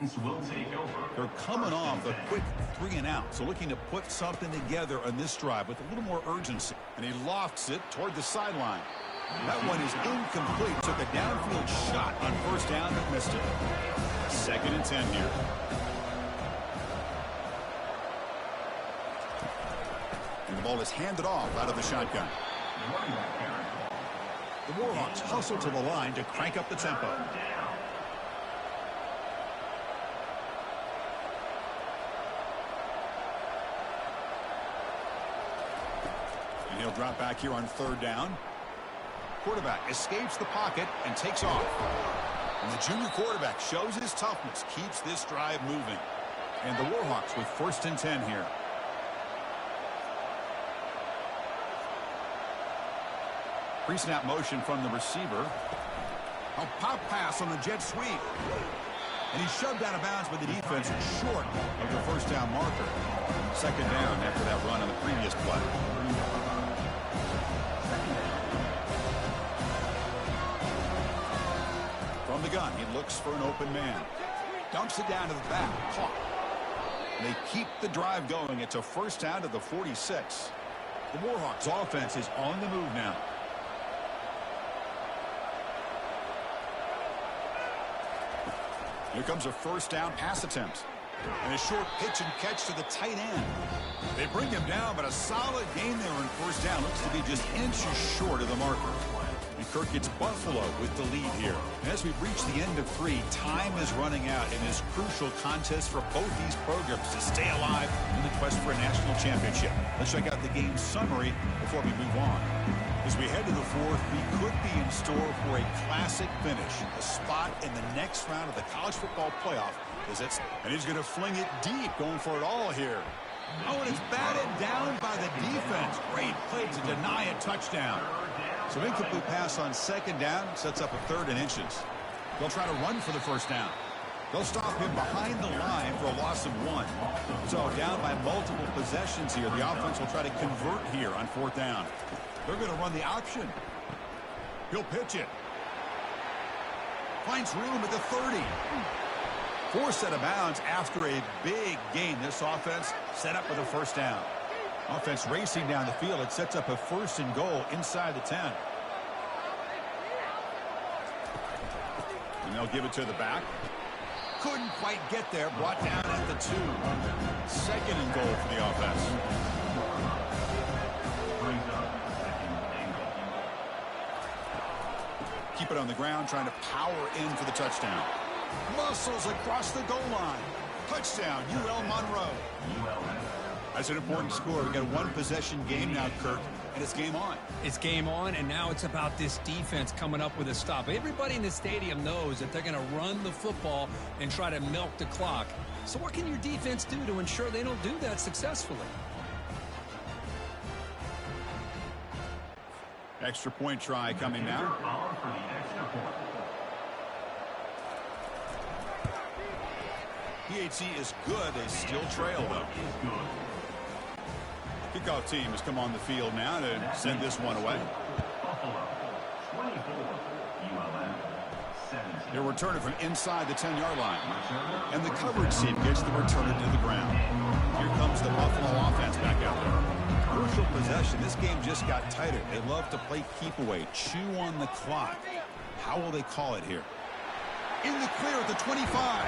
Will take over. They're coming off a quick 3-and-out, so looking to put something together on this drive with a little more urgency. And he lofts it toward the sideline. That one is incomplete. Took a downfield shot on first down but missed it. 2nd and 10 here. And the ball is handed off out of the shotgun. The Warhawks hustle to the line to crank up the tempo. And he'll drop back here on 3rd down. Quarterback escapes the pocket and takes off. And the junior quarterback shows his toughness, keeps this drive moving. And the Warhawks with 1st and 10 here. Pre-snap motion from the receiver. A pop pass on the jet sweep. And he's shoved out of bounds by the defense short of the first down marker. 2nd down after that run on the previous play. From the gun, he looks for an open man. Dumps it down to the back. Caught. They keep the drive going. It's a first down to the 46. The Warhawks offense is on the move now. Here comes a first down pass attempt. And a short pitch and catch to the tight end. They bring him down, but a solid gain there on first down. Looks to be just inches short of the marker. And Kirk gets Buffalo with the lead here. And as we reach the end of 3, time is running out in this crucial contest for both these programs to stay alive in the quest for a national championship. Let's check out the game summary before we move on. As we head to the 4th, we could be in store for a classic finish. A spot in the next round of the college football playoff. And he's going to fling it deep, going for it all here. Oh, and it's batted down by the defense. Great play to deny a touchdown. So incomplete pass on 2nd down sets up a 3rd and inches. They'll try to run for the first down. They'll stop him behind the line for a loss of 1. So down by multiple possessions here. The offense will try to convert here on 4th down. They're going to run the option. He'll pitch it. Finds room at the 30. Forced out of bounds after a big gain. This offense set up with a first down. Offense racing down the field. It sets up a 1st and goal inside the 10. And they'll give it to the back. Couldn't quite get there. Brought down at the 2. 2nd and goal for the offense. Keep it on the ground, trying to power in for the touchdown. Muscles across the goal line. Touchdown, UL Monroe. That's an important score. We've got a 1-possession game now, Kirk, and it's game on. It's game on, and now it's about this defense coming up with a stop. Everybody in the stadium knows that they're going to run the football and try to milk the clock. So what can your defense do to ensure they don't do that successfully? Extra point try coming now. PHC is good. They still trail, though. Kickoff team has come on the field now to send this one away. They'll return it from inside the 10-yard line. And the coverage team gets the return to the ground. Here comes the Buffalo offense back out there. Crucial possession. This game just got tighter. They love to play keep away, chew on the clock. How will they call it here? In the clear at the 25.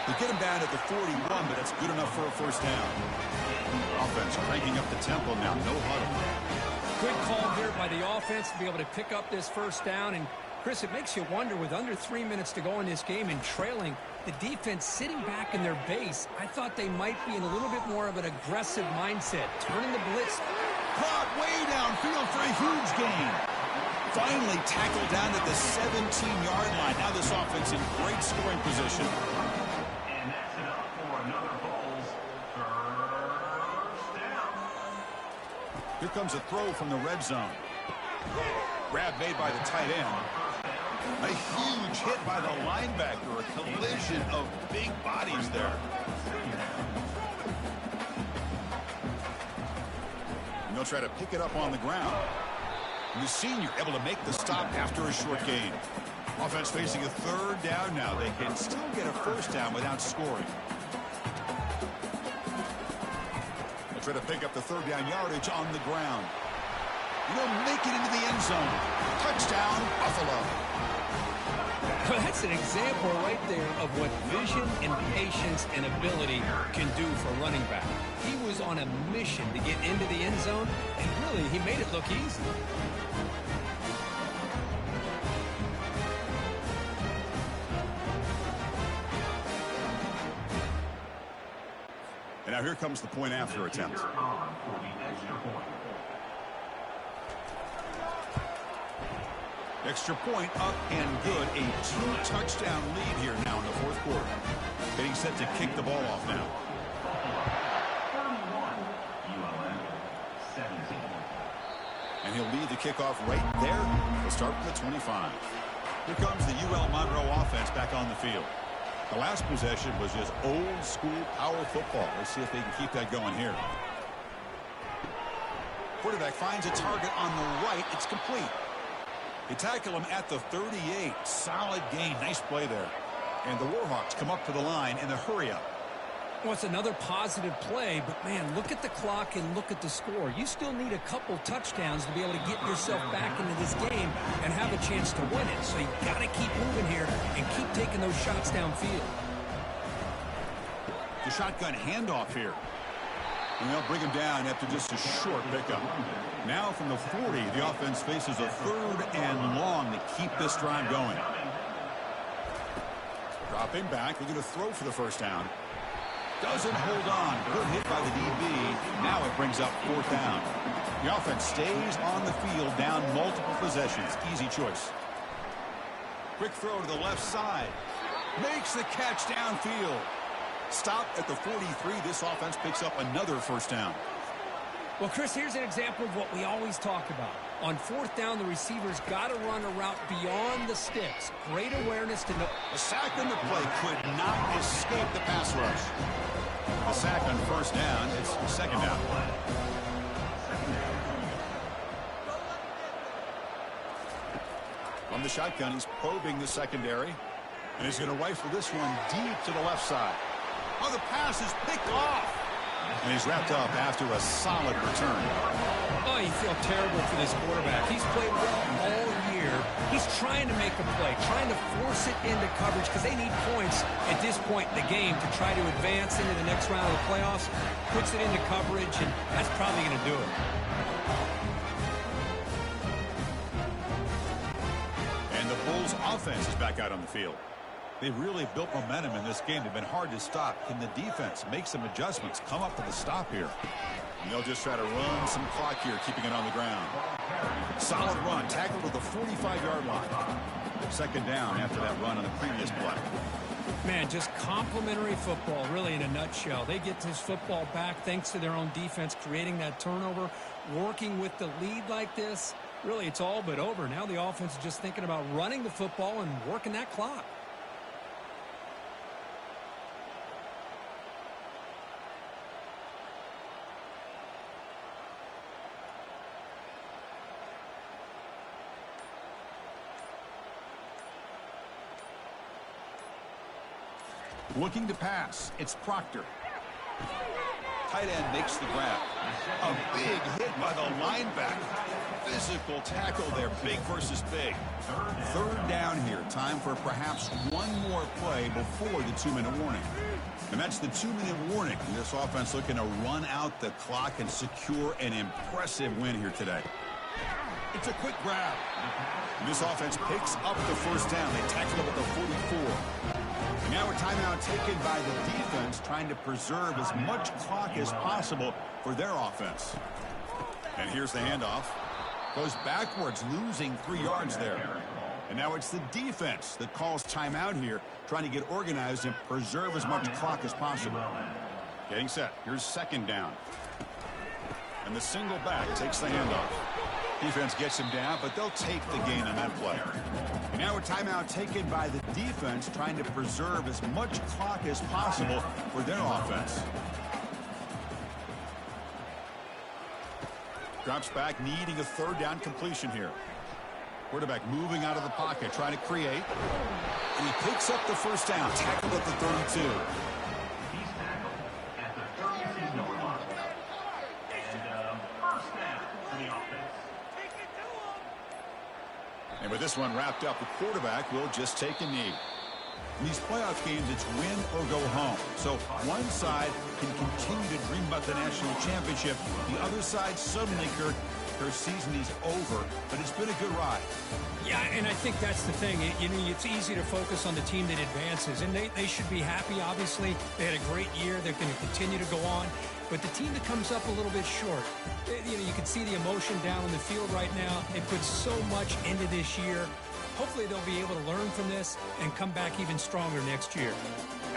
They get him down at the 41, but that's good enough for a first down. Offense cranking up the tempo now. No huddle. Good call here by the offense to be able to pick up this first down. And, Chris, it makes you wonder, with under 3 minutes to go in this game and trailing, the defense sitting back in their base, I thought they might be in a little bit more of an aggressive mindset, turning the blitz. Caught way downfield for a huge gain. Finally tackled down at the 17-yard line. Now this offense in great scoring position. And that's enough for another Bulls first down. Here comes a throw from the red zone. Grab made by the tight end. A huge hit by the linebacker. A collision of big bodies there. And they'll try to pick it up on the ground. And the senior able to make the stop after a short gain. Offense facing a third down now. They can still get a first down without scoring. They'll try to pick up the third down yardage on the ground. They'll make it into the end zone. Touchdown, Buffalo. Well, that's an example right there of what vision and patience and ability can do for a running back. He was on a mission to get into the end zone, and really, he made it look easy. And now here comes the point after attempt. Extra point up and good. A 2-touchdown lead here now in the fourth quarter. Getting set to kick the ball off now. And he'll lead the kickoff right there. He'll start from the 25. Here comes the UL Monroe offense back on the field. The last possession was just old school power football. Let's see if they can keep that going here. Quarterback finds a target on the right. It's complete. They tackle him at the 38. Solid gain. Nice play there. And the Warhawks come up to the line in the hurry-up. Well, it's another positive play, but, man, look at the clock and look at the score. You still need a couple touchdowns to be able to get yourself back into this game and have a chance to win it. So you got to keep moving here and keep taking those shots downfield. The shotgun handoff here. And they'll bring him down after just a short pickup. Now from the 40, the offense faces a third and long to keep this drive going. Dropping back, they're going to throw for the first down. Doesn't hold on. Good hit by the DB. Now it brings up fourth down. The offense stays on the field, down multiple possessions. Easy choice. Quick throw to the left side. Makes the catch downfield. Stop at the 43. This offense picks up another first down. Well, Chris, here's an example of what we always talk about. On fourth down, the receiver's got to run a route beyond the sticks. Great awareness to know. A sack on the play could not escape the pass rush. The sack on first down. It's second down. From the shotgun, he's probing the secondary. And he's going to rifle this one deep to the left side. Oh, the pass is picked off. And he's wrapped up after a solid return. Oh, you feel terrible for this quarterback. He's played well all year. He's trying to make a play, trying to force it into coverage because they need points at this point in the game to try to advance into the next round of the playoffs. Puts it into coverage, and that's probably going to do it. And the Bulls offense is back out on the field. They've really built momentum in this game. They've been hard to stop. Can the defense make some adjustments, come up with a stop here? And they'll just try to run some clock here, keeping it on the ground. Solid run, tackled to the 45-yard line. Second down after that run on the previous play. Man, just complimentary football, really, in a nutshell. They get this football back thanks to their own defense, creating that turnover, working with the lead like this. Really, it's all but over. Now the offense is just thinking about running the football and working that clock. Looking to pass. It's Proctor. Tight end makes the grab. A big hit by the linebacker. Physical tackle there. Big versus big. Third down here. Time for perhaps one more play before the 2-minute warning. And that's the 2-minute warning. This offense looking to run out the clock and secure an impressive win here today. It's a quick grab. And this offense picks up the first down. They tackle him at the 44. And now a timeout taken by the defense, trying to preserve as much clock as possible for their offense. And here's the handoff. Goes backwards, losing 3 yards there. And now it's the defense that calls timeout here, trying to get organized and preserve as much clock as possible. Getting set. Here's second down. And the single back takes the handoff. Defense gets him down, but they'll take the gain on that play. And now a timeout taken by the defense, trying to preserve as much clock as possible for their offense. Drops back, needing a third down completion here. Quarterback moving out of the pocket, trying to create. And he picks up the first down, tackled at the 32. He's tackled at the 32-yard line. And first down for the offense. And with this one wrapped up, the quarterback will just take a knee. In these playoff games, it's win or go home. So one side can continue to dream about the national championship. The other side suddenly, Kurt, their season is over, but it's been a good ride. Yeah, and I think that's the thing. It's easy to focus on the team that advances, and they should be happy, obviously. They had a great year. They're going to continue to go on. But the team that comes up a little bit short, you can see the emotion down on the field right now. They put so much into this year. Hopefully they'll be able to learn from this and come back even stronger next year.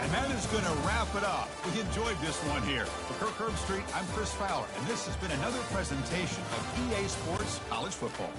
And that is going to wrap it up. We enjoyed this one here. For Kirk Herbstreit, I'm Chris Fowler, and this has been another presentation of EA Sports College Football.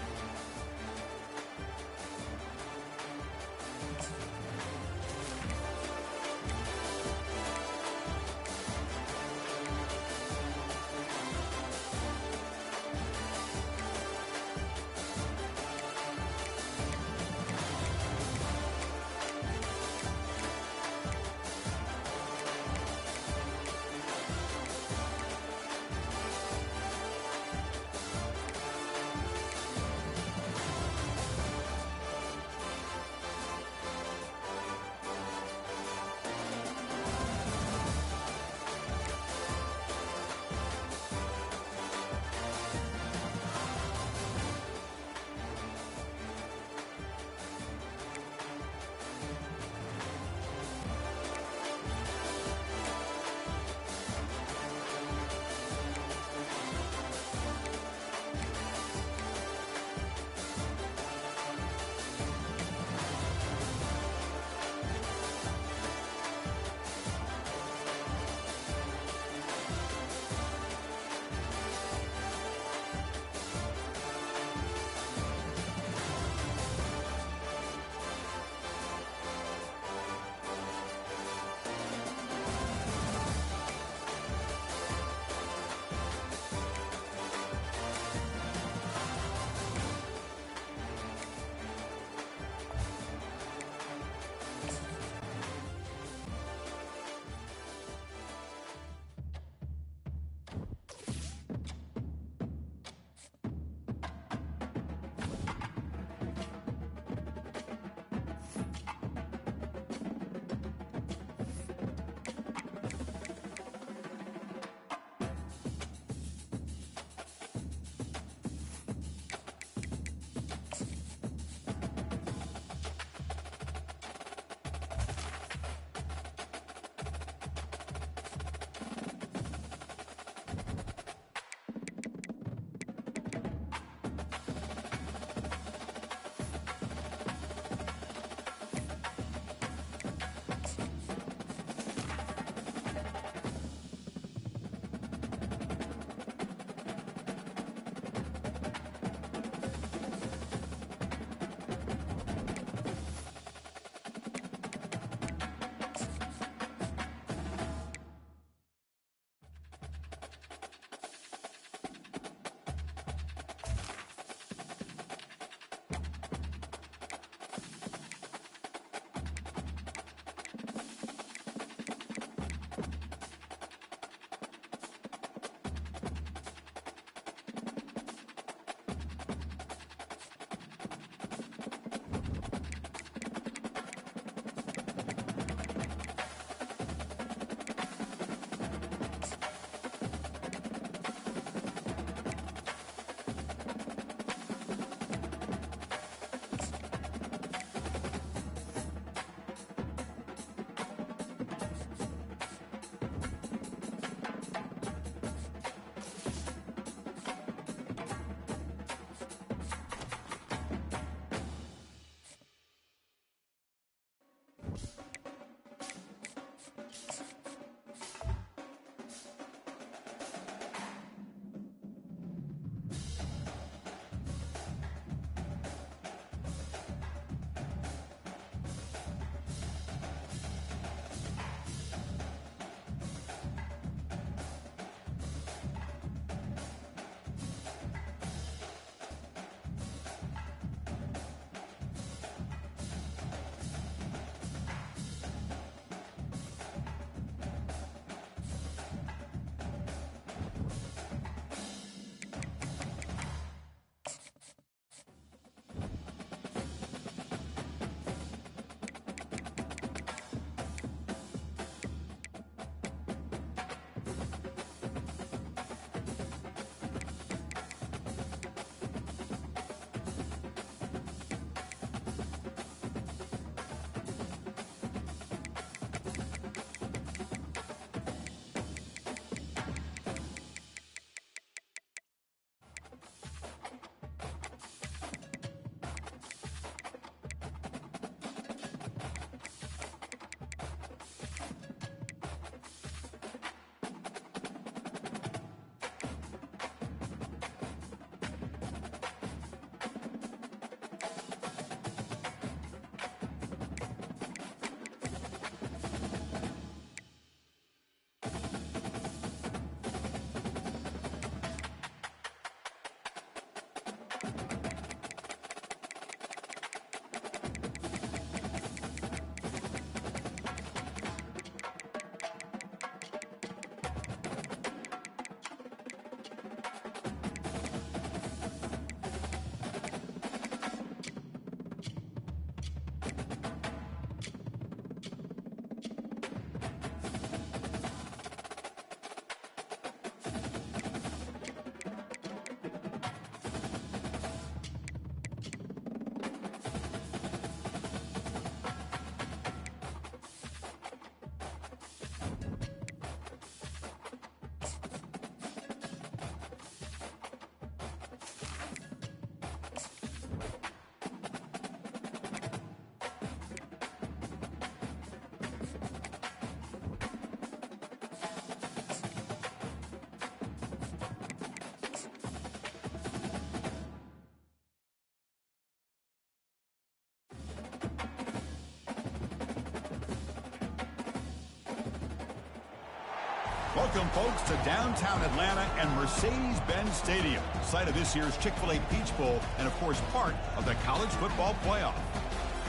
Welcome, folks, to downtown Atlanta and Mercedes-Benz Stadium, site of this year's Chick-fil-A Peach Bowl and, of course, part of the college football playoff.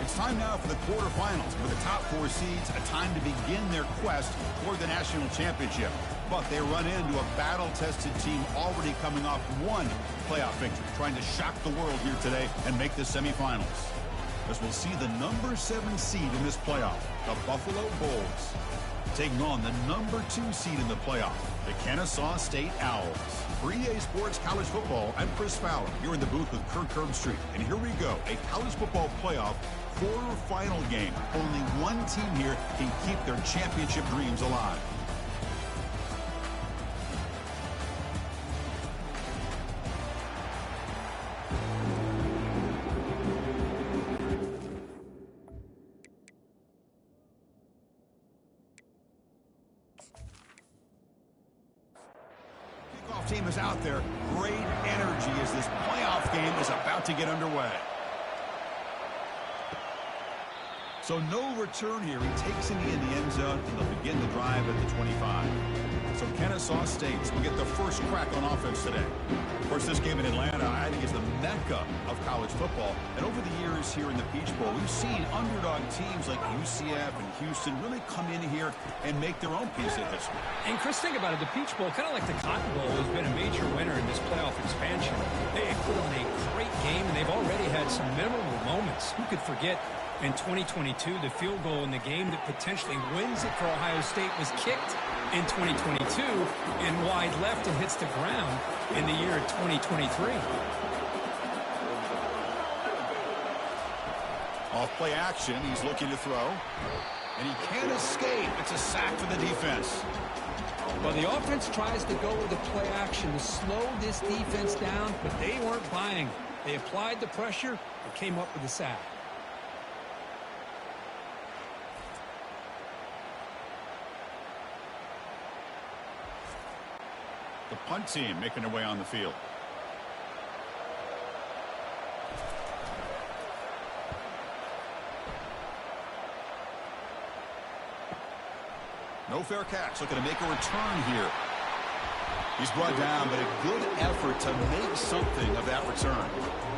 It's time now for the quarterfinals, with the top 4 seeds a time to begin their quest toward the national championship. But they run into a battle-tested team already coming off one playoff victory, trying to shock the world here today and make the semifinals. As we'll see the number 7 seed in this playoff, the Buffalo Bulls, taking on the number 2 seed in the playoff, the Kennesaw State Owls. For EA Sports College Football, I'm Chris Fowler, here in the booth with Kirk Herbstreit. And here we go, a college football playoff quarterfinal game. Only one team here can keep their championship dreams alive. Team is out there. Great energy as this playoff game is about to get underway. So no return here. He takes it in the end zone, and they'll begin the drive at the 25. So Kennesaw State will get the first crack on offense today. Of course, this game in Atlanta, I think, is the mecca of college football. And over the years here in the Peach Bowl, we've seen underdog teams like UCF and Houston really come in here and make their own piece of history. And Chris, think about it. The Peach Bowl, kind of like the Cotton Bowl, has been a major winner in this playoff expansion. They have put on a great game, and they've already had some memorable moments. Who could forget in 2022, the field goal in the game that potentially wins it for Ohio State was kicked in 2022 and wide left and hits the ground in the year of 2023. Off play action, he's looking to throw, and he can't escape. It's a sack for the defense. Well, the offense tries to go with the play action to slow this defense down, but they weren't buying. They applied the pressure and came up with a sack. The punt team making their way on the field. No fair catch. Looking to make a return here. He's brought down, but a good effort to make something of that return.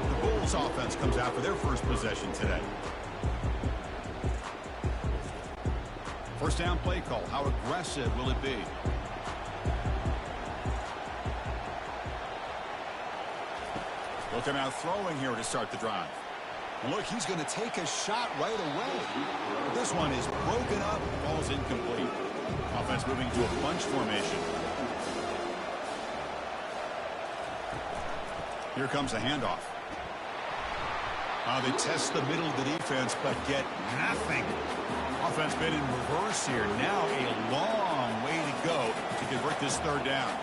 The Bulls offense comes out for their first possession today. First down play call. How aggressive will it be? Looking out throwing here to start the drive. Look, he's going to take a shot right away. But this one is broken up, falls incomplete. Offense moving to a bunch formation. Here comes a handoff. They test the middle of the defense, but get nothing. Offense been in reverse here. Now a long way to go to convert this third down.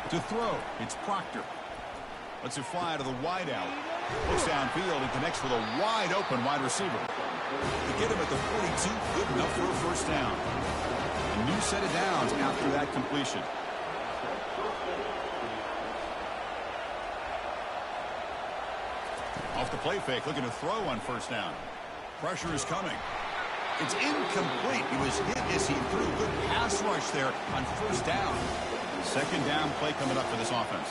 To throw, it's Proctor. Lets it fly to the wide out. Looks downfield and connects with a wide open wide receiver. To get him at the 42, good enough for a first down. A new set of downs after that completion. Off the play fake, looking to throw on first down. Pressure is coming. It's incomplete. He was hit as he threw. Good pass rush there on first down. Second down play coming up for this offense.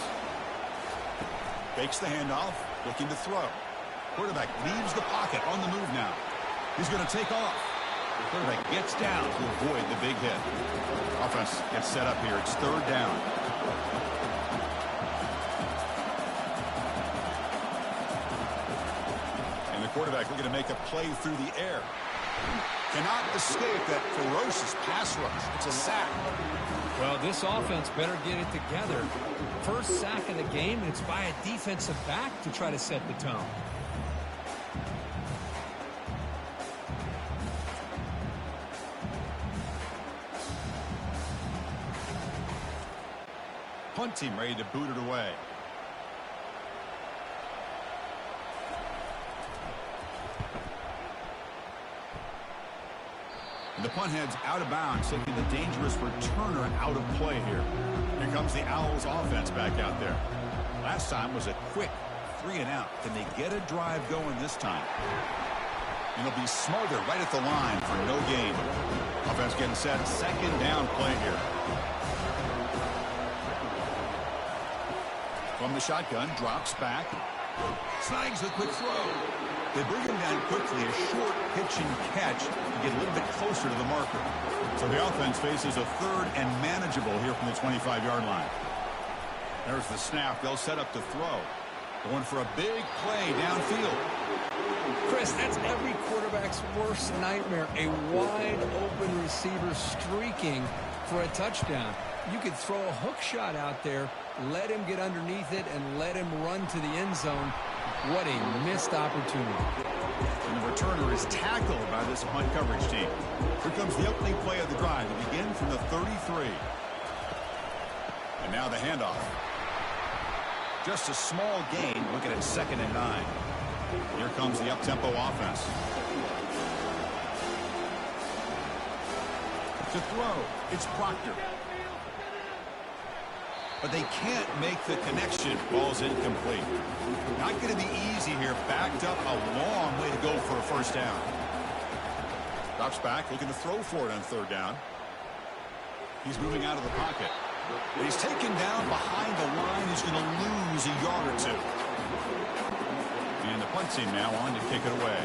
Fakes the handoff, looking to throw. Quarterback leaves the pocket on the move now. He's going to take off. The quarterback gets down to avoid the big hit. Offense gets set up here. It's third down. And the quarterback looking to make a play through the air. Cannot escape that ferocious pass rush. It's a sack. Well, this offense better get it together. First sack of the game, and it's by a defensive back to try to set the tone. Punt team ready to boot it away. The punt heads out of bounds, taking the dangerous returner out of play here. Here comes the Owls offense back out there. Last time was a quick 3 and out. Can they get a drive going this time? And it'll be Smarter right at the line for no gain. Offense getting set. Second down play here. From the shotgun, drops back. Snags a quick throw. They bring him down quickly. A short pitch and catch to get a little bit closer to the marker. So the offense faces a third and manageable here from the 25-yard line. There's the snap. They'll set up to throw. Going for a big play downfield. Chris, that's every quarterback's worst nightmare. A wide open receiver streaking for a touchdown. You could throw a hook shot out there, let him get underneath it, and let him run to the end zone. What a missed opportunity. And the returner is tackled by this punt coverage team. Here comes the opening play of the drive. To begin from the 33. And now the handoff. Just a small gain. Looking at 2nd and 9. Here comes the up-tempo offense. To throw, it's Proctor. But they can't make the connection. Ball's incomplete. Not going to be easy here. Backed up a long way to go for a first down. Drops back, looking to throw for it on 3rd down. He's moving out of the pocket. But he's taken down behind the line. He's going to lose a yard or 2. And the punt team now on to kick it away.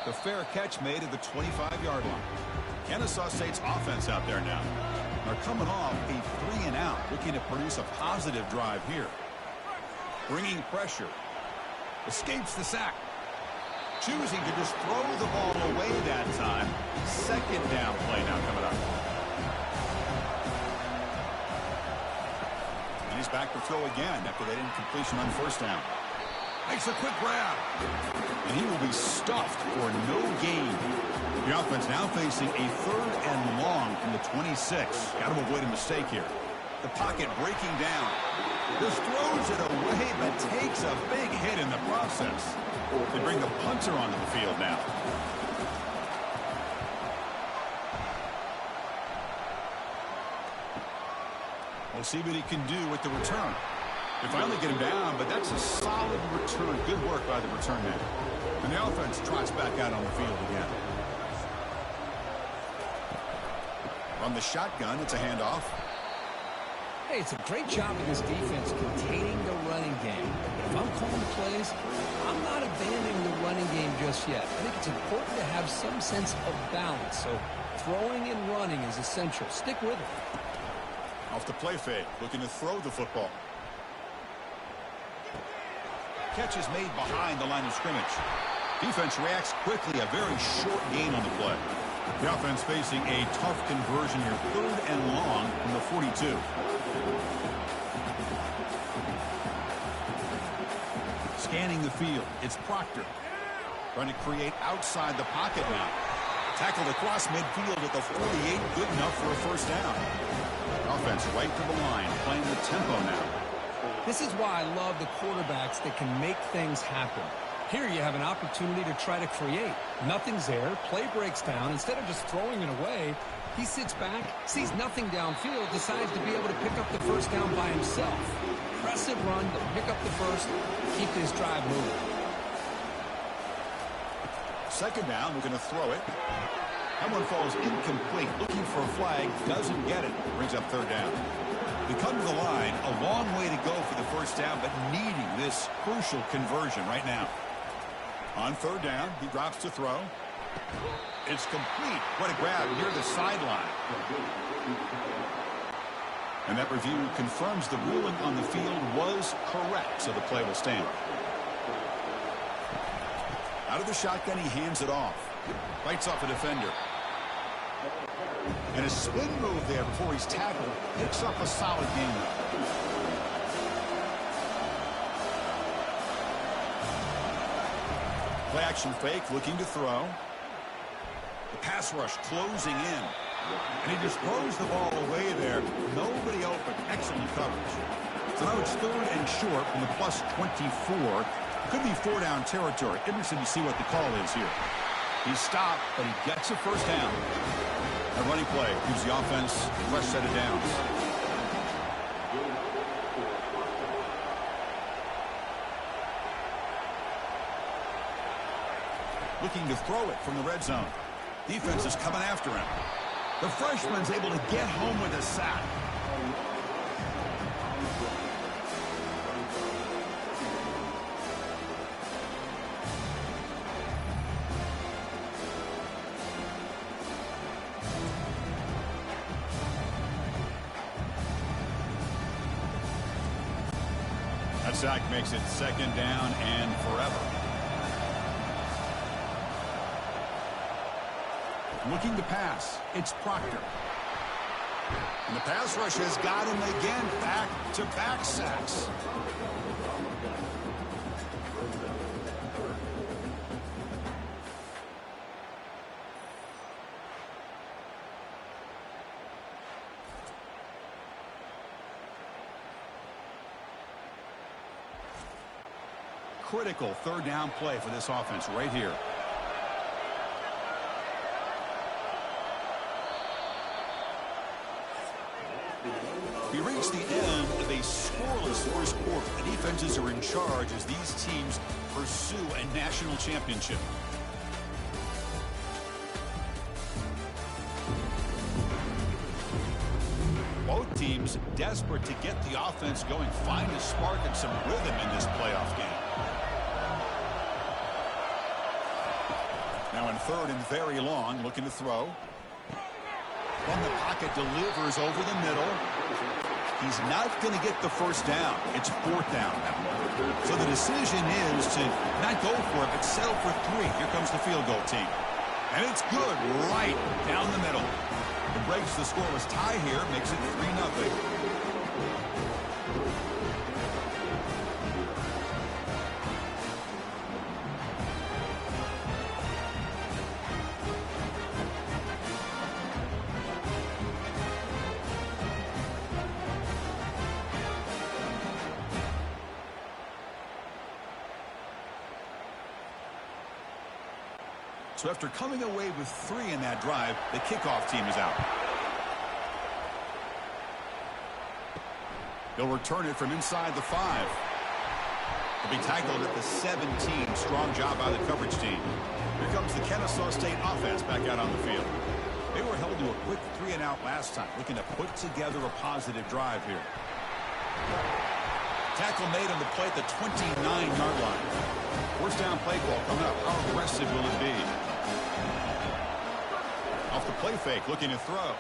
The fair catch made at the 25-yard line. Kennesaw State's offense out there now. They're coming off a 3 and out, looking to produce a positive drive here. Bringing pressure. Escapes the sack. Choosing to just throw the ball away that time. 2nd down play now coming up. And he's back to throw again after that incompletion on 1st down. Makes a quick grab. And he will be stuffed for no gain. The offense now facing a 3rd and long from the 26. Got to avoid a mistake here. The pocket breaking down. Just throws it away, but takes a big hit in the process. They bring the punter onto the field now. We'll see what he can do with the return. They finally get him down, but that's a solid return. Good work by the return man. And the offense trots back out on the field again. From the shotgun, it's a handoff. Hey, it's a great job of this defense containing the running game. But if I'm calling plays, I'm not abandoning the running game just yet. I think it's important to have some sense of balance. So throwing and running is essential. Stick with it. Off the play fake, looking to throw the football. Catch is made behind the line of scrimmage. Defense reacts quickly. A very short gain on the play. The offense facing a tough conversion here. 3rd and long from the 42. Scanning the field. It's Proctor. Trying to create outside the pocket now. Tackled across midfield at the 48. Good enough for a first down. Offense right to the line. Playing the tempo now. This is why I love the quarterbacks that can make things happen. Here you have an opportunity to try to create. Nothing's there. Play breaks down. Instead of just throwing it away, he sits back, sees nothing downfield, decides to be able to pick up the first down by himself. Impressive run to pick up the first, keep this drive moving. 2nd down, we're going to throw it. That one falls incomplete. Looking for a flag, doesn't get it. Brings up 3rd down. We come to the line, a long way to go for the first down, but needing this crucial conversion right now. On 3rd down, he drops to throw. It's complete. What a grab near the sideline. And that review confirms the ruling on the field was correct, so the play will stand. Out of the shotgun, he hands it off. Bites off a defender. And a spin move there before he's tackled. Picks up a solid gain. Play action fake, looking to throw. The pass rush closing in. And he just throws the ball away there. Nobody open. Excellent coverage. So now it's 3rd and short from the plus 24. Could be 4-down territory. Interesting to see what the call is here. He's stopped, but he gets a first down. A running play gives the offense a fresh set of downs. Looking to throw it from the red zone. Defense is coming after him. The freshman's able to get home with a sack. That sack makes it second down and forever. Looking to pass, it's Proctor. And the pass rush has got him again, back-to-back sacks. Critical third down play for this offense right here. We reach the end of a scoreless first quarter. The defenses are in charge as these teams pursue a national championship. Both teams desperate to get the offense going, find a spark and some rhythm in this playoff game. Now in third and very long, looking to throw. From the pocket, delivers over the middle. He's not going to get the first down. It's fourth down now. So the decision is to not go for it, but settle for 3. Here comes the field goal team. And it's good right down the middle. It breaks the scoreless tie here, makes it 3-0. So after coming away with 3 in that drive, the kickoff team is out. They'll return it from inside the 5. He'll be tackled at the 17. Strong job by the coverage team. Here comes the Kennesaw State offense back out on the field. They were held to a quick 3-and-out last time, looking to put together a positive drive here. Tackle made on the play at the 29-yard line. First down play call coming up. How aggressive will it be? Off the play fake, looking to throw.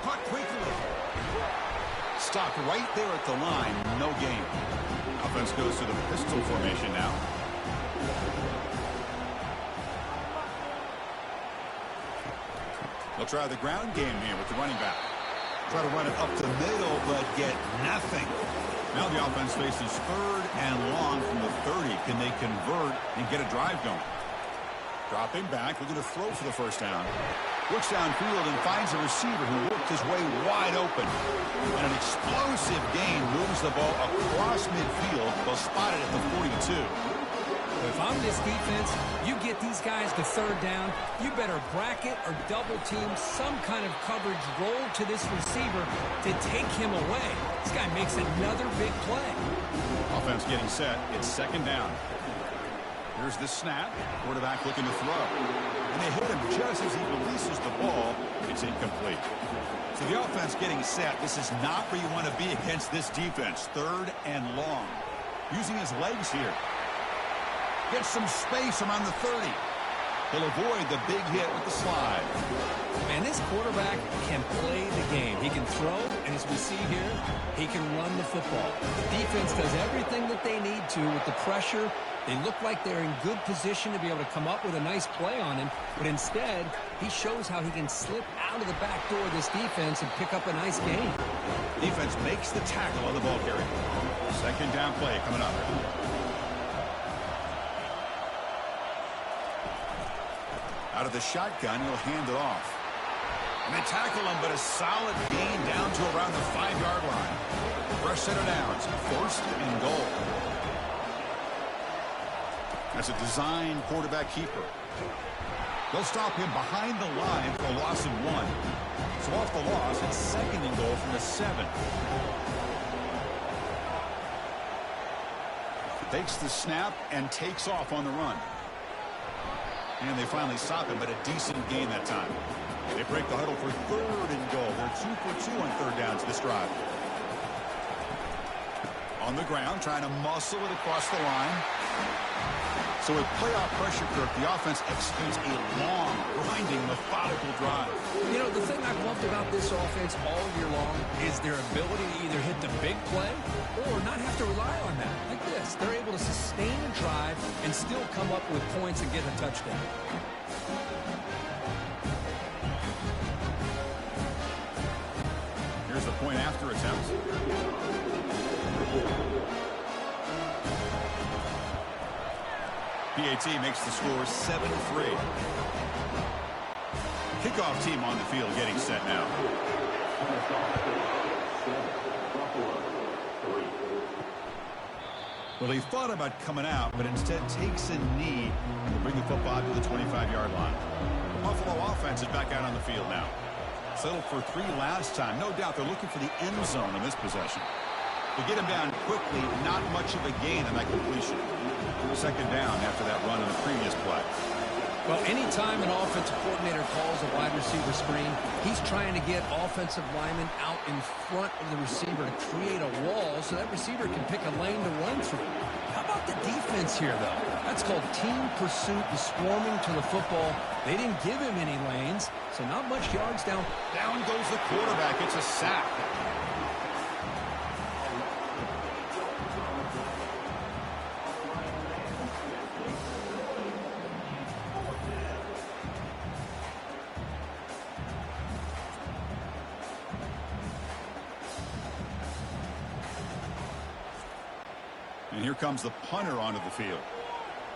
Caught quickly. Stopped right there at the line. No gain. Offense goes to the pistol formation now. They'll try the ground game here with the running back. Try to run it up the middle, but get nothing. Now the offense faces third and long from the 30. Can they convert and get a drive going? Dropping back, looking to throw for the first down. Looks downfield and finds a receiver who worked his way wide open. And an explosive gain moves the ball across midfield, but spotted at the 42. If I'm this defense, you get these guys to third down, you better bracket or double team some kind of coverage roll to this receiver to take him away. This guy makes another big play. Offense getting set. It's second down. Here's the snap. Quarterback looking to throw. And they hit him just as he releases the ball. It's incomplete. So the offense getting set. This is not where you want to be against this defense. Third and long. Using his legs here. Gets some space around the 30. He'll avoid the big hit with the slide. Man, this quarterback can play the game. He can throw, and as we see here, he can run the football. The defense does everything that they need to with the pressure. They look like they're in good position to be able to come up with a nice play on him, but instead, he shows how he can slip out of the back door of this defense and pick up a nice gain. Defense makes the tackle on the ball carrier. Second down play coming up. Out of the shotgun, he'll hand it off. And they tackle him, but a solid gain down to around the 5-yard line. Fresh set of downs, first and goal. That's a design quarterback keeper. They'll stop him behind the line for a loss of 1. So off the loss, it's 2nd and goal from the 7. Takes the snap and takes off on the run. And they finally stop him, but a decent gain that time. They break the huddle for 3rd and goal. They're 2 for 2 on 3rd downs this drive. On the ground, trying to muscle it across the line. So with playoff pressure, Kirk, the offense executes a long, grinding, methodical drive. You know, the thing I've loved about this offense all year long is their ability to either hit the big play or not have to rely on that. Like this, they're able to sustain a drive and still come up with points and get a touchdown. Here's the point after attempt. PAT makes the score 7-3. Kickoff team on the field getting set now. Well, he thought about coming out, but instead takes a knee to bring the football to the 25-yard line. The Buffalo offense is back out on the field now. Settled for 3 last time. No doubt they're looking for the end zone in this possession. To get him down quickly, not much of a gain on that completion. 2nd down after that run in the previous play. Well, anytime an offensive coordinator calls a wide receiver screen, he's trying to get offensive linemen out in front of the receiver to create a wall so that receiver can pick a lane to run through. How about the defense here, though? That's called team pursuit and swarming to the football. They didn't give him any lanes, so not much yards down. Down goes the quarterback. It's a sack. And here comes the punter onto the field.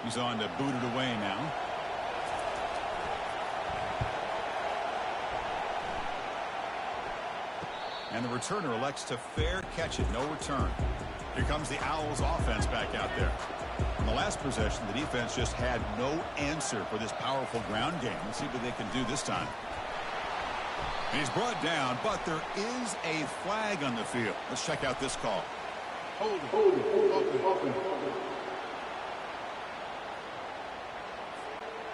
He's on to boot it away now. And the returner elects to fair catch it. No return. Here comes the Owls offense back out there. In the last possession, the defense just had no answer for this powerful ground game. Let's see what they can do this time. And he's brought down, but there is a flag on the field. Let's check out this call.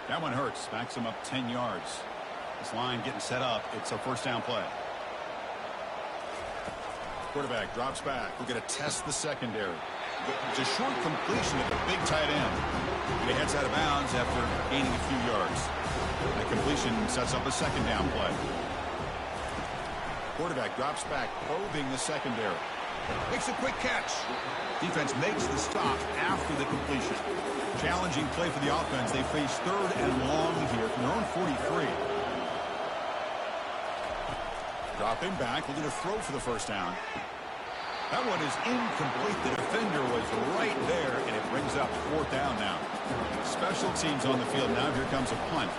That one hurts. Backs him up 10 yards. This line getting set up. It's a 1st down play. Quarterback drops back. We're going to test the secondary. It's a short completion at the big tight end. And he heads out of bounds after gaining a few yards. The completion sets up a 2nd down play. Quarterback drops back, probing the secondary. Makes a quick catch. Defense makes the stop after the completion. Challenging play for the offense. They face 3rd and long here from their own 43. Dropping back, looking to throw for the 1st down. That one is incomplete. The defender was right there, and it brings up 4th down now. Special teams on the field now. Here comes a punt.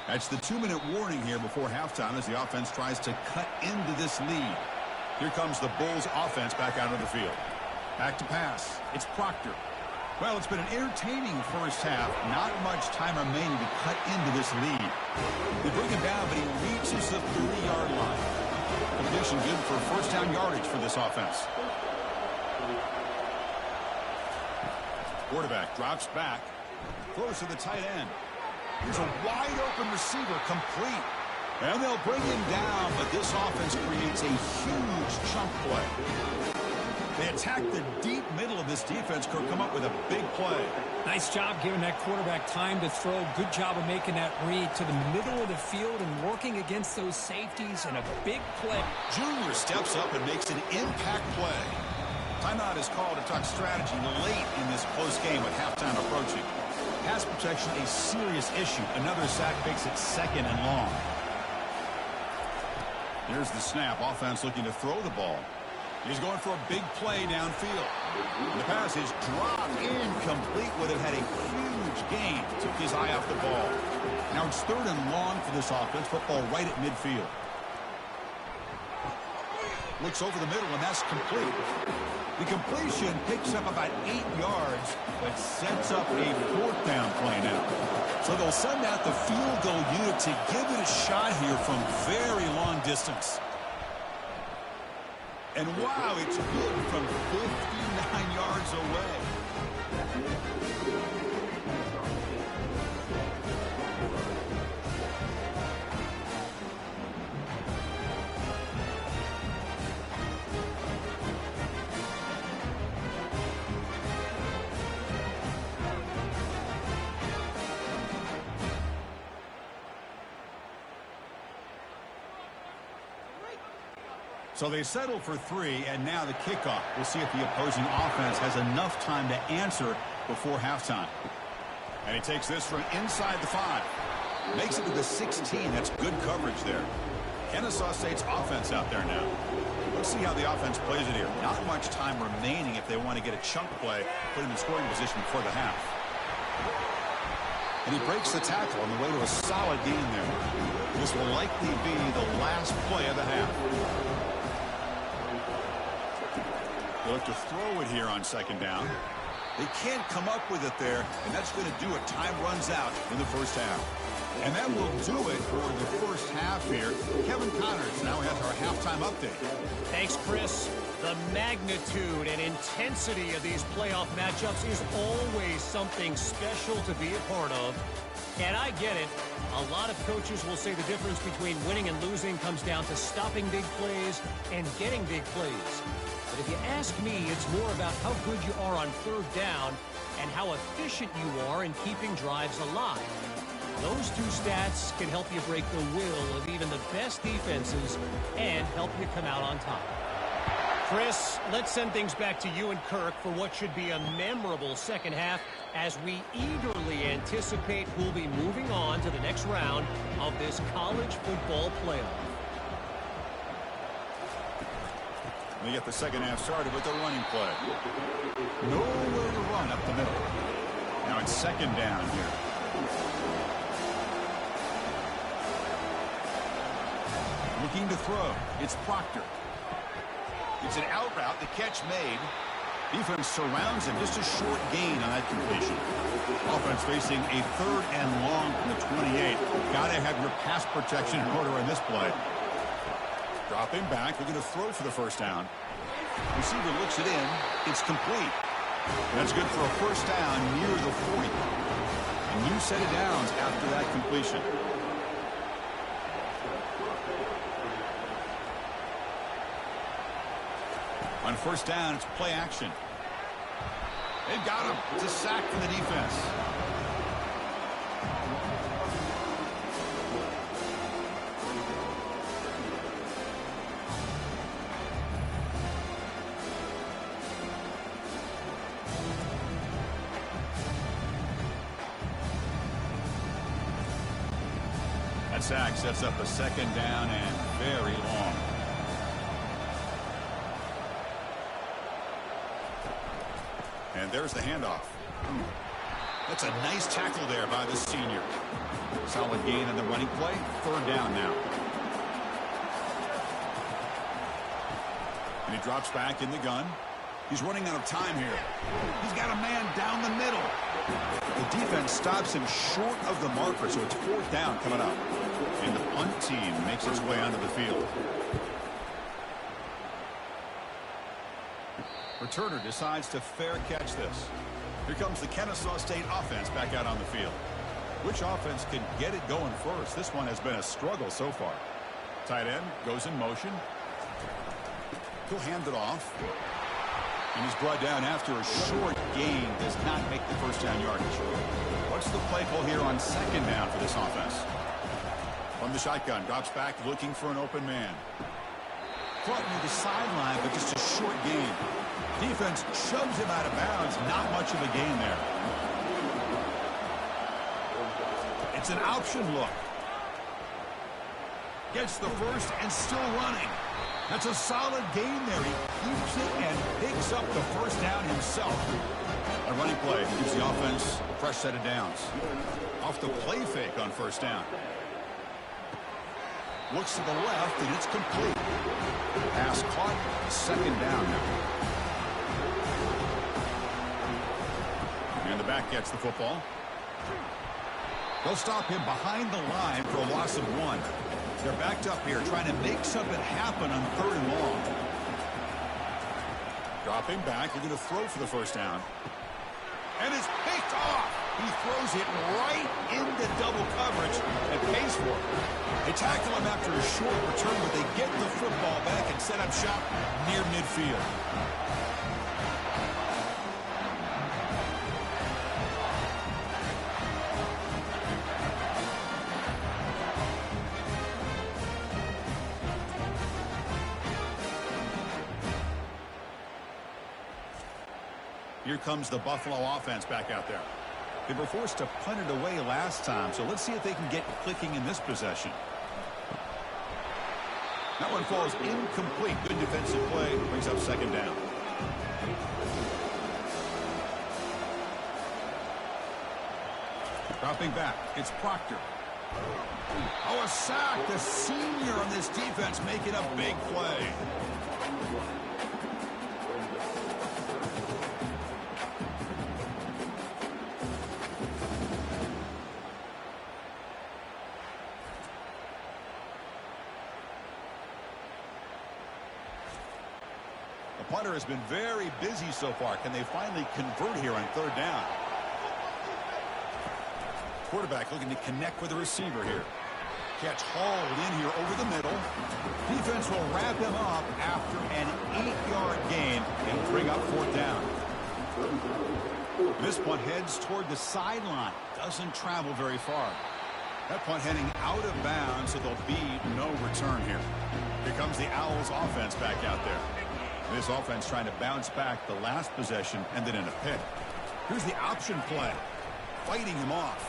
That's the 2-minute warning here before halftime as the offense tries to cut into this lead. Here comes the Bulls offense back out of the field. Back to pass. It's Proctor. Well, it's been an entertaining 1st half. Not much time remaining to cut into this lead. They bring him down, but he reaches the 30-yard line. Completion good for 1st down yardage for this offense. Quarterback drops back. Throws to the tight end. Here's a wide-open receiver, complete. And they'll bring him down, but this offense creates a huge chunk play. They attack the deep middle of this defense, could come up with a big play. Nice job giving that quarterback time to throw. Good job of making that read to the middle of the field and working against those safeties and a big play. Junior steps up and makes an impact play. Timeout is called to talk strategy late in this close game with halftime approaching. Pass protection a serious issue. Another sack makes it 2nd and long. Here's the snap. Offense looking to throw the ball. He's going for a big play downfield. The pass is dropped incomplete. Would have had a huge gain. Took his eye off the ball. Now it's 3rd and long for this offense. Football right at midfield. Looks over the middle, and that's complete. The completion picks up about 8 yards, but sets up a 4th down play now. So they'll send out the field goal unit to give it a shot here from very long distance. And wow, it's good from 59 yards away. So they settle for 3, and now the kickoff. We'll see if the opposing offense has enough time to answer before halftime. And he takes this from inside the 5. Makes it to the 16. That's good coverage there. Kennesaw State's offense out there now. Let's see how the offense plays it here. Not much time remaining if they want to get a chunk play, put him in scoring position before the half. And he breaks the tackle on the way to a solid gain there. This will likely be the last play of the half. They'll have to throw it here on 2nd down. They can't come up with it there, and that's going to do it. Time runs out in the first half. And that will do it for the first half here. Kevin Connors now has our halftime update. Thanks, Chris. The magnitude and intensity of these playoff matchups is always something special to be a part of. And I get it. A lot of coaches will say the difference between winning and losing comes down to stopping big plays and getting big plays. But if you ask me, it's more about how good you are on 3rd down and how efficient you are in keeping drives alive. Those 2 stats can help you break the will of even the best defenses and help you come out on top. Chris, let's send things back to you and Kirk for what should be a memorable second half as we eagerly anticipate who'll be moving on to the next round of this college football playoff. They get the second half started with a running play. Nowhere to run up the middle. Now it's 2nd down here. Looking to throw. It's Proctor. It's an out route. The catch made. Defense surrounds him. Just a short gain on that completion. Offense facing a 3rd and long from the 28. Got to have your pass protection in order in this play. Dropping back. They're going to throw for the 1st down. Receiver looks it in. It's complete. That's good for a 1st down near the 40. A new set of downs after that completion. On 1st down, it's play action. They've got him. It's a sack for the defense. That sack sets up a 2nd down and very long. And there's the handoff. That's a nice tackle there by the senior. Solid gain in the running play. 3rd down now. And he drops back in the gun. He's running out of time here. He's got a man down the middle. The defense stops him short of the marker, so it's 4th down coming up. And the punt team makes its way onto the field. Returner decides to fair catch this. Here comes the Kennesaw State offense back out on the field. Which offense can get it going first? This one has been a struggle so far. Tight end goes in motion. He'll hand it off. And he's brought down after a short gain. Does not make the 1st down yardage. What's the play call here on 2nd down for this offense? From the shotgun, drops back looking for an open man. Caught near the sideline, but just a short gain. Defense shoves him out of bounds. Not much of a gain there. It's an option look. Gets the 1st and still running. That's a solid gain there. He keeps it and picks up the 1st down himself. A running play gives the offense a fresh set of downs. Off the play fake on 1st down. Looks to the left, and it's complete. Pass caught. 2nd down now. Back gets the football. They'll stop him behind the line for a loss of 1. They're backed up here trying to make something happen on 3rd and long. Dropping back, they're going to throw for the first down. And it's picked off. He throws it right into double coverage and pays for it. They tackle him after a short return, but they get the football back and set up shop near midfield. Here comes the Buffalo offense back out there. They were forced to punt it away last time, so let's see if they can get clicking in this possession. That one falls incomplete. Good defensive play. Brings up 2nd down. Dropping back. It's Proctor. Oh, a sack. The senior on this defense making a big play. Punter has been very busy so far. Can they finally convert here on 3rd down? Quarterback looking to connect with the receiver here. Catch hauled in here over the middle. Defense will wrap him up after an 8-yard gain and bring up 4th down. This punt heads toward the sideline. Doesn't travel very far. That punt heading out of bounds, so there'll be no return here. Here comes the Owls offense back out there. This offense trying to bounce back the last possession, ended in a pick. Here's the option play. Fighting him off.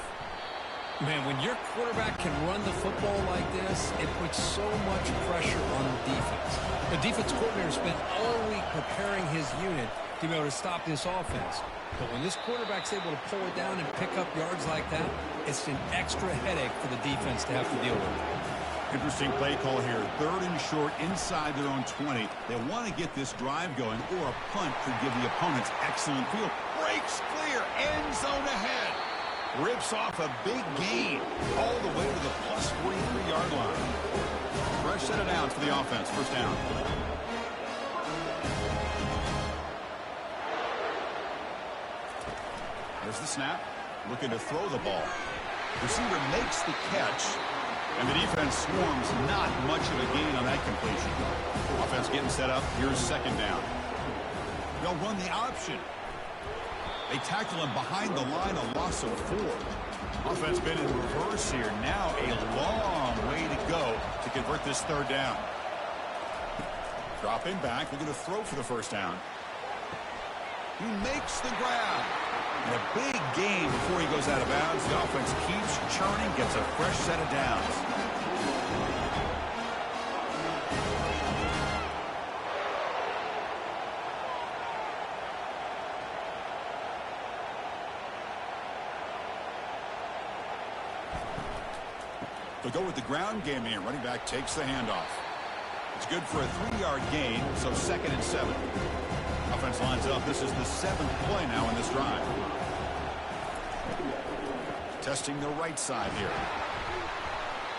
Man, when your quarterback can run the football like this, it puts so much pressure on the defense. The defense coordinator spent all week preparing his unit to be able to stop this offense. But when this quarterback's able to pull it down and pick up yards like that, it's an extra headache for the defense to have to deal with. Interesting play call here. 3rd and short inside their own 20. They want to get this drive going, or a punt could give the opponents excellent field. Breaks clear. End zone ahead. Rips off a big gain all the way to the plus 43-yard line. Fresh set of downs for the offense. 1st down. There's the snap. Looking to throw the ball. Receiver makes the catch. And the defense swarms. Not much of a gain on that completion. Offense getting set up. Here's 2nd down. They'll run the option. They tackle him behind the line, a loss of 4. Offense been in reverse here. Now a long way to go to convert this 3rd down. Dropping back. We're going to throw for the 1st down. He makes the grab. And a big gain before he goes out of bounds. The offense keeps churning, gets a fresh set of downs. They'll go with the ground game here. Running back takes the handoff. It's good for a 3-yard gain, so 2nd and 7. Offense lines up. This is the 7th play now in this drive. Testing the right side here.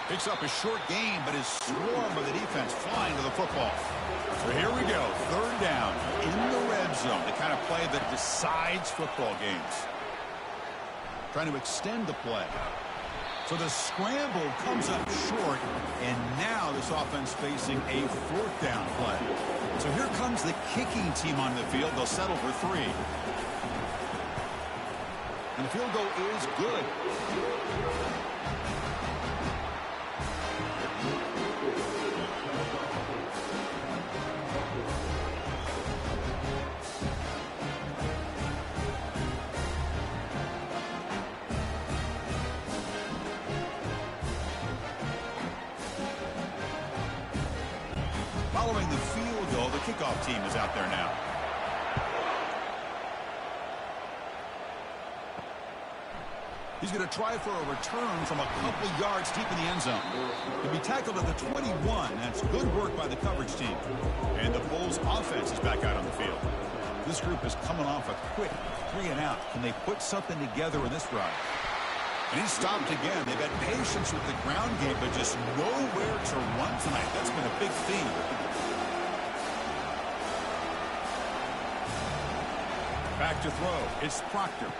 Picks up a short gain, but is swarmed by the defense flying to the football. So here we go. 3rd down in the red zone. The kind of play that decides football games. Trying to extend the play. So the scramble comes up short, and now this offense facing a 4th down play. So here comes the kicking team on the field. They'll settle for 3. And the field goal is good. Following the field goal, the kickoff team is out there now. He's going to try for a return from a couple yards deep in the end zone. He'll be tackled at the 21. That's good work by the coverage team. And the Bulls offense is back out on the field. This group is coming off a quick 3-and-out. Can they put something together in this drive? And he's stopped again. They've had patience with the ground game, but just nowhere to run tonight. That's been a big theme. Back to throw. It's Proctor.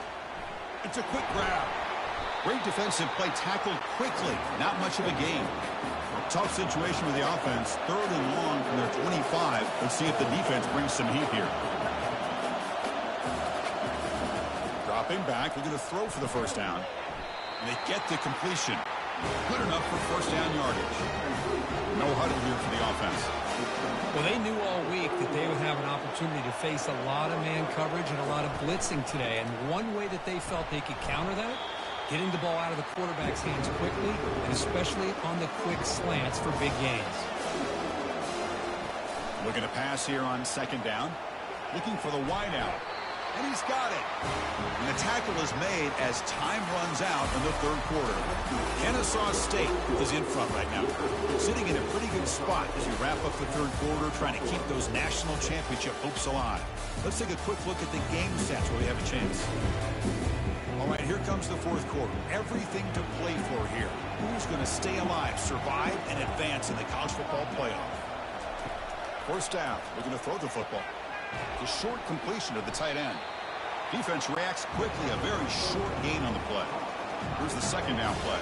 It's a quick grab. Great defensive play, tackled quickly. Not much of a gain. Tough situation with the offense. 3rd and long from their 25. Let's see if the defense brings some heat here. Dropping back. We're going to throw for the first down. And they get the completion. Good enough for first down yardage. No huddle here for the offense. Well, they knew all week that they would have an opportunity to face a lot of man coverage and a lot of blitzing today. And one way that they felt they could counter that, getting the ball out of the quarterback's hands quickly, and especially on the quick slants for big gains. Looking to pass here on 2nd down. Looking for the wideout. And he's got it. And the tackle is made as time runs out in the 3rd quarter. Kennesaw State is in front right now. Sitting in a pretty good spot as you wrap up the 3rd quarter, trying to keep those national championship hopes alive. Let's take a quick look at the game stats where we have a chance. All right, here comes the 4th quarter. Everything to play for here. Who's going to stay alive, survive, and advance in the college football playoff? First down. Looking to throw the football. The short completion of the tight end. Defense reacts quickly. A very short gain on the play. Here's the 2nd down play.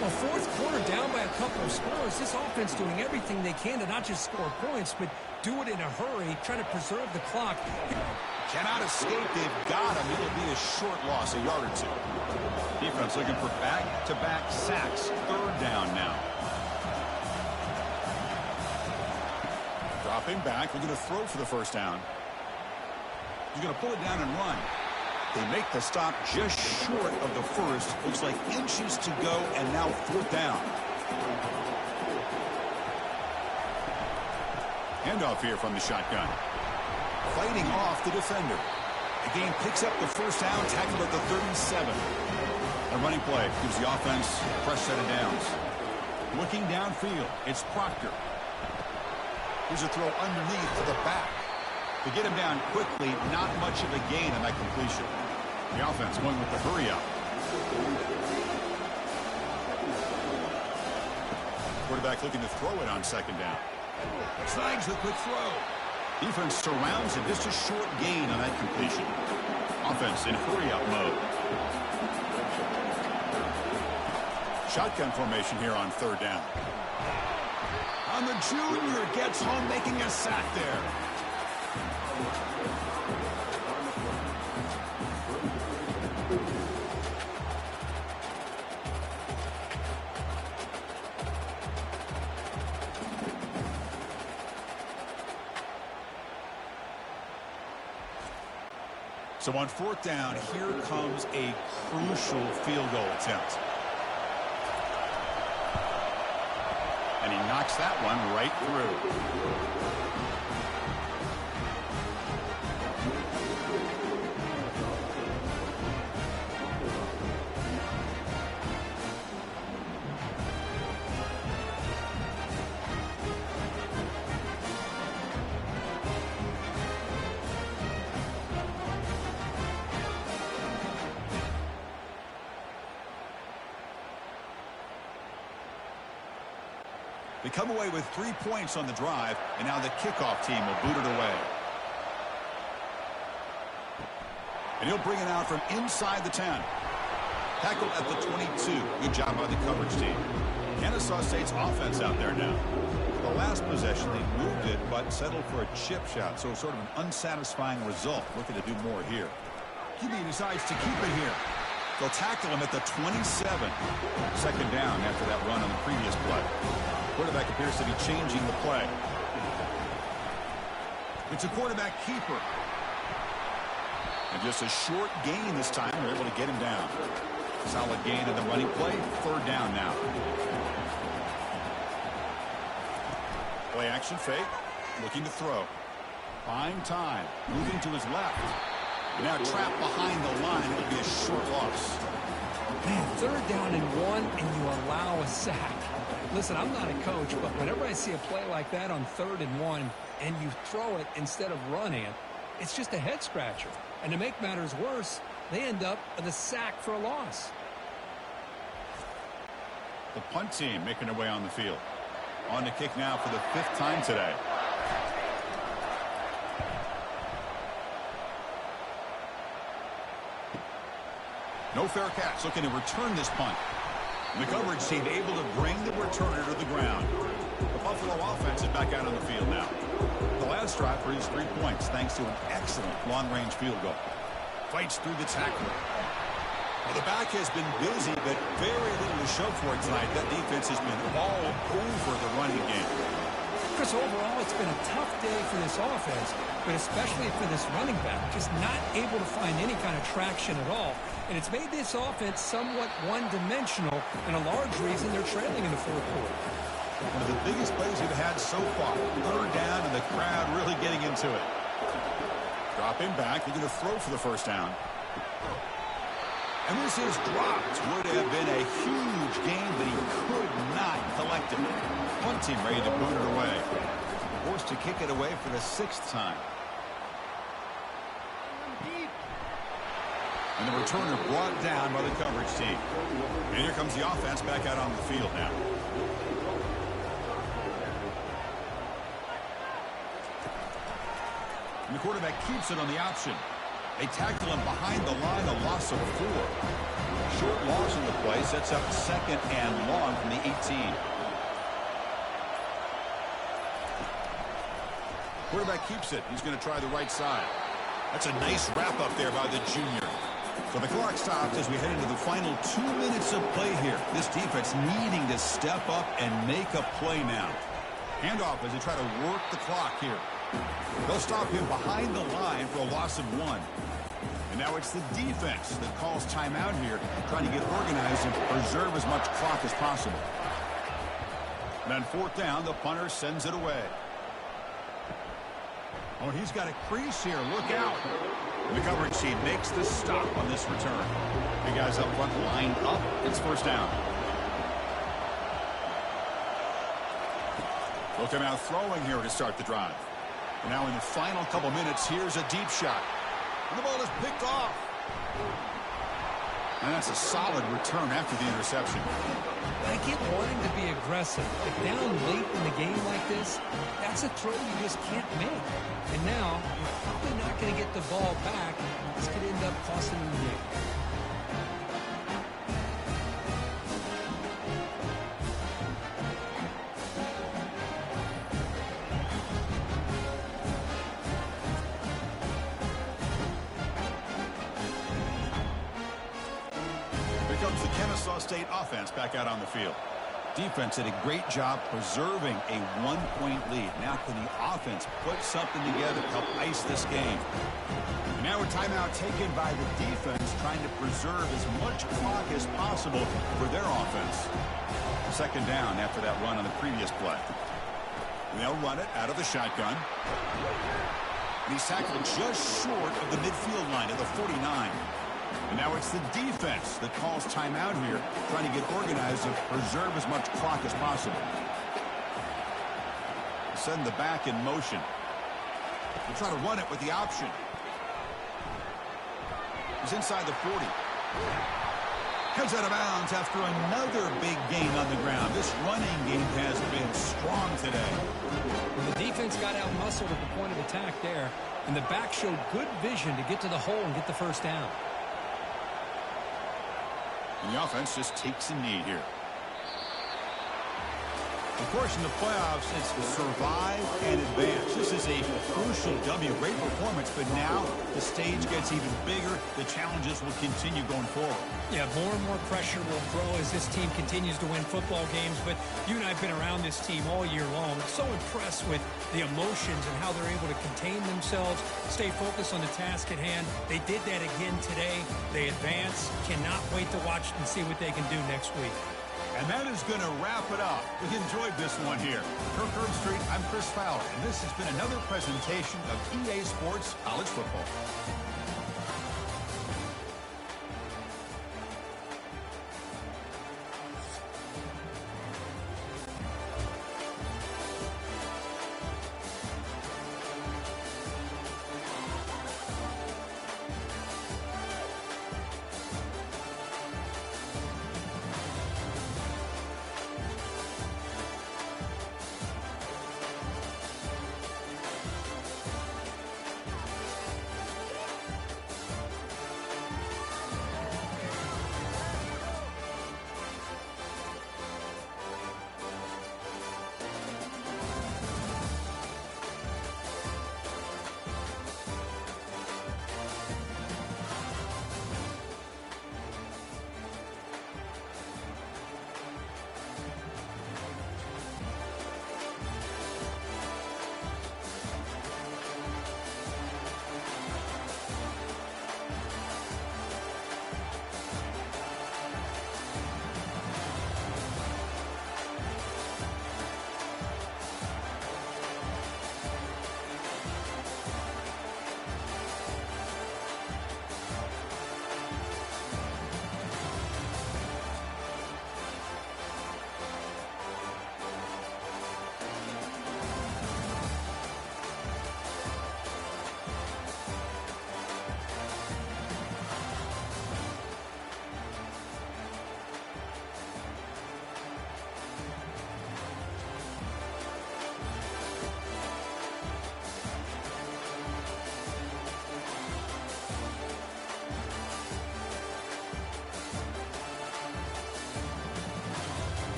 Well, 4th quarter down by a couple of scores. This offense doing everything they can to not just score points, but do it in a hurry, trying to preserve the clock. Cannot escape. They've got him. It'll be a short loss, a yard or two. Defense looking for back-to-back sacks. 3rd down now. Dropping back. We're going to throw for the first down. He's going to pull it down and run. They make the stop just short of the first. Looks like inches to go, and now 4th down. Handoff here from the shotgun. Fighting off the defender. The game picks up the first down, tackled at the 37. A running play gives the offense a fresh set of downs. Looking downfield, it's Proctor. Here's a throw underneath to the back. To get him down quickly, not much of a gain on that completion. The offense going with the hurry up. Quarterback looking to throw it on 2nd down. Snags the quick throw. Defense surrounds it. Just a short gain on that completion. Offense in hurry-up mode. Shotgun formation here on 3rd down. And the junior gets home, making a sack there. So on 4th down, here comes a crucial field goal attempt. And he knocks that one right through. They come away with 3 points on the drive, and now the kickoff team will boot it away. And he'll bring it out from inside the 10. Tackled at the 22. Good job by the coverage team. Kennesaw State's offense out there now. The last possession, they moved it, but settled for a chip shot, so sort of an unsatisfying result. Looking to do more here. QB decides to keep it here. They'll tackle him at the 27. 2nd down after that run on the previous play. Quarterback appears to be changing the play. It's a quarterback keeper. And just a short gain this time. They're able to get him down. Solid gain in the running play. 3rd down now. Play action fake. Looking to throw. Buying time. Moving to his left. Now trapped behind the line. It'll be a short loss. Man, 3rd down and 1, and you allow a sack. Listen, I'm not a coach, but whenever I see a play like that on 3rd and 1, and you throw it instead of running it, it's just a head-scratcher. And to make matters worse, they end up with a sack for a loss. The punt team making their way on the field. On to kick now for the 5th time today. No fair catch, looking to return this punt. And the coverage team able to bring the returner to the ground. The Buffalo offense is back out on the field now. The last drive produced 3 points thanks to an excellent long-range field goal. Fights through the tackle. Well, the back has been busy, but very little to show for it tonight. That defense has been all over the running game. Chris, overall, it's been a tough day for this offense, but especially for this running back. Just not able to find any kind of traction at all. And it's made this offense somewhat one-dimensional, and a large reason they're trailing in the fourth quarter. One of the biggest plays we've had so far. 3rd down, and the crowd really getting into it. Dropping back, looking to throw for the first down. And this is dropped. Would have been a huge gain, but he could not collect it. Punt team ready to boot it away. Forced to kick it away for the 6th time. And the returner brought down by the coverage team. And here comes the offense back out on the field now. And the quarterback keeps it on the option. They tackle him behind the line, a loss of 4. Short loss in the play sets up 2nd and long from the 18. Quarterback keeps it. He's going to try the right side. That's a nice wrap up there by the junior. So the clock stops as we head into the final 2 minutes of play here. This defense needing to step up and make a play now. Handoff as they try to work the clock here. They'll stop him behind the line for a loss of 1. And now it's the defense that calls timeout here, trying to get organized and preserve as much clock as possible. And on 4th down, the punter sends it away. Oh, he's got a crease here. Look out. And the coverage team makes the stop on this return. The guys up front line up. It's 1st down. They'll come out throwing here to start the drive. And now in the final couple minutes, here's a deep shot. And the ball is picked off. And that's a solid return after the interception. I get wanting to be aggressive, but down late in the game like this, that's a throw you just can't make. And now, you're probably not going to get the ball back. This could end up costing them the game. State offense back out on the field. Defense did a great job preserving a 1-point lead. Now can the offense put something together to help ice this game? And now a timeout taken by the defense, trying to preserve as much clock as possible for their offense. 2nd down after that run on the previous play. And they'll run it out of the shotgun. And he's tackled just short of the midfield line at the 49. And now it's the defense that calls timeout here, trying to get organized and preserve as much clock as possible. Send the back in motion. We'll try to run it with the option. He's inside the 40. Heads out of bounds after another big gain on the ground. This running game has been strong today. Well, the defense got out-muscled at the point of attack there, and the back showed good vision to get to the hole and get the first down. And the offense just takes a knee here. Of course, in the playoffs, it's survive and advance. This is a crucial W. Great performance, but now the stage gets even bigger. The challenges will continue going forward. Yeah, more and more pressure will grow as this team continues to win football games. But you and I have been around this team all year long. So impressed with the emotions and how they're able to contain themselves, stay focused on the task at hand. They did that again today. They advance. Cannot wait to watch and see what they can do next week. And that is going to wrap it up. We enjoyed this one here. Kirk Herbstreit, I'm Chris Fowler, and this has been another presentation of EA Sports College Football.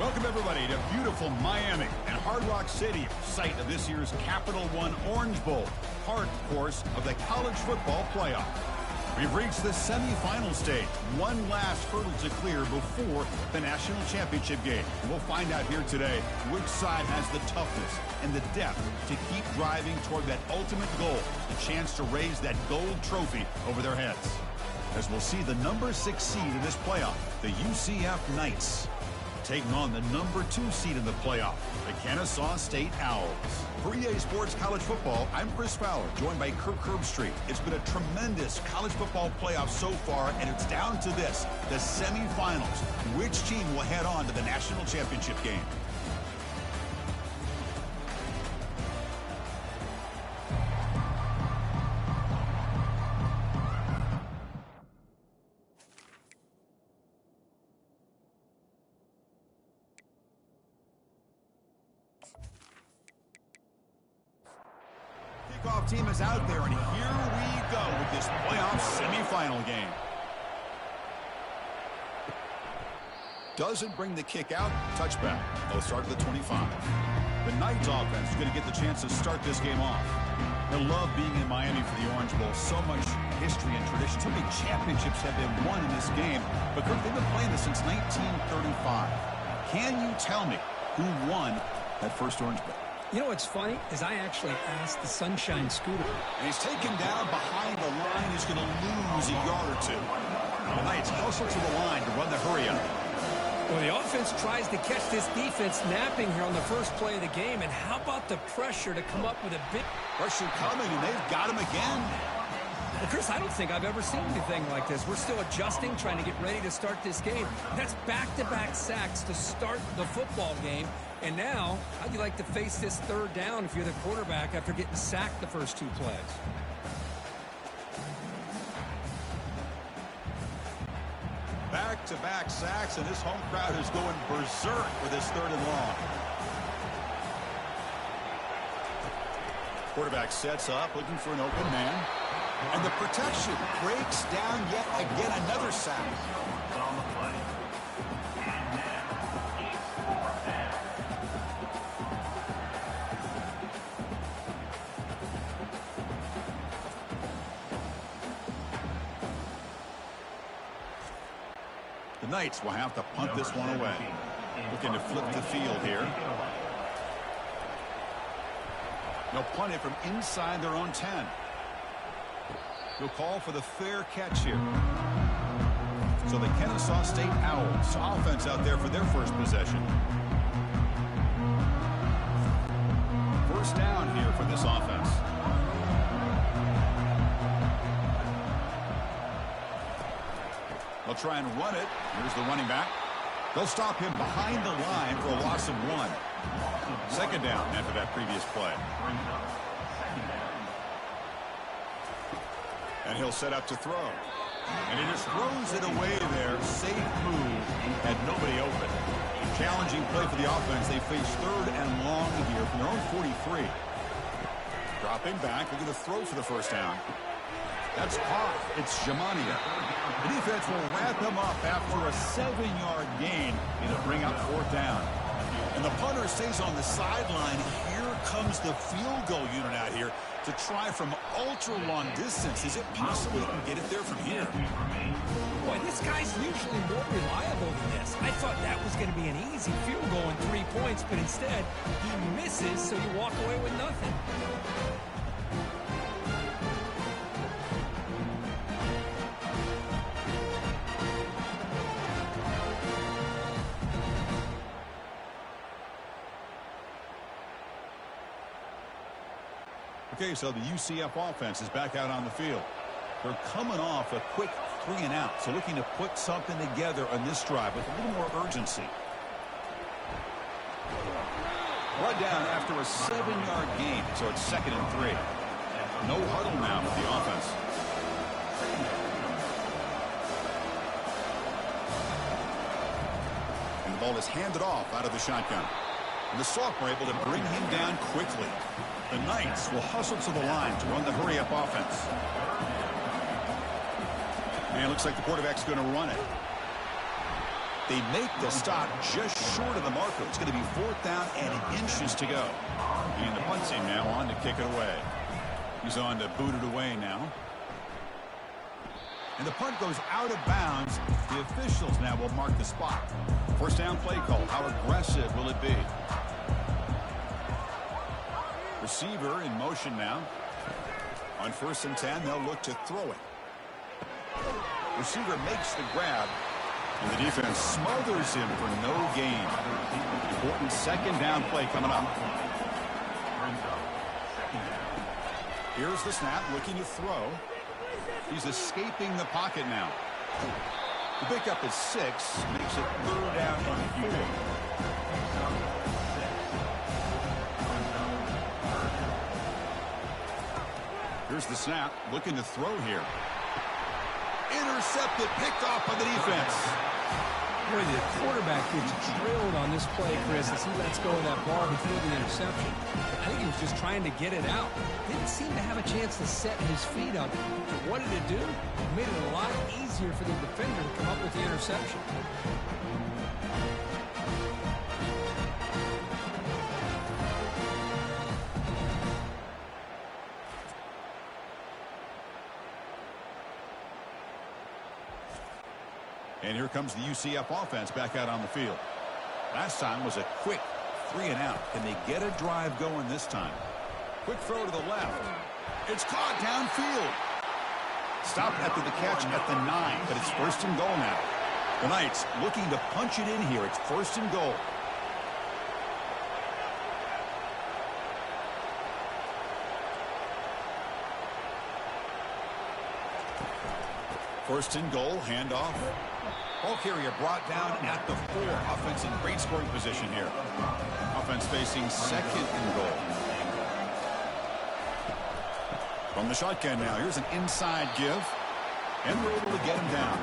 Welcome, everybody, to beautiful Miami and Hard Rock Stadium, site of this year's Capital One Orange Bowl, part, of course, of the college football playoff. We've reached the semifinal stage, one last hurdle to clear before the national championship game. We'll find out here today which side has the toughness and the depth to keep driving toward that ultimate goal, the chance to raise that gold trophy over their heads. As we'll see the number 6 seed in this playoff, the UCF Knights, taking on the number 2 seed in the playoff, the Kennesaw State Owls. For EA Sports College Football, I'm Chris Fowler, joined by Kirk Herbstreit. It's been a tremendous college football playoff so far, and it's down to this, the semifinals. Which team will head on to the national championship game? Kickoff team is out there, and here we go with this playoff semifinal game. Doesn't bring the kick out. Touchback. They'll start at the 25. The Knights offense is going to get the chance to start this game off. They love being in Miami for the Orange Bowl. So much history and tradition. So many championships have been won in this game. But Kirk, they've been playing this since 1935. Can you tell me who won that first Orange Bowl? You know what's funny is I actually asked the Sunshine Scooter. And he's taken down behind the line. He's going to lose a yard or two. The Knights hustle to the line to run the hurry up. Well, the offense tries to catch this defense napping here on the first play of the game. And how about the pressure to come up with a big... Pressure coming, and they've got him again. Well, Chris, I don't think I've ever seen anything like this. We're still adjusting, trying to get ready to start this game. That's back-to-back sacks to start the football game. And now, how'd you like to face this third down if you're the quarterback after getting sacked the first 2 plays? Back-to-back sacks, and this home crowd is going berserk for this 3rd and long. Quarterback sets up, looking for an open man. And the protection breaks down yet again, another sack. On the play. And now it's 4th down. The Knights will have to punt this one away. Looking to flip the field here. They'll punt it from inside their own 10. They'll call for the fair catch here. So the Kennesaw State Owls offense out there for their first possession. First down here for this offense. They'll try and run it. Here's the running back. They'll stop him behind the line for a loss of 1. Second down after that previous play. And he'll set up to throw. And he just throws it away there. Safe move. Had nobody open. Challenging play for the offense. They face 3rd and long here from their own 43. Dropping back. Look at the throw for the first down. That's caught. It's Jamania. The defense will wrap him up after a 7-yard gain. It'll bring up 4th down. And the punter stays on the sideline. Here comes the field goal unit out here to try from ultra-long distance. Is it possible he can get it there from here? Boy, this guy's usually more reliable than this. I thought that was going to be an easy field goal in 3 points, but instead, he misses, so you walk away with nothing. Okay, so the UCF offense is back out on the field. They're coming off a quick 3 and out, so looking to put something together on this drive with a little more urgency. Run down after a 7-yard gain, so it's 2nd and 3. No huddle now for the offense. And the ball is handed off out of the shotgun. And the sophomore able to bring him down quickly. The Knights will hustle to the line to run the hurry-up offense. And it looks like the quarterback's going to run it. They make the stop just short of the marker. It's going to be 4th down and inches to go. And the punt team now on to kick it away. He's on to boot it away now. And the punt goes out of bounds. The officials now will mark the spot. 1st down play call. How aggressive will it be? Receiver in motion now. On 1st and 10, they'll look to throw it. Receiver makes the grab. And the defense smothers him for no gain. Important 2nd down play coming up. Here's the snap, looking to throw. He's escaping the pocket now. The pickup is 6, makes it 3rd down and 4. Here's the snap, looking to throw here. Intercepted, picked off by the defense. Boy, the quarterback gets drilled on this play, Chris, as he lets go of that ball before the interception. I think he was just trying to get it out. Didn't seem to have a chance to set his feet up. But what did it do? It made it a lot easier for the defender to come up with the interception. And here comes the UCF offense back out on the field. Last time was a quick 3 and out. Can they get a drive going this time? Quick throw to the left. It's caught downfield. Stopped after the catch at the 9, but it's 1st and goal now. The Knights looking to punch it in here. It's 1st and goal. First and goal, handoff. Ball carrier brought down at the 4. Offense in great scoring position here. Offense facing 2nd and goal. From the shotgun now, here's an inside give. And they're able to get him down.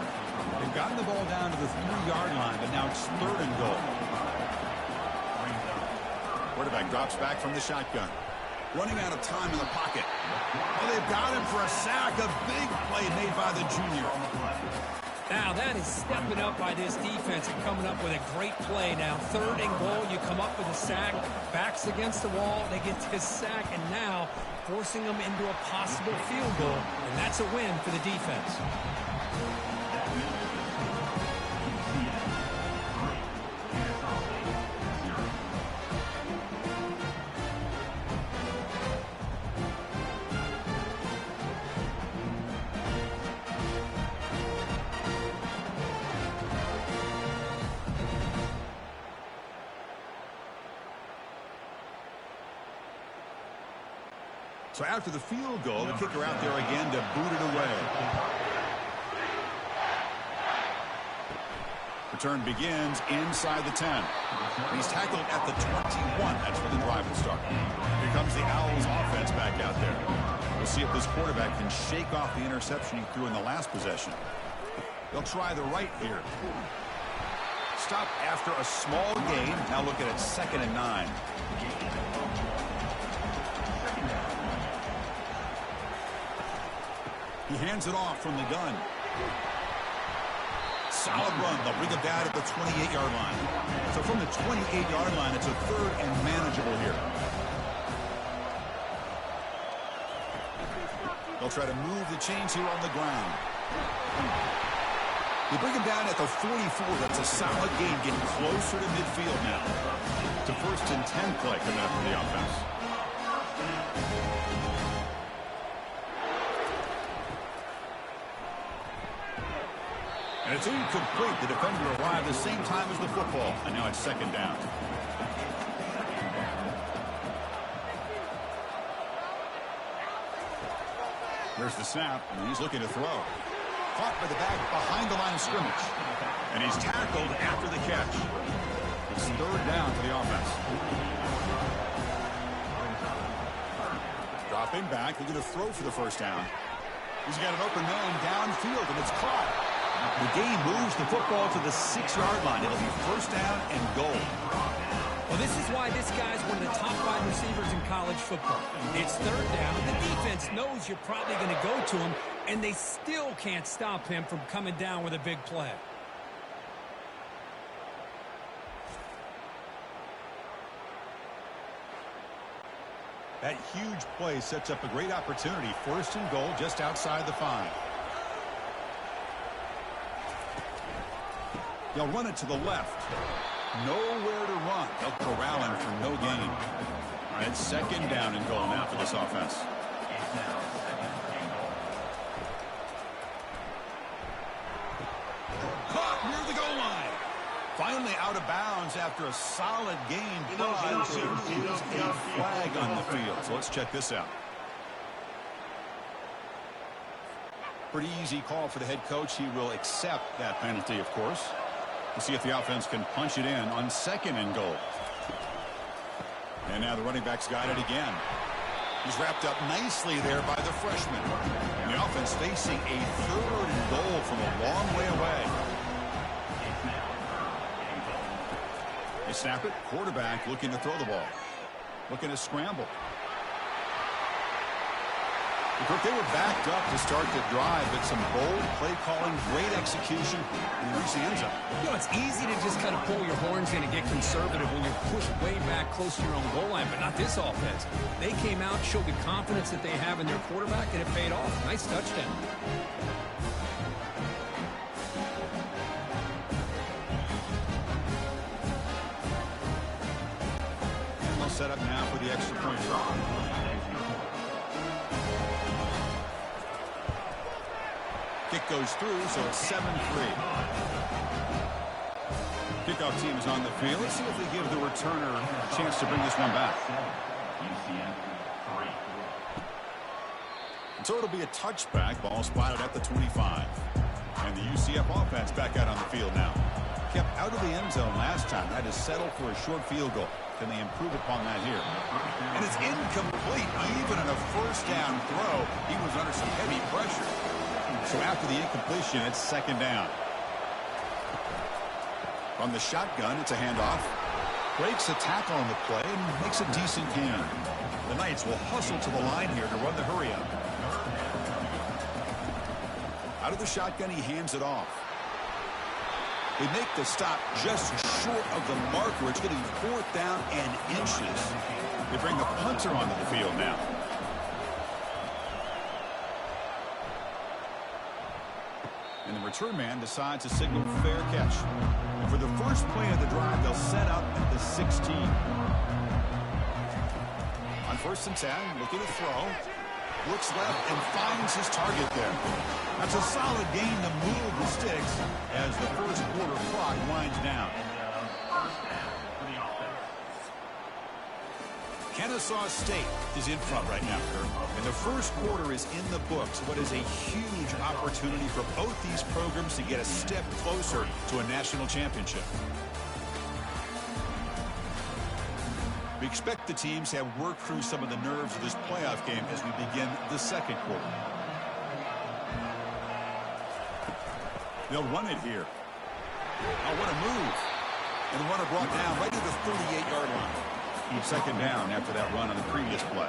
They've gotten the ball down to the 3-yard line, but now it's 3rd and goal. Quarterback drops back from the shotgun. Running out of time in the pocket. Oh, they've got him for a sack. A big play made by the junior. Now, that is stepping up by this defense and coming up with a great play. Now, 3rd and goal, you come up with a sack. Backs against the wall. They get this sack, and now forcing them into a possible field goal. And that's a win for the defense. So after the field goal, the kicker out there again to boot it away. Return begins inside the 10. He's tackled at the 21. That's where the drive will start. Here comes the Owls offense back out there. We'll see if this quarterback can shake off the interception he threw in the last possession. They'll try the right here. Stop after a small gain. Now look at it, 2nd and 9. He hands it off from the gun. Solid run. They'll bring it down at the 28-yard line. So from the 28-yard line, it's a 3rd and manageable here. They'll try to move the chains here on the ground. They bring him down at the 44. That's a solid gain, getting closer to midfield now. It's a 1st and 10 play coming up for the offense. And it's incomplete. The defender arrived the same time as the football. And now it's 2nd down. There's the snap, and he's looking to throw. Caught by the back behind the line of scrimmage. And he's tackled after the catch. It's 3rd down for the offense. Dropping back, looking to throw for the 1st down. He's got an open man downfield, and it's caught. The game moves the football to the 6-yard line. It'll be 1st down and goal. Well, this is why this guy's one of the top 5 receivers in college football. It's 3rd down. The defense knows you're probably going to go to him, and they still can't stop him from coming down with a big play. That huge play sets up a great opportunity. First and goal just outside the 5. They'll run it to the left. Nowhere to run. They'll corral him for no gain. All right, second down and goal now for this offense. Caught near the goal line. Finally out of bounds after a solid game, but there is a flag on the field. So let's check this out. Pretty easy call for the head coach. He will accept that penalty, of course. We'll see if the offense can punch it in on second and goal. And now the running back's got it again. He's wrapped up nicely there by the freshman. And the offense facing a third and goal from a long way away. They snap it. Quarterback looking to throw the ball. Looking to scramble. They were backed up to start the drive, but some bold play calling, great execution, and reach the end zone. You know, it's easy to just kind of pull your horns in and get conservative when you're pushed way back close to your own goal line, but not this offense. They came out, showed the confidence that they have in their quarterback, and it paid off. Nice touchdown. And they'll set up now for the extra point try. Kick goes through, so it's 7-3. Kickoff team is on the field. Let's see if they give the returner a chance to bring this one back. And so it'll be a touchback. Ball spotted at the 25. And the UCF offense back out on the field now. Kept out of the end zone last time. Had to settle for a short field goal. Can they improve upon that here? And it's incomplete. Even in a first down throw, he was under some heavy pressure. So after the incompletion, it's second down. From the shotgun, it's a handoff. Breaks a tackle on the play and makes a decent gain. The Knights will hustle to the line here to run the hurry up. Out of the shotgun, he hands it off. They make the stop just short of the marker. It's getting fourth down and inches. They bring the punter onto the field now. And the return man decides to signal fair catch. And for the first play of the drive, they'll set up at the 16. On 1st and 10, looking to throw. Looks left and finds his target there. That's a solid gain to move the sticks as the first quarter clock winds down. Kennesaw State is in front right now, Kurt. And the first quarter is in the books. What is a huge opportunity for both these programs to get a step closer to a national championship. We expect the teams to have worked through some of the nerves of this playoff game as we begin the second quarter. They'll run it here. Oh, what a move. And the runner brought down right to the 38-yard line. Second down after that run on the previous play.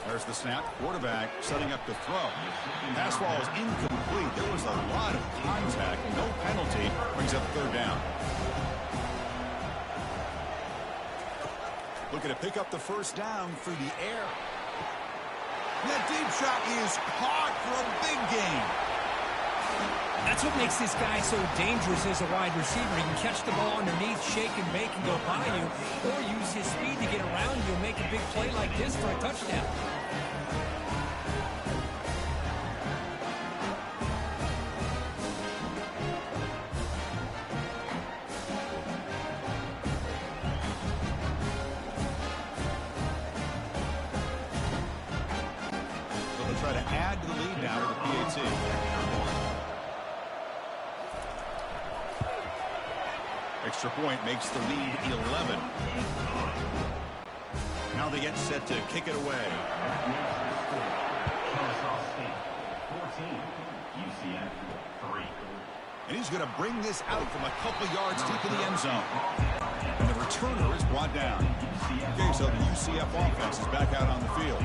There's the snap. Quarterback setting up to throw. Pass ball is incomplete. There was a lot of contact. No penalty. Brings up third down. Looking to pick up the first down through the air. And that deep shot is caught for a big gain. That's what makes this guy so dangerous as a wide receiver. He can catch the ball underneath, shake and bake, and go by you, or use his speed to get around you and make a big play like this for a touchdown. So they'll try to add to the lead now with the PAT. Extra point makes the lead 11. Now they get set to kick it away. And he's going to bring this out from a couple yards deep in the end zone. And the returner is brought down. Okay, so the UCF offense is back out on the field.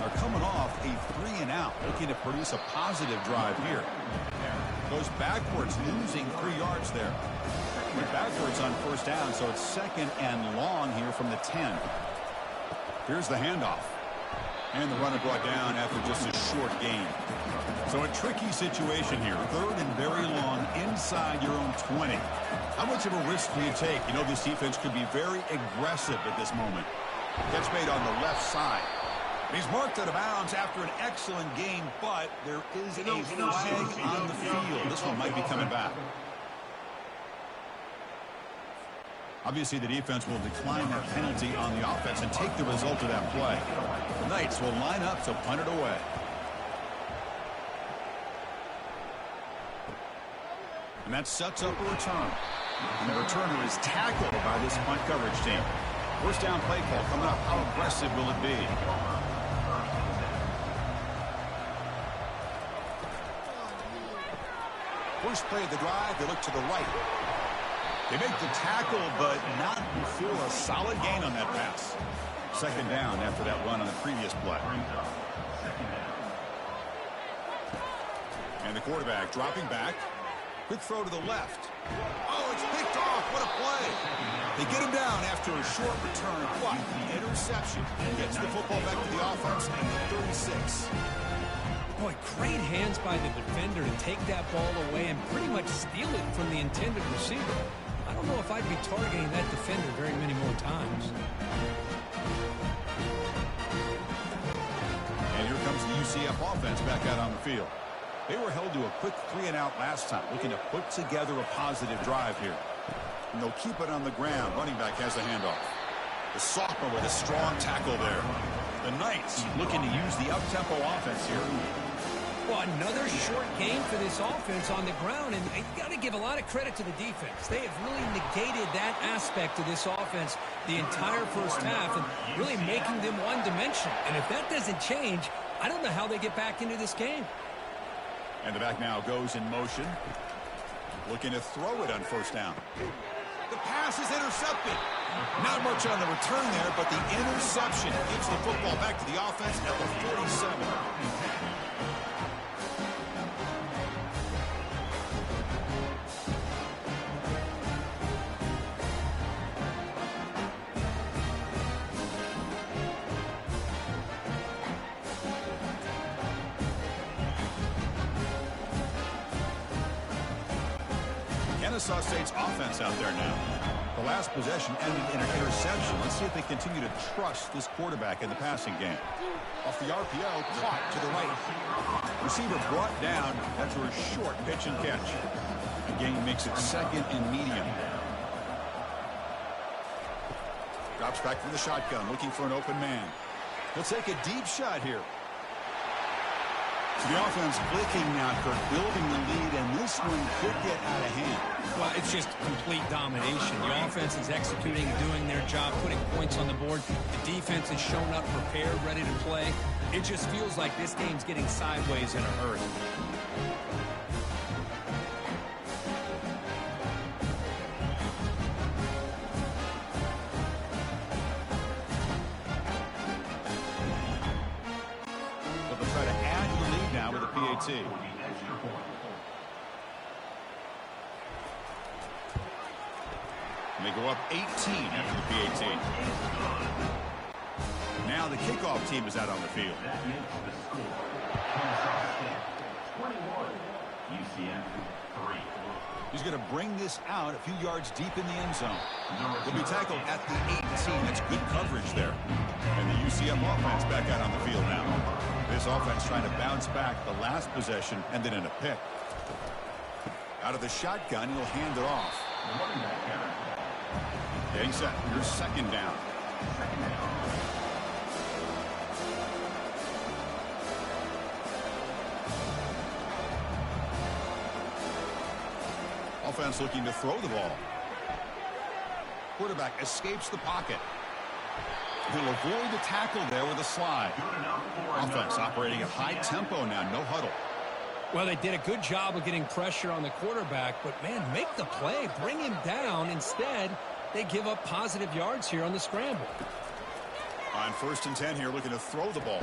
They're coming off a 3-and-out, looking to produce a positive drive here. Goes backwards, losing 3 yards there. went backwards on first down, so it's second and long here from the 10. Here's the handoff. And the runner brought down after just a short gain. So a tricky situation here. Third and very long inside your own 20. How much of a risk do you take? You know, this defense could be very aggressive at this moment. Catch made on the left side. He's marked out of bounds after an excellent game, but there is a flag on the field. This one might be coming back. Obviously, the defense will decline that penalty on the offense and take the result of that play. The Knights will line up to punt it away. And that sets up a return. And the returner is tackled by this punt coverage team. First down play call coming up. How aggressive will it be? First play of the drive, they look to the right. They make the tackle, but not before a solid gain on that pass. Second down after that run on the previous play. And the quarterback dropping back. Quick throw to the left. Oh, it's picked off. What a play. They get him down after a short return, but the interception gets the football back to the offense at the 36. Boy, great hands by the defender to take that ball away and pretty much steal it from the intended receiver. I don't know if I'd be targeting that defender very many more times. And here comes the UCF offense back out on the field. They were held to a quick 3-and-out last time, looking to put together a positive drive here. And they'll keep it on the ground. Running back has the handoff. The sophomore with a strong tackle there. The Knights looking to use the up-tempo offense here. Well, another short game for this offense on the ground, and you got to give a lot of credit to the defense. They have really negated that aspect of this offense the entire first half and really making them one-dimensional. And if that doesn't change, I don't know how they get back into this game. And the back now goes in motion. Looking to throw it on first down. The pass is intercepted. Not much on the return there, but the interception gives the football back to the offense at the 47. Kennesaw State's offense out there now. The last possession ended in an interception. Let's see if they continue to trust this quarterback in the passing game. Off the RPO, caught to the right. Receiver brought down after a short pitch and catch. The game makes it second and medium. Drops back from the shotgun, looking for an open man. He'll take a deep shot here. So the offense clicking now, Kirk, building the lead, and this one could get out of hand. Well, it's just complete domination. The offense is executing, doing their job, putting points on the board. The defense has shown up, prepared, ready to play. It just feels like this game's getting sideways in a hurry. PAT. And they go up 18 after the PAT. Now the kickoff team is out on the field. He's going to bring this out a few yards deep in the end zone. He'll be tackled at the 18. That's good coverage there. And the UCF offense back out on the field now. This offense trying to bounce back. The last possession ended in a pick. Out of the shotgun, he'll hand it off. Getting set. Here's second down. Offense looking to throw the ball. Quarterback escapes the pocket. He'll avoid the tackle there with a slide. Offense operating at high tempo now, no huddle. Well, they did a good job of getting pressure on the quarterback, but, man, make the play, bring him down. Instead, they give up positive yards here on the scramble. On 1st and 10 here, looking to throw the ball.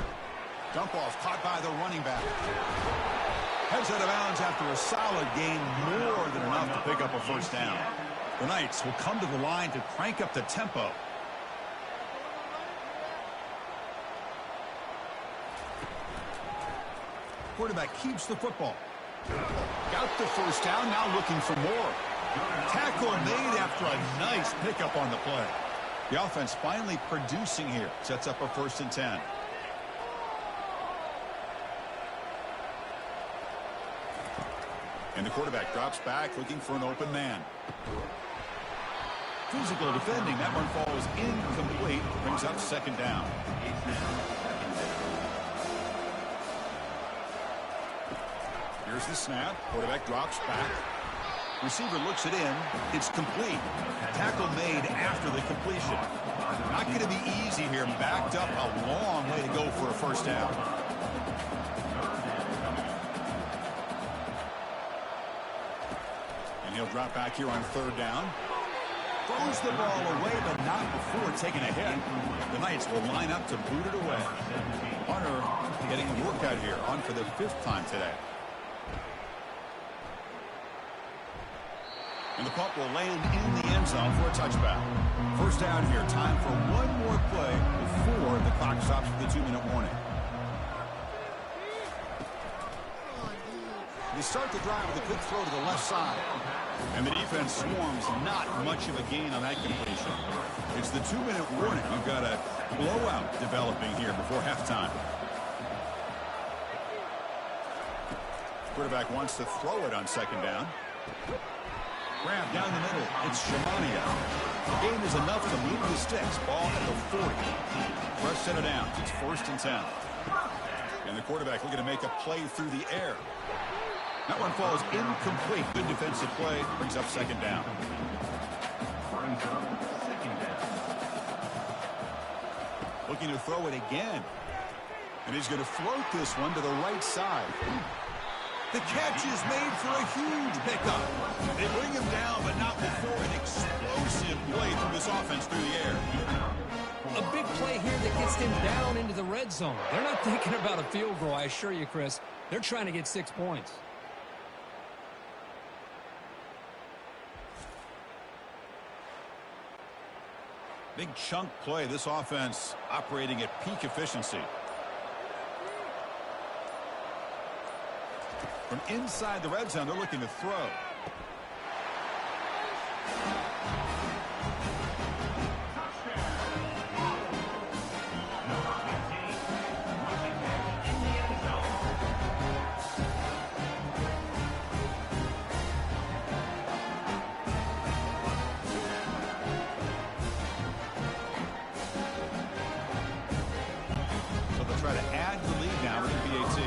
Dump off, caught by the running back. Heads out of bounds after a solid gain, more than enough to pick up a first down. The Knights will come to the line to crank up the tempo. Quarterback keeps the football. Got the first down, now looking for more. Tackle made after a nice pickup on the play. The offense finally producing here. Sets up a 1st and 10. And the quarterback drops back looking for an open man. Physical defending. That one falls incomplete. Brings up 2nd down. Here's the snap. Quarterback drops back. Receiver looks it in. It's complete. Tackle made after the completion. Not going to be easy here. Backed up a long way to go for a 1st down. And he'll drop back here on 3rd down. Throws the ball away, but not before taking a hit. The Knights will line up to boot it away. Hunter getting a workout here, on for the 5th time today. And the punt will land in the end zone for a touchback. 1st down here. Time for one more play before the clock stops for the 2-minute warning. They start the drive with a quick throw to the left side. And the defense swarms. Not much of a gain on that completion. It's the 2-minute warning. We've got a blowout developing here before halftime. Quarterback wants to throw it on 2nd down. Grab down the middle. It's Shimania. The gain is enough to move the sticks. Ball at the 40. Fresh set of downs. It's 1st and 10. And the quarterback looking to make a play through the air. That one falls incomplete. Good defensive play. Brings up 2nd down. Looking to throw it again. And he's going to float this one to the right side. The catch is made for a huge pickup. They bring him down, but not before an explosive play through this offense through the air. A big play here that gets them down into the red zone. They're not thinking about a field goal, I assure you, Chris. They're trying to get 6 points. Big chunk play. This offense operating at peak efficiency. From inside the red zone, they're looking to throw. So they'll try to add the lead now with the PAT.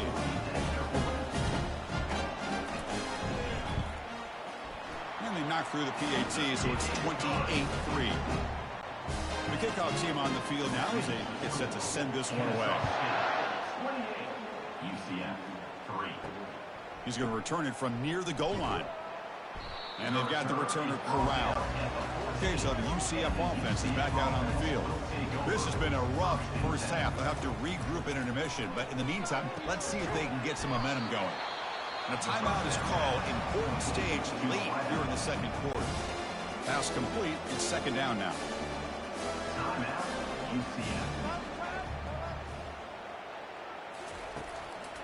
They knock through the PAT, so it's 28-3. The kickoff team on the field now as they get set to send this one away. 28, UCF 3. He's going to return it from near the goal line. And they've got the returner corralled. Okay, so the UCF offense is back out on the field. This has been a rough first half. They'll have to regroup in intermission, but in the meantime, let's see if they can get some momentum going. And a timeout is called. Important stage late here in the 2nd quarter. Pass complete. It's 2nd down now. Timeout, UCF.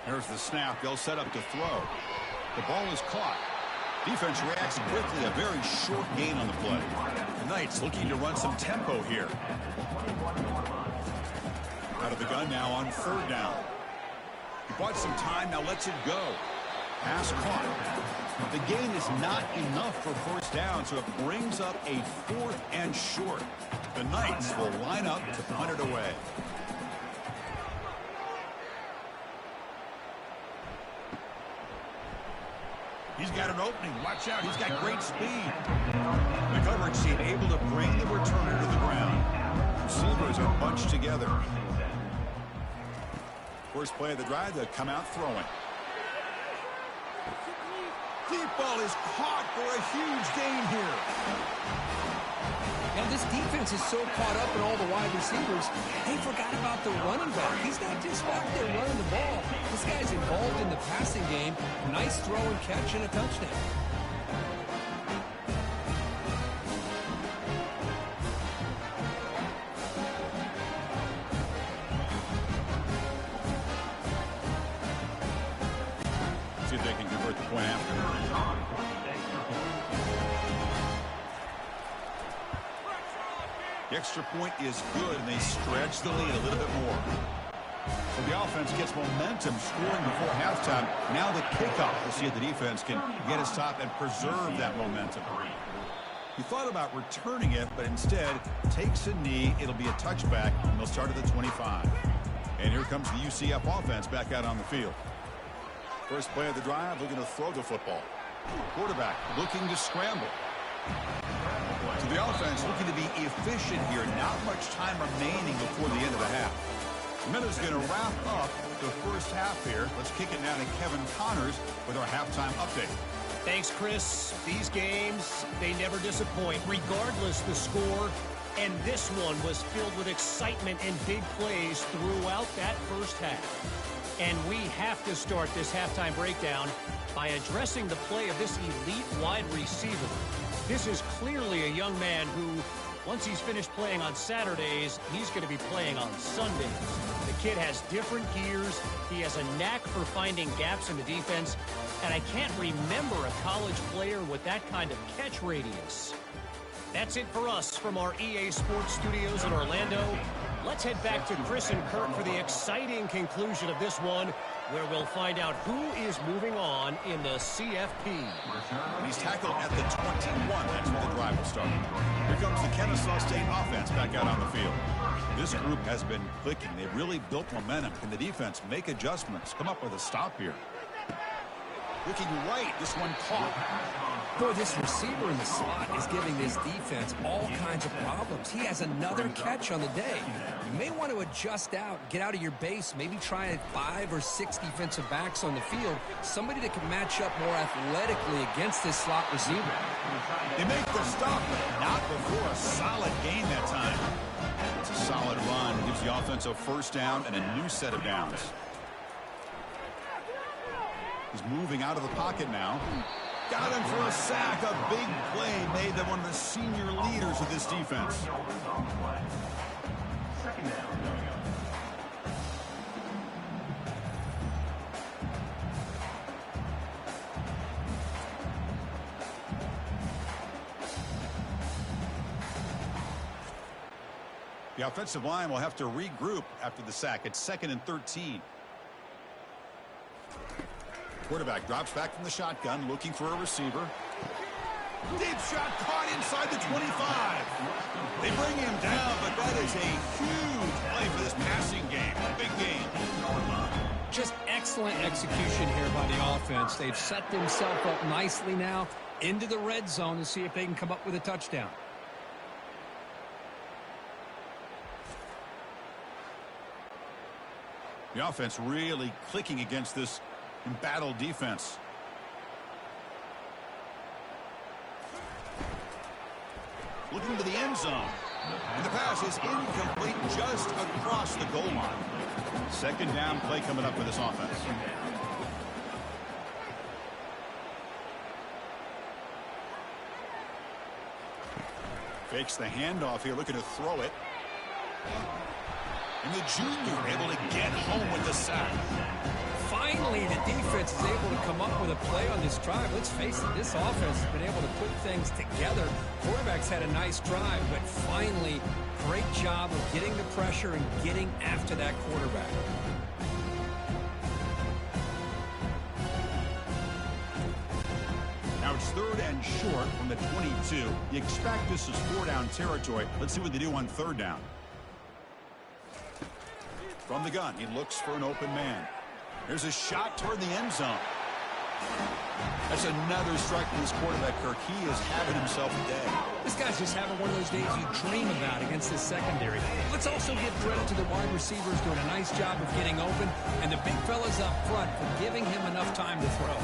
There's the snap. They'll set up to throw. The ball is caught. Defense reacts quickly. A very short gain on the play. The Knights looking to run some tempo here. Out of the gun now on 3rd down. He bought some time. Now lets it go. Pass caught. The gain is not enough for 1st down, so it brings up a 4th and short. The Knights will line up to punt it away. He's got an opening. Watch out. He's got great speed. The coverage team able to bring the returner to the ground. Receivers are bunched together. First play of the drive, they'll come out throwing. Deep ball is caught for a huge gain here. Now, this defense is so caught up in all the wide receivers, they forgot about the running back. He's not just back there running the ball. This guy's involved in the passing game. Nice throw and catch and a touchdown. if they can convert the point after. The extra point is good, and they stretch the lead a little bit more. So the offense gets momentum scoring before halftime. Now the kickoff. We'll see if the defense can get a stop and preserve that momentum. He thought about returning it, but instead takes a knee. It'll be a touchback, and they'll start at the 25. And here comes the UCF offense back out on the field. First play of the drive, looking to throw the football. Quarterback looking to scramble. So the offense looking to be efficient here. Not much time remaining before the end of the half. Miller's going to wrap up the first half here. Let's kick it now to Kevin Connors with our halftime update. Thanks, Chris. These games, they never disappoint, regardless the score. And this one was filled with excitement and big plays throughout that first half. And we have to start this halftime breakdown by addressing the play of this elite wide receiver. This is clearly a young man who, once he's finished playing on Saturdays, he's going to be playing on Sundays. The kid has different gears. He has a knack for finding gaps in the defense. And I can't remember a college player with that kind of catch radius. That's it for us from our EA Sports Studios in Orlando. Let's head back to Chris and Kurt for the exciting conclusion of this one, where we'll find out who is moving on in the CFP. He's tackled at the 21. That's where the drive will start. Here comes the Kennesaw State offense back out on the field. This group has been clicking. They've really built momentum. Can the defense make adjustments? Come up with a stop here. Looking right, this one caught. Boy, this receiver in the slot is giving this defense all kinds of problems. He has another catch on the day. You may want to adjust out, get out of your base, maybe try 5 or 6 defensive backs on the field, somebody that can match up more athletically against this slot receiver. They make the stop, but not before a solid gain that time. It's a solid run. Gives the offense a first down and a new set of downs. He's moving out of the pocket now. Got him for a sack. A big play made them one of the senior leaders of this defense. Second down. The offensive line will have to regroup after the sack. It's 2nd and 13. Quarterback drops back from the shotgun, looking for a receiver. Deep shot caught inside the 25. They bring him down, but that is a huge play for this passing game. A big game. Just excellent execution here by the offense. They've set themselves up nicely now into the red zone to see if they can come up with a touchdown. The offense really clicking against this embattled defense. Looking to the end zone. And the pass is incomplete just across the goal line. Second down play coming up for this offense. Fakes the handoff here, looking to throw it. And the junior able to get home with the sack. Finally, the defense is able to come up with a play on this drive. Let's face it, this offense has been able to put things together. Quarterback's had a nice drive, but finally, great job of getting the pressure and getting after that quarterback. Now it's 3rd and short from the 22. You expect this is 4-down territory. Let's see what they do on 3rd down. From the gun, he looks for an open man. There's a shot toward the end zone. That's another strike from this quarterback, Kirk. He is having himself a day. This guy's just having one of those days you dream about against this secondary. Let's also give credit to the wide receivers doing a nice job of getting open, and the big fellas up front for giving him enough time to throw.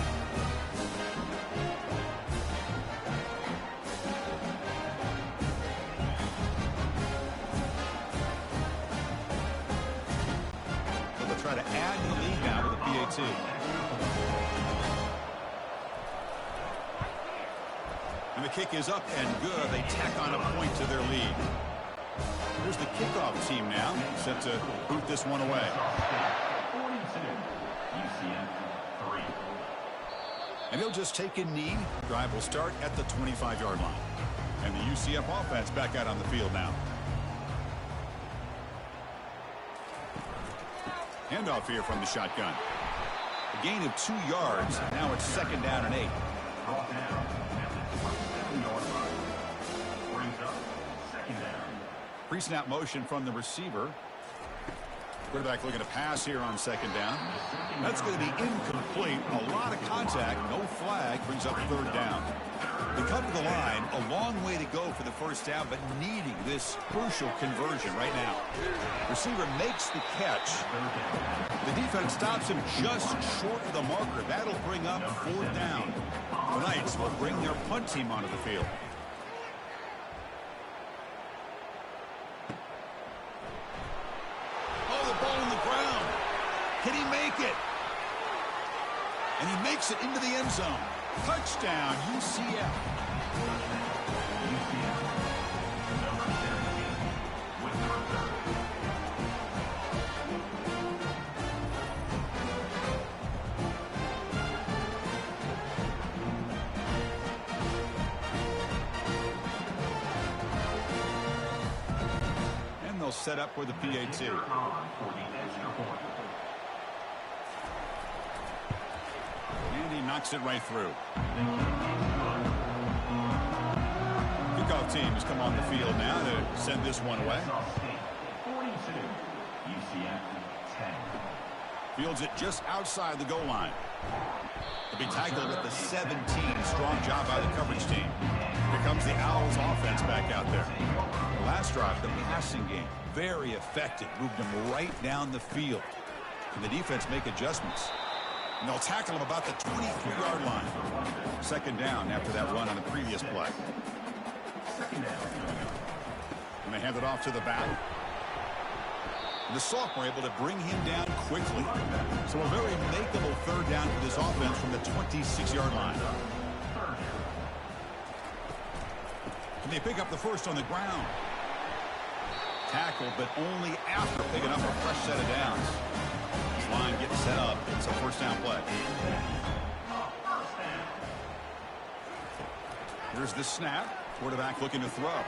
Try to add to the lead now with a PAT. And the kick is up and good. They tack on a point to their lead. Here's the kickoff team now, set to boot this one away. 42, UCF 3. just take a knee. Drive will start at the 25-yard line. And the UCF offense back out on the field now. Handoff here from the shotgun. A gain of 2 yards. Now it's 2nd down and 8. Brought down at the 27-yard line. Brings up 2nd down. Pre-snap motion from the receiver. Quarterback looking to pass here on 2nd down. That's going to be incomplete. A lot of contact. No flag. Brings up 3rd down. They come to the line. A long way to go for the 1st down, but needing this crucial conversion right now. Receiver makes the catch. The defense stops him just short of the marker. That'll bring up 4th down. The Knights will bring their punt team onto the field. Can he make it? And he makes it into the end zone. Touchdown, UCF. UCF, number 17, with the return. And they'll set up for the PAT. For the extra point. And he knocks it right through. Kickoff teams come on the field now to send this one away. 42, UCF 10. Fields it just outside the goal line. To be tackled at the 17. Strong job by the coverage team. Here comes the Owls offense back out there. The last drive, the passing game, very effective. Moved them right down the field. Can the defense make adjustments? And they'll tackle him about the 23-yard line. 2nd down after that run on the previous play. 2nd down. And they hand it off to the back. And the sophomore able to bring him down quickly. So a very makeable 3rd down for this offense from the 26-yard line. And they pick up the 1st on the ground. Tackled, but only after picking up a fresh set of downs. Line getting set up. It's a 1st down play. Here's the snap. Quarterback looking to throw.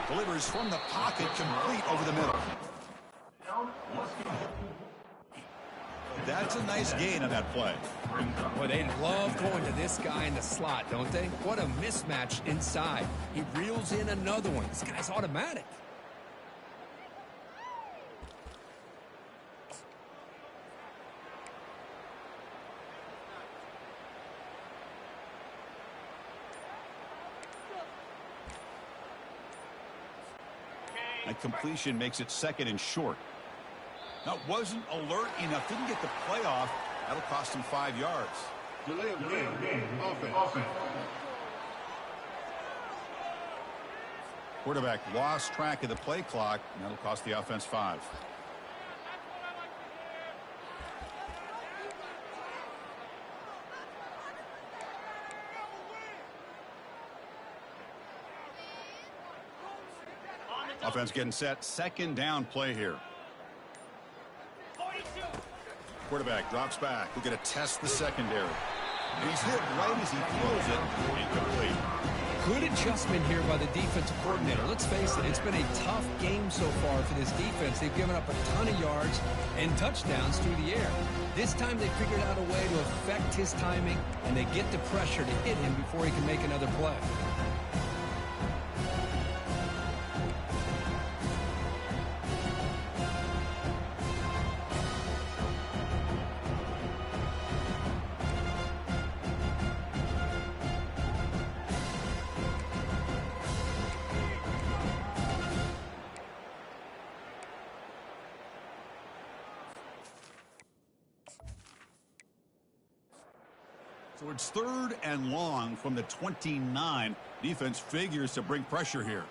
Delivers from the pocket, complete over the middle. That's a nice gain on that play. Boy, they love going to this guy in the slot, don't they? What a mismatch inside. He reels in another one. This guy's automatic. That completion makes it 2nd and short. Now, wasn't alert enough. Didn't get the play off. That'll cost him 5 yards. Delay of game. Offense. Quarterback lost track of the play clock, and that'll cost the offense 5. Offense getting set. 2nd down play here. Quarterback drops back. We're going to test the secondary. And he's hit right as he throws it. Incomplete. Good adjustment here by the defensive coordinator. Let's face it, it's been a tough game so far for this defense. They've given up a ton of yards and touchdowns through the air. This time they figured out a way to affect his timing, and they get the pressure to hit him before he can make another play. So it's 3rd and long from the 29. Defense figures to bring pressure here.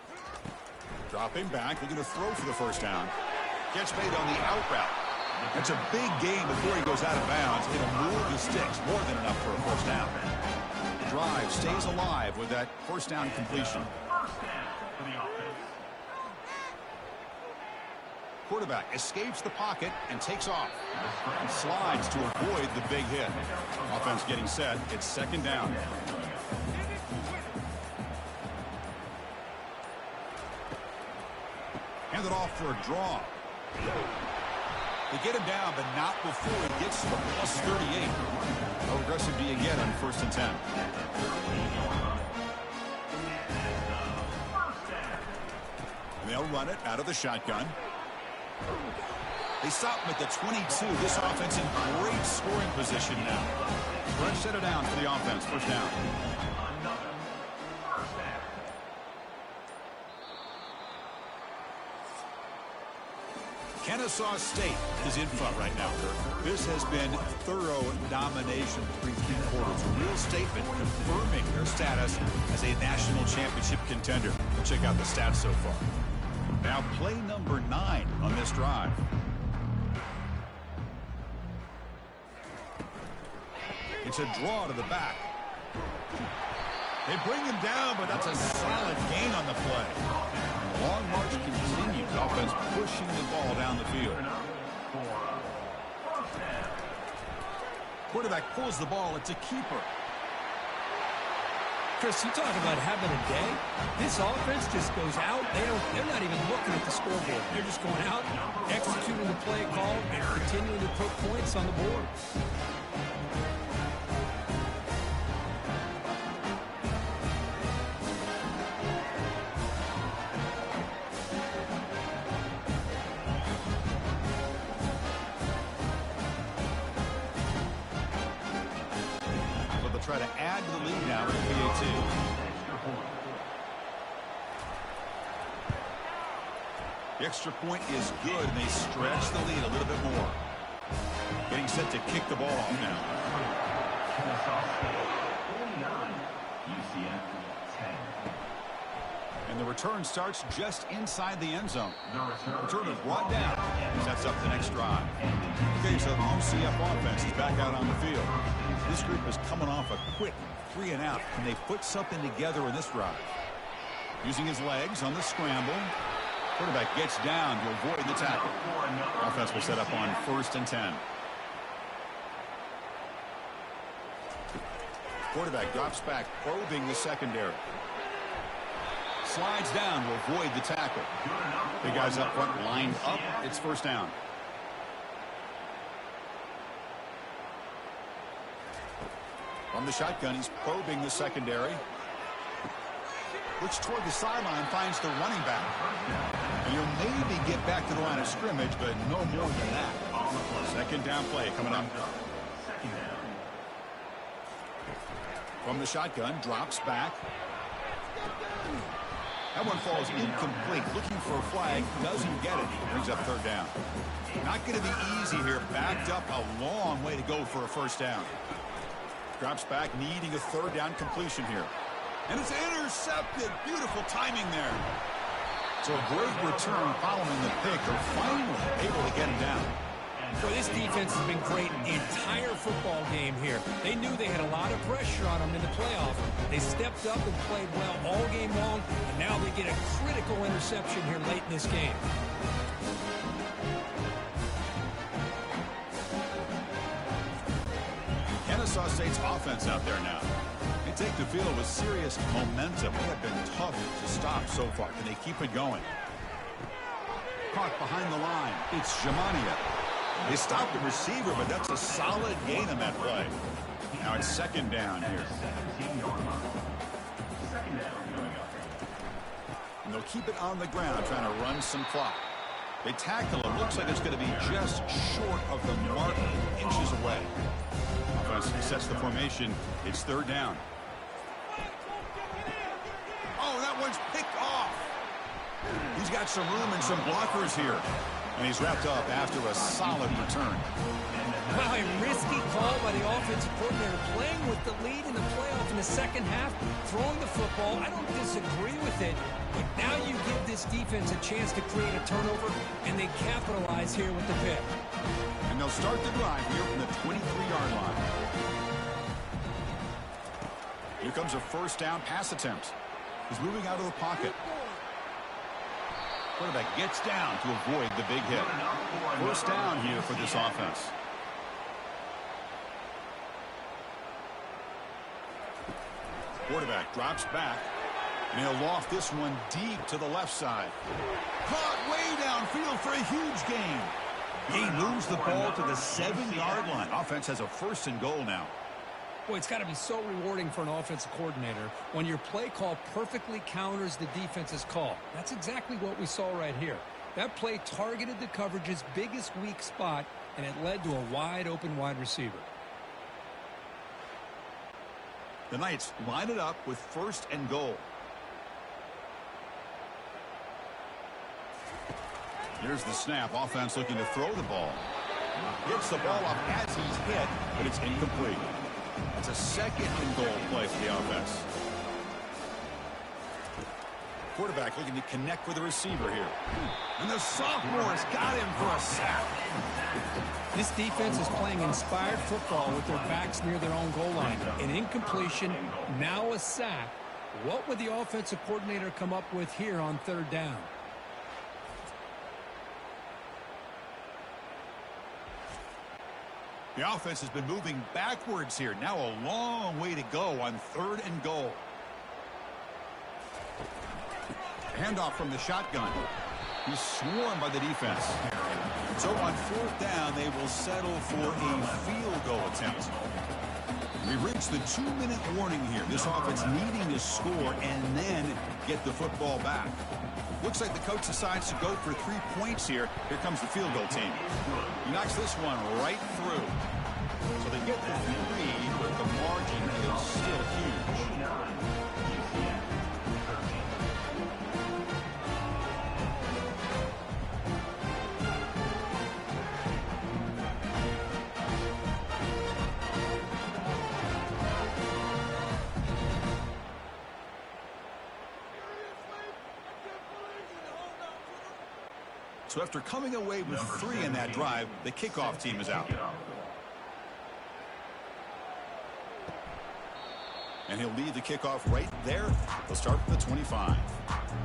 Dropping back, looking to throw for the 1st down. Catch made on the out route. That's a big gain before he goes out of bounds. It'll move the sticks, more than enough for a 1st down. The drive stays alive with that 1st down completion. 1st down for the offense. Quarterback escapes the pocket and takes off. And slides to avoid the big hit. Offense getting set. It's second down. Hand it off for a draw. They get him down, but not before he gets to the plus 38. How aggressive do you get on 1st and 10? And they'll run it out of the shotgun. They stop him at the 22. This offense in great scoring position now. Let's set it down for the offense. 1st down. Kennesaw State is in front right now. This has been thorough domination through 3 quarters. A real statement confirming their status as a national championship contender. Check out the stats so far. Now play number 9 on this drive. It's a draw to the back. They bring him down, but that's a solid gain on the play. Long march continues. Offense pushing the ball down the field. Quarterback pulls the ball. It's a keeper. Chris, you talk about having a day. This offense just goes out. They're not even looking at the scoreboard. They're just going out, executing the play call, and continuing to put points on the board. Try to add to the lead now with the PAT. The extra point is good, and they stretch the lead a little bit more. Getting set to kick the ball off now. And the return starts just inside the end zone. Return is brought down. Sets up the next drive. Okay, so the UCF offense is back out on the field. This group is coming off a quick 3 and out. Can they put something together in this drive? Using his legs on the scramble. Quarterback gets down to avoid the tackle. Offense will set up on 1st and 10. Quarterback drops back, probing the secondary. Slides down to avoid the tackle. The guys up front lined up. It's 1st down. From the shotgun, he's probing the secondary. Looks toward the sideline, finds the running back. And he'll maybe get back to the line of scrimmage, but no more than that. 2nd down play coming up. From the shotgun, drops back. That one falls incomplete. Looking for a flag, doesn't get it. Brings up 3rd down. Not going to be easy here. Backed up a long way to go for a 1st down. Drops back, needing a 3rd down completion here. And it's intercepted. Beautiful timing there. So a great return following the pick. They're finally able to get him down. Boy, this defense has been great the entire football game here. They knew they had a lot of pressure on them in the playoff. They stepped up and played well all game long, and now they get a critical interception here late in this game. Kennesaw State's offense out there now. They take the field with serious momentum. They have been tough to stop so far. Can they keep it going? Caught behind the line. It's Jamania. They stopped the receiver, but that's a solid gain on that play. Now it's 2nd down here. And they'll keep it on the ground, trying to run some clock. They tackle him. Looks like it's going to be just short of the mark, inches away. Offense sets the formation. It's 3rd down. Oh, that one's picked off. He's got some room and some blockers here. And he's wrapped up after a solid return. Wow, a risky call by the offensive coordinator, playing with the lead in the playoff in the 2nd half, throwing the football. I don't disagree with it, but now you give this defense a chance to create a turnover, and they capitalize here with the pick. And they'll start the drive here from the 23-yard line. Here comes a 1st down pass attempt. He's moving out of the pocket. Quarterback gets down to avoid the big hit. First down here for this offense. Quarterback drops back, and he'll loft this one deep to the left side. Caught way downfield for a huge gain. He moves the ball to the 7-yard line. Offense has a 1st and goal now. Boy, it's got to be so rewarding for an offensive coordinator when your play call perfectly counters the defense's call. That's exactly what we saw right here. That play targeted the coverage's biggest weak spot, and it led to a wide-open wide receiver. The Knights line it up with 1st and goal. Here's the snap. Offense looking to throw the ball. Gets the ball up as he's hit, but it's incomplete. That's a 2nd and goal play for the offense. Quarterback looking to connect with the receiver here. And the sophomore's got him for a sack. This defense is playing inspired football with their backs near their own goal line. An incompletion, now a sack. What would the offensive coordinator come up with here on 3rd down? The offense has been moving backwards here. Now a long way to go on 3rd and goal. Handoff from the shotgun. He's swarmed by the defense. So on 4th down, they will settle for a field goal attempt. We've reached the 2-minute warning here. This offense needing to score and then get the football back. Looks like the coach decides to go for 3 points here. Here comes the field goal team. He knocks this one right through. So they get the 3, but the margin is still huge. So after coming away with 3 in that drive, the kickoff team is out. And he'll lead the kickoff right there. They'll start from the 25.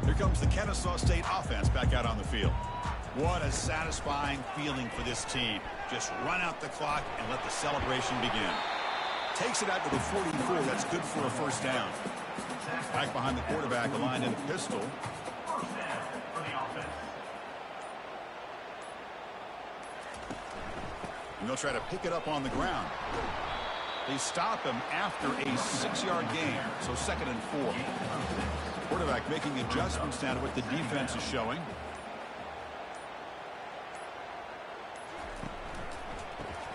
Here comes the Kennesaw State offense back out on the field. What a satisfying feeling for this team. Just run out the clock and let the celebration begin. Takes it out to the 44. That's good for a 1st down. Back behind the quarterback, aligned in a pistol. And they'll try to pick it up on the ground. They stop him after a 6-yard gain, so 2nd and 4. Quarterback making adjustments now to what the defense is showing.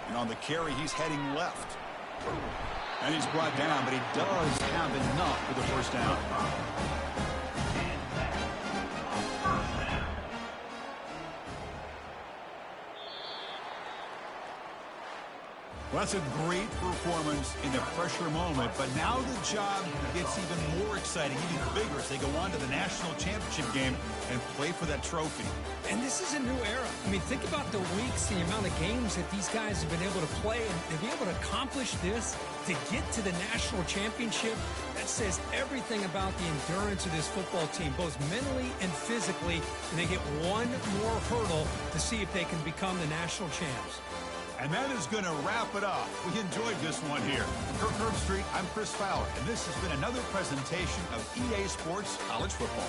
And on the carry, he's heading left. And he's brought down, but he does have enough for the 1st down. Well, that's a great performance in a pressure moment, but now the job gets even more exciting, even bigger as they go on to the national championship game and play for that trophy. And this is a new era. I mean, think about the weeks, the amount of games that these guys have been able to play, and to be able to accomplish this, to get to the national championship, that says everything about the endurance of this football team, both mentally and physically, and they get one more hurdle to see if they can become the national champs. And that is going to wrap it up. We enjoyed this one here. For Kirk Street, I'm Chris Fowler, and this has been another presentation of EA Sports College Football.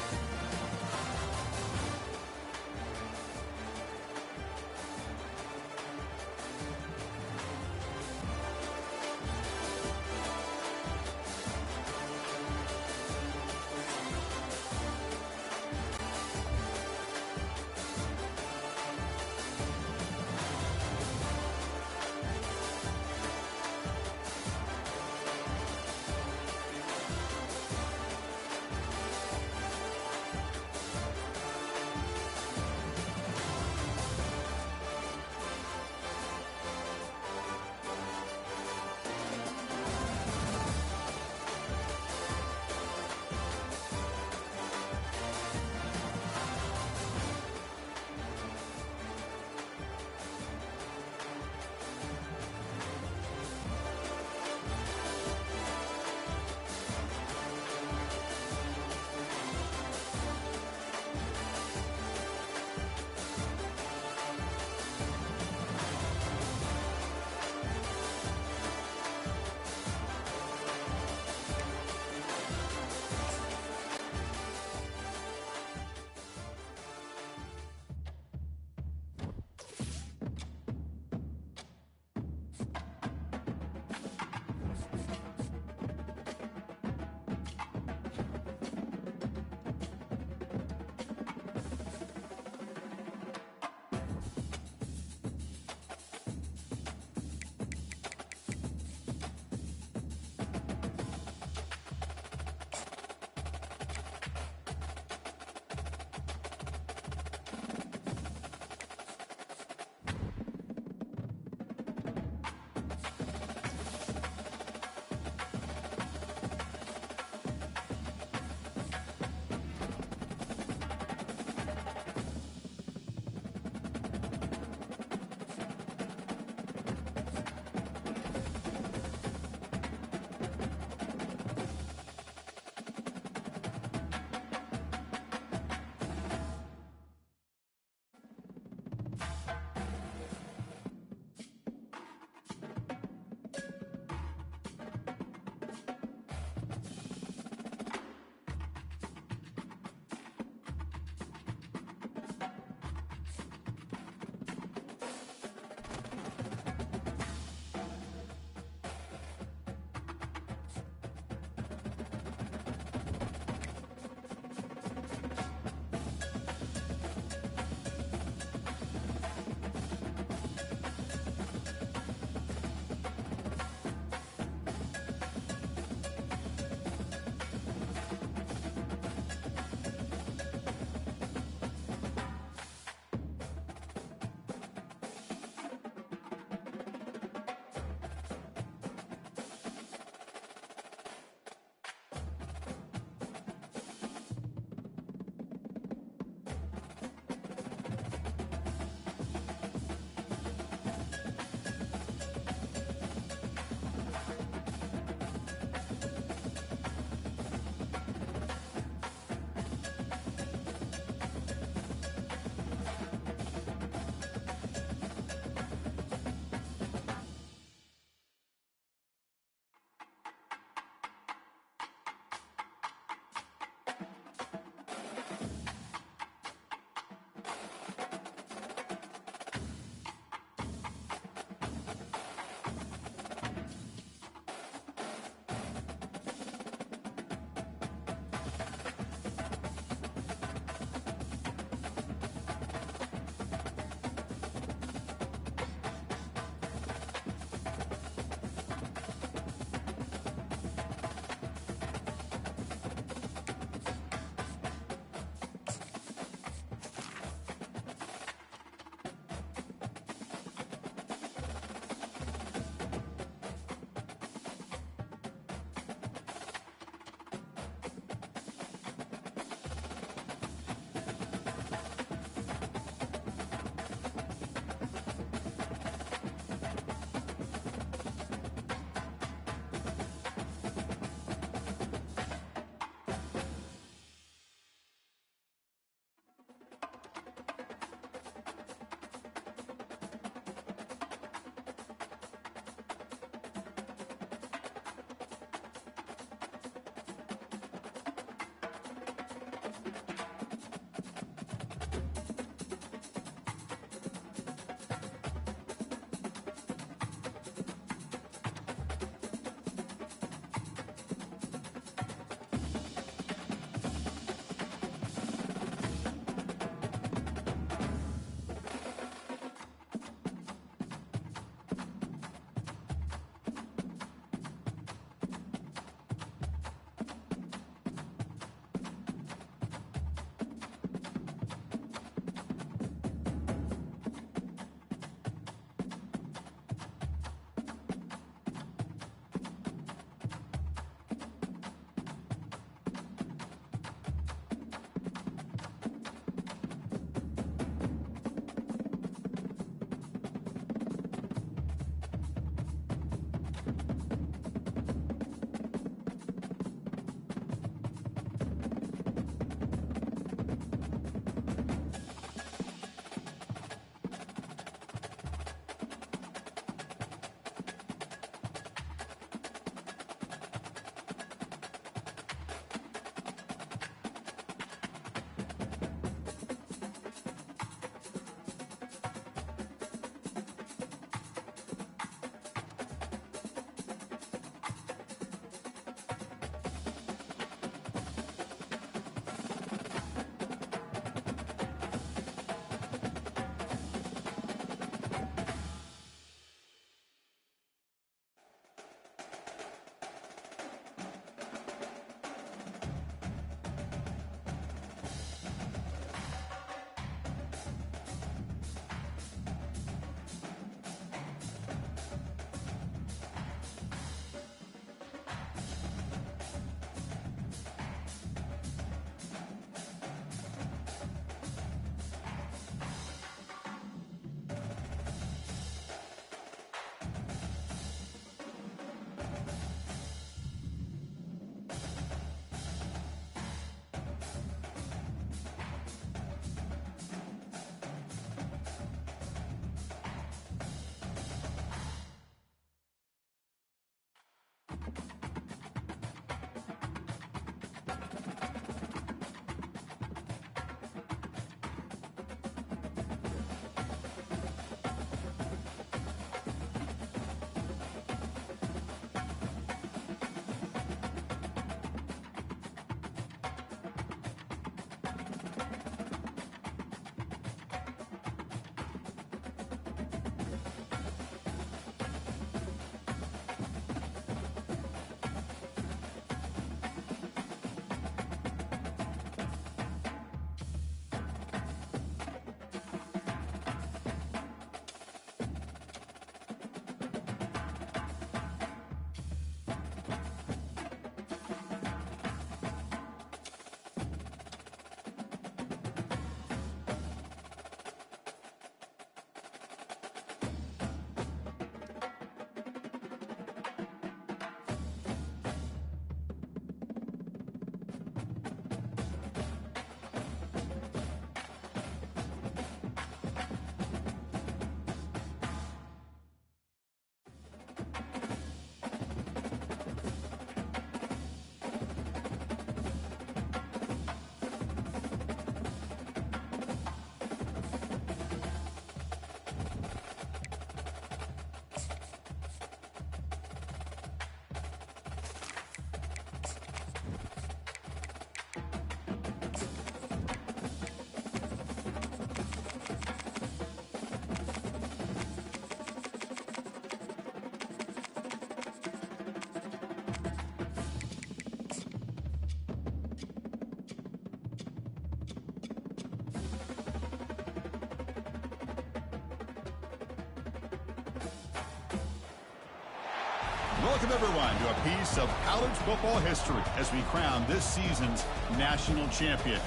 Welcome, everyone, to a piece of college football history as we crown this season's national champion.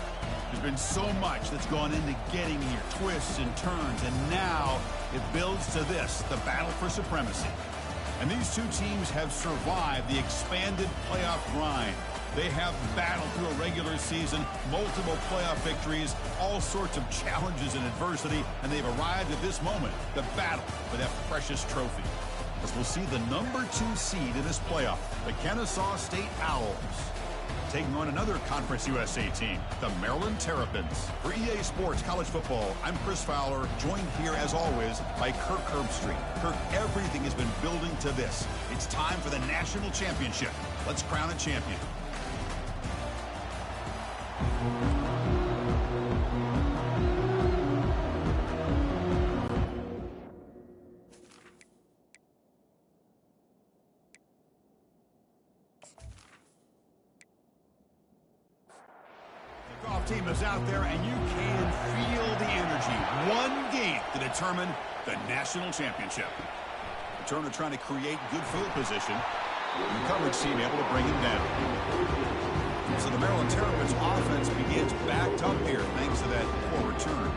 There's been so much that's gone into getting here, twists and turns, and now it builds to this, the battle for supremacy. And these two teams have survived the expanded playoff grind. They have battled through a regular season, multiple playoff victories, all sorts of challenges and adversity, and they've arrived at this moment, the battle for that precious trophy. As we'll see the number 2 seed in this playoff, the Kennesaw State Owls, taking on another Conference USA team, the Maryland Terrapins. For EA Sports College Football, I'm Chris Fowler, joined here as always by Kirk Herbstreit. Kirk, everything has been building to this. It's time for the national championship. Let's crown a champion. Team is out there, and you can feel the energy. One game to determine the national championship. The Turner trying to create good field position. The coverage team able to bring him down. So the Maryland Terrapins offense begins backed up here thanks to that poor return.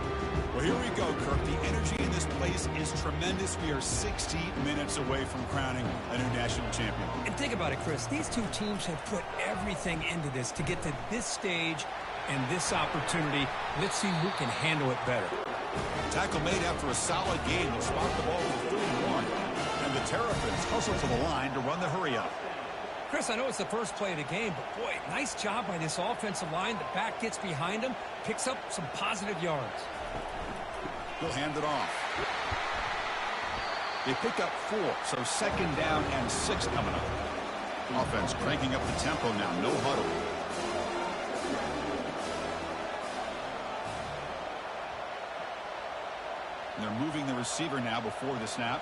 Well, here we go, Kirk. The energy in this place is tremendous. We are 60 minutes away from crowning a new national champion. And think about it, Chris. These two teams have put everything into this to get to this stage and this opportunity. Let's see who can handle it better. Tackle made after a solid game. They'll spot the ball with 31. And the Terrapins hustle to the line to run the hurry-up. Chris, I know it's the first play of the game, but boy, nice job by this offensive line. The back gets behind him, picks up some positive yards. He'll hand it off. They pick up 4, so 2nd down and 6 coming up. Offense cranking up the tempo now, no huddle. And they're moving the receiver now before the snap.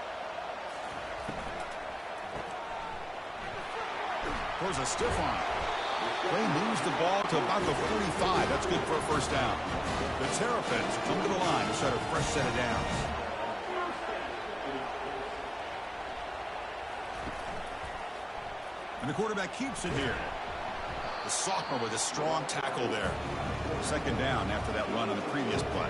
Throws a stiff arm. Play moves the ball to about the 45. That's good for a first down. The Terrapins come to the line to start a fresh set of downs. And the quarterback keeps it here. The sophomore with a strong tackle there. 2nd down after that run on the previous play.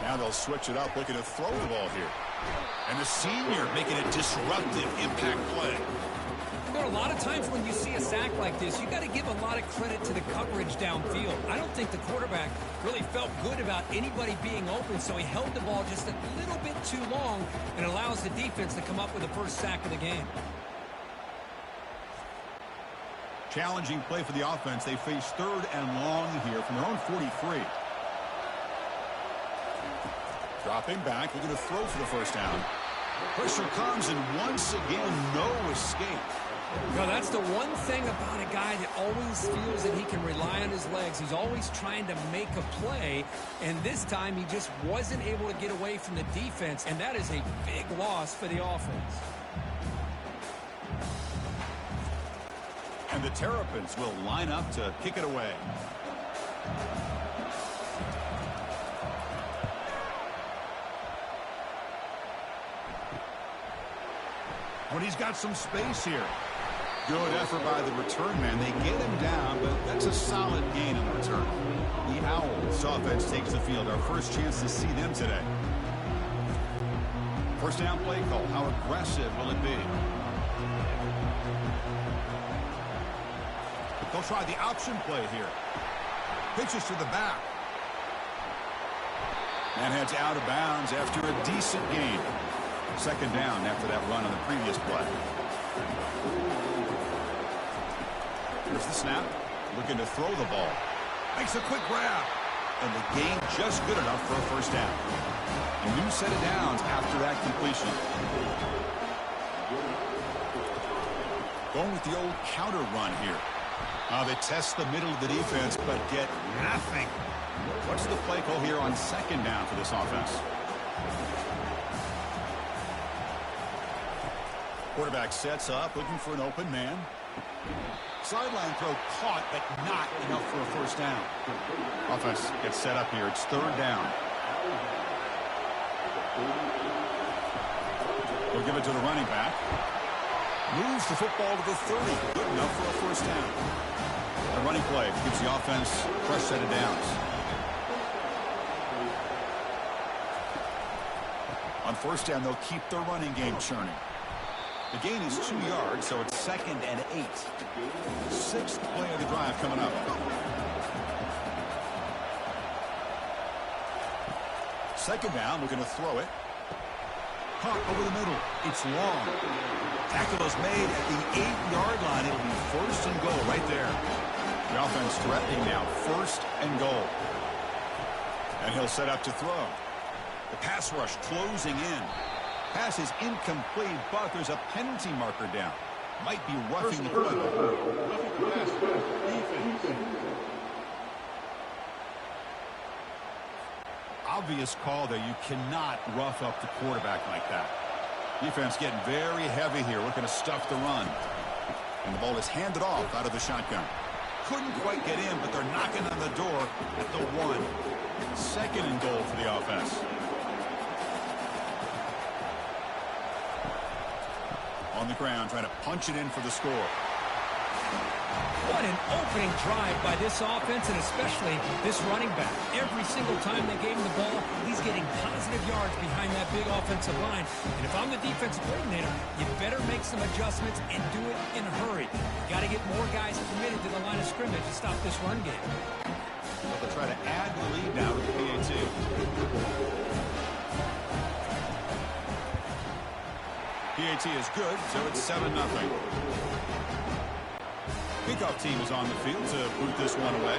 Now they'll switch it up, looking to throw the ball here. And the senior making a disruptive impact play. There are a lot of times when you see a sack like this, you got to give a lot of credit to the coverage downfield. I don't think the quarterback really felt good about anybody being open, so he held the ball just a little bit too long and allows the defense to come up with the first sack of the game. Challenging play for the offense. They face 3rd and long here from their own 43. Dropping back, looking to throw for the first down. Pressure comes, and once again, no escape. No, that's the one thing about a guy that always feels that he can rely on his legs. He's always trying to make a play, and this time he just wasn't able to get away from the defense, and that is a big loss for the offense. And the Terrapins will line up to kick it away. When he's got some space here. Good effort by the return man. They get him down, but that's a solid gain on the return. The Owls offense takes the field. Our first chance to see them today. First down play call. How aggressive will it be? They'll try the option play here. Pitches to the back. And heads out of bounds after a decent gain. 2nd down after that run on the previous play. Here's the snap. Looking to throw the ball. Makes a quick grab. And the gain just good enough for a first down. A new set of downs after that completion. Going with the old counter run here. They test the middle of the defense, but get nothing. What's the play call here on 2nd down for this offense? Quarterback sets up, looking for an open man. Sideline throw caught, but not enough for a first down. Offense gets set up here. It's third down. We'll give it to the running back. Moves the football to the 30. Good enough for a first down. The running play gives the offense a fresh set of downs. On first down, they'll keep their running game churning. The gain is 2 yards, so it's 2nd and 8. Sixth play of the drive coming up. Second down, looking to throw it. Pump over the middle. It's long. Tackle is made at the 8-yard line. It'll be first and goal right there. The offense threatening now, first and goal. And he'll set up to throw. The pass rush closing in. Pass is incomplete, but there's a penalty marker down. Might be roughing the football. Obvious call there. You cannot rough up the quarterback like that. Defense getting very heavy here, looking to stuff the run. And the ball is handed off out of the shotgun. Couldn't quite get in, but they're knocking on the door at the 1. Second and goal for the offense. On the ground, trying to punch it in for the score. What an opening drive by this offense, and especially this running back. Every single time they gave him the ball, he's getting positive yards behind that big offensive line. And if I'm the defensive coordinator, you better make some adjustments and do it in a hurry. You got to get more guys committed to the line of scrimmage to stop this run game. Well, they'll try to add the lead now to the PAT. PAT is good, so it's 7-0. Kickoff team is on the field to boot this one away.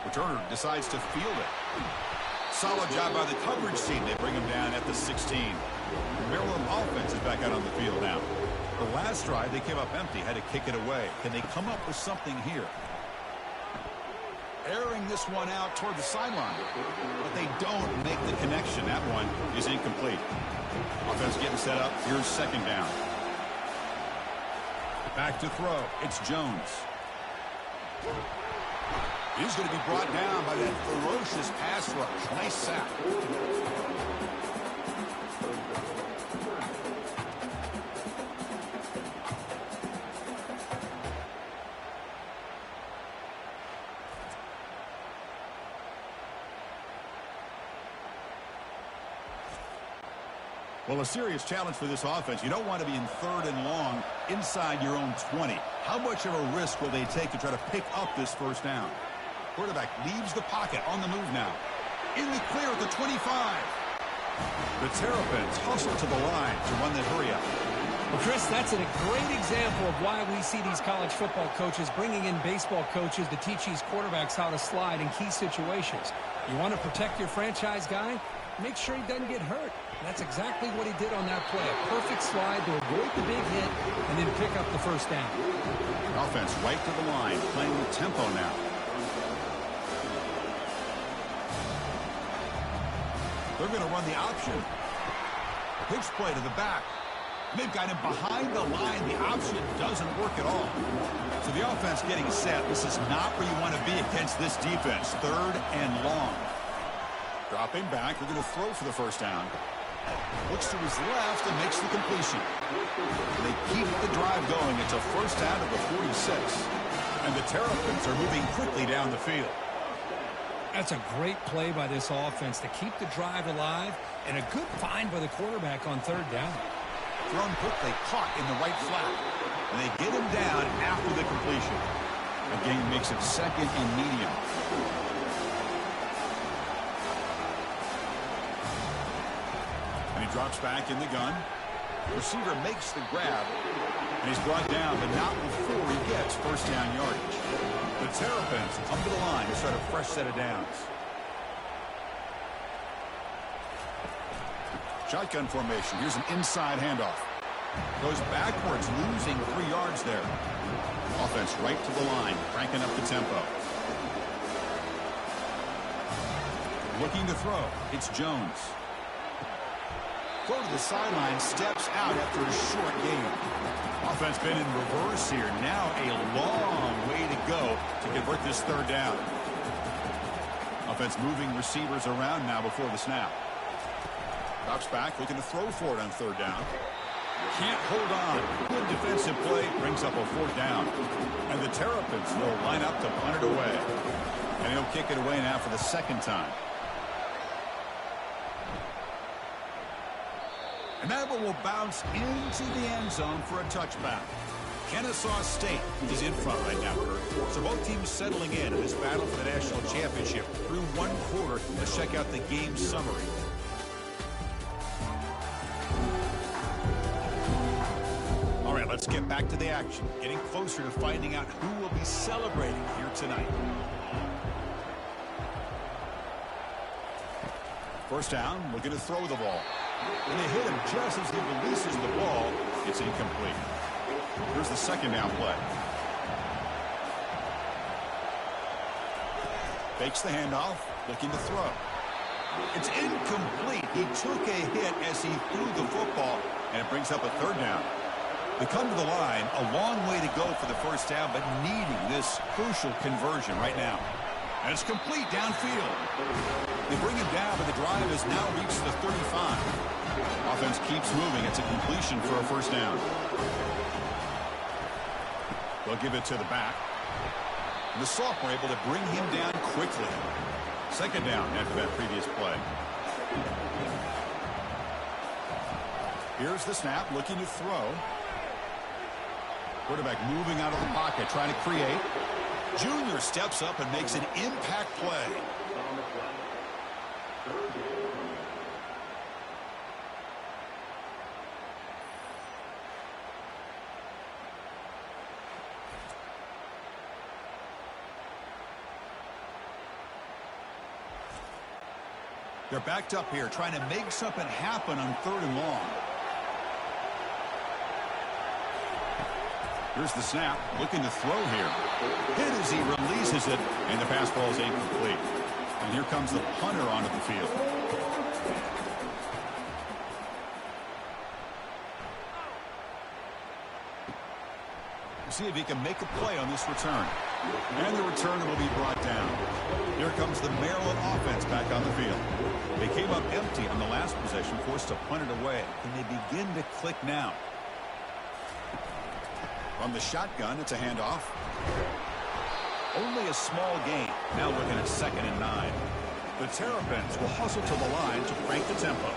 Returner decides to field it. Solid job by the coverage team. They bring him down at the 16. Maryland offense is back out on the field now. The last drive, they came up empty, had to kick it away. Can they come up with something here? Airing this one out toward the sideline, but they don't make the connection. That one is incomplete. Offense getting set up. Here's second down. Back to throw. It's Jones. He's going to be brought down by that ferocious pass rush. Nice sack. Well, a serious challenge for this offense. You don't want to be in 3rd and long inside your own 20. How much of a risk will they take to try to pick up this first down? Quarterback leaves the pocket on the move now. In the clear at the 25. The Terrapins hustle to the line to run that hurry up. Well, Chris, that's a great example of why we see these college football coaches bringing in baseball coaches to teach these quarterbacks how to slide in key situations. You want to protect your franchise guy? Make sure he doesn't get hurt. That's exactly what he did on that play. A perfect slide to avoid the big hit and then pick up the first down. Offense right to the line, playing with tempo now. They're going to run the option. Pitch play to the back. They've got him behind the line. The option doesn't work at all. So the offense getting set. This is not where you want to be against this defense. 3rd and long. Dropping back. They're going to throw for the first down. Looks to his left and makes the completion. They keep the drive going. It's a first down at the 46. And the Terrapins are moving quickly down the field. That's a great play by this offense to keep the drive alive, and a good find by the quarterback on 3rd down. Thrown quickly, caught in the right flat. And they get him down after the completion. Again, makes it 2nd and medium. And he drops back in the gun. Receiver makes the grab. And he's brought down, but not before he gets first down yardage. The Terrapins come to the line to start a fresh set of downs. Shotgun formation. Here's an inside handoff. Goes backwards, losing 3 yards there. Offense right to the line, cranking up the tempo. Looking to throw. It's Jones. throw to the sideline, steps out after a short gain. Offense been in reverse here. Now a long way to go to convert this third down. Offense moving receivers around now before the snap. Drops back, looking to throw for it on third down. Can't hold on. Good defensive play brings up a fourth down. And the Terrapins will line up to punt it away. And he'll kick it away now for the second time. And that one will bounce into the end zone for a touchback. Kennesaw State is in front right now, Kurt. So both teams settling in this battle for the national championship through one quarter. Let's check out the game summary. All right, let's get back to the action. Getting closer to finding out who will be celebrating here tonight. First down, looking to throw the ball. And they hit him just as he releases the ball. It's incomplete. Here's the second down play. Fakes the handoff, looking to throw. It's incomplete. He took a hit as he threw the football, and it brings up a third down. They come to the line, a long way to go for the first down, but needing this crucial conversion right now. And it's complete downfield. They bring him down, but the drive has now reached the 35. Offense keeps moving. It's a completion for a first down. They'll give it to the back. And the sophomore able to bring him down quickly. Second down after that previous play. Here's the snap, looking to throw. Quarterback moving out of the pocket, trying to create. Junior steps up and makes an impact play. They're backed up here, trying to make something happen on third and long. Here's the snap, looking to throw here. Hit as he releases it, and the pass ball is incomplete. And here comes the punter onto the field. We'll see if he can make a play on this return. And the return will be brought down. Here comes the Maryland offense back on the field. They came up empty on the last possession, forced to punt it away. And they begin to click now. From the shotgun, it's a handoff. Only a small gain. Now looking at 2nd and 9. The Terrapins will hustle to the line to crank the tempo.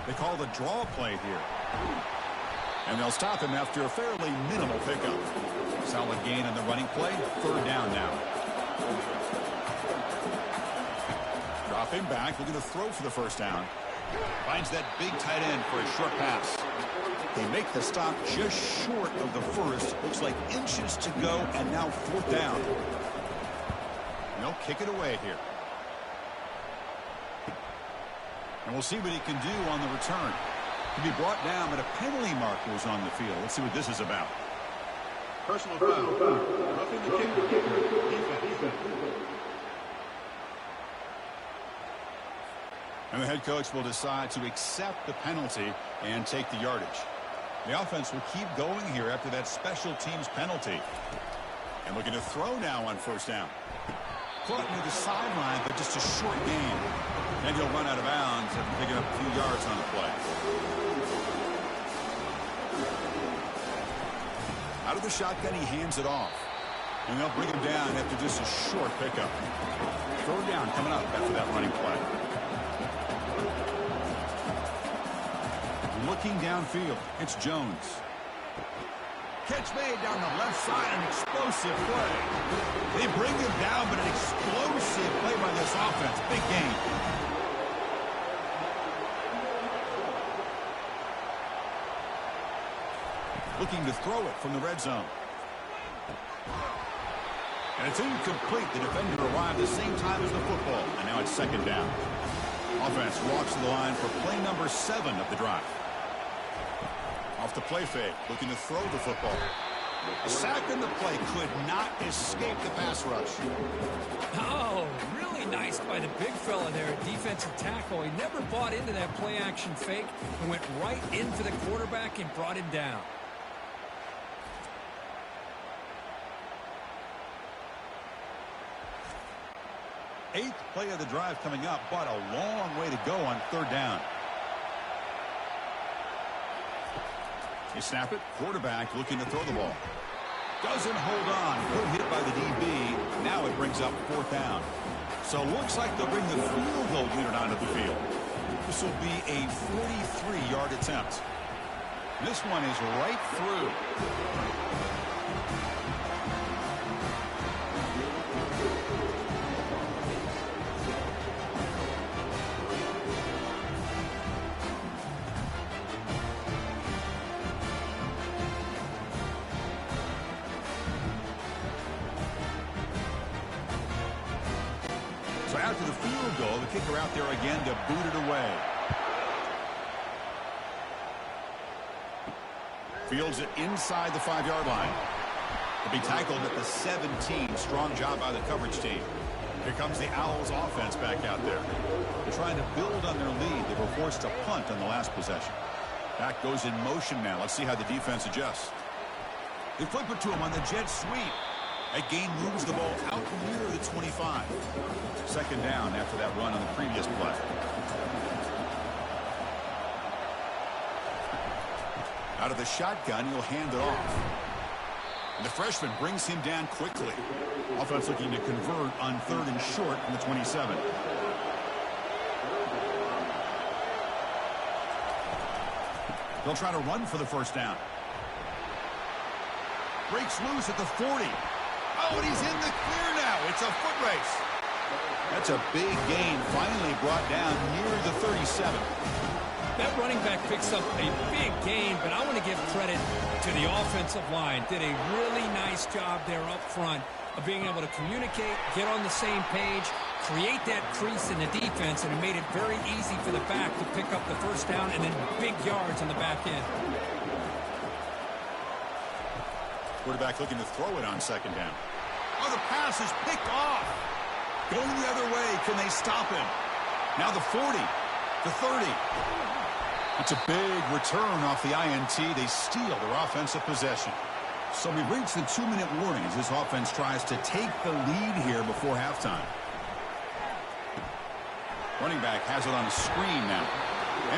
They call the draw play here. And they'll stop him after a fairly minimal pickup. Solid gain on the running play. Third down now. Dropping back, looking to throw for the first down. Finds that big tight end for a short pass. They make the stop just short of the first. Looks like inches to go, and now fourth down. And they'll kick it away here. And we'll see what he can do on the return. He'll be brought down, but a penalty marker is on the field. Let's see what this is about. Personal foul. Roughing the kicker. Defense. And the head coach will decide to accept the penalty and take the yardage. The offense will keep going here after that special teams penalty. And looking to throw now on first down. Caught near the sideline, but just a short gain. And he'll run out of bounds after picking up a few yards on the play. Out of the shotgun, he hands it off. And they'll bring him down after just a short pickup. Third down coming up after that running play. Looking downfield, it's Jones. Catch made down the left side, an explosive play. They bring him down, but an explosive play by this offense. Big game. Looking to throw it from the red zone. And it's incomplete. The defender arrived the same time as the football. And now it's second down. Offense walks to the line for play number 7 of the drive. Off the play fake, looking to throw the football. A sack in the play could not escape the pass rush. Oh, really nice by the big fella there, defensive tackle. He never bought into that play-action fake and went right in for the quarterback and brought him down. Eighth play of the drive coming up, but a long way to go on third down. You snap it, quarterback looking to throw the ball. Doesn't hold on, good hit by the DB. Now it brings up fourth down. So looks like they'll bring the field goal unit onto the field. This will be a 43-yard attempt. This one is right through. So after the field goal, the kicker out there again to boot it away. Fields it inside the 5-yard line. He'll be tackled at the 17. Strong job by the coverage team. Here comes the Owls offense back out there. They're trying to build on their lead. They were forced to punt on the last possession. Back goes in motion now. Let's see how the defense adjusts. They flip it to him on the jet sweep. That gain moves the ball out near the 25. Second down after that run on the previous play. Out of the shotgun, he'll hand it off. And the freshman brings him down quickly. Offense looking to convert on third and short from the 27. They'll try to run for the first down. Breaks loose at the 40. Oh, and he's in the clear now. It's a foot race. That's a big gain, finally brought down near the 37. That running back picks up a big gain, but I want to give credit to the offensive line. Did a really nice job there up front of being able to communicate, get on the same page, create that crease in the defense, and it made it very easy for the back to pick up the first down and then big yards on the back end. Quarterback looking to throw it on second down. Oh, the pass is picked off. Going the other way. Can they stop him? Now the 40, the 30. It's a big return off the INT. They steal their offensive possession. So we reach the 2-minute warning as this offense tries to take the lead here before halftime. Running back has it on a screen now.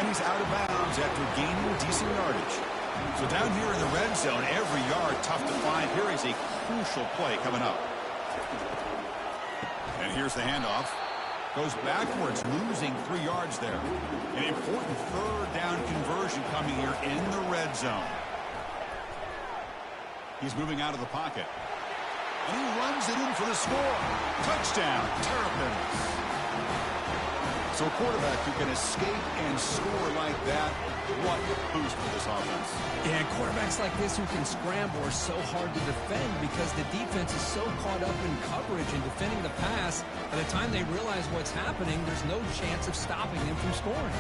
And he's out of bounds after gaining decent yardage. So down here in the red zone, every yard tough to find. Here is a crucial play coming up. And here's the handoff. Goes backwards, losing 3 yards there. An important third down conversion coming here in the red zone. He's moving out of the pocket. And he runs it in for the score. Touchdown, Terrapins. So a quarterback who can escape and score like that, what a boost for this offense. Yeah, quarterbacks like this who can scramble are so hard to defend because the defense is so caught up in coverage and defending the pass. By the time they realize what's happening, there's no chance of stopping them from scoring.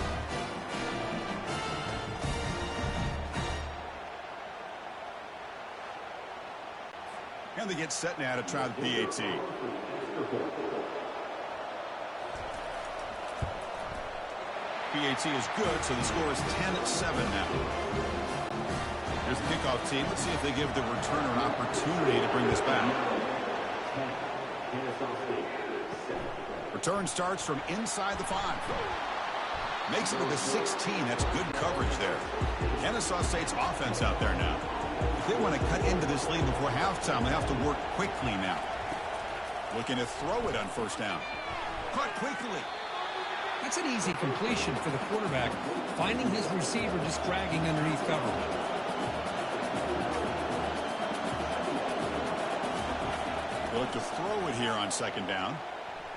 And they get set now to try the PAT. PAT is good, so the score is 10-7 now. Here's the kickoff team. Let's see if they give the returner an opportunity to bring this back. Return starts from inside the 5. Makes it to the 16. That's good coverage there. Kennesaw State's offense out there now. If they want to cut into this lead before halftime, they have to work quickly now. Looking to throw it on first down. Caught quickly. That's an easy completion for the quarterback, finding his receiver just dragging underneath coverage. They look to throw it here on second down.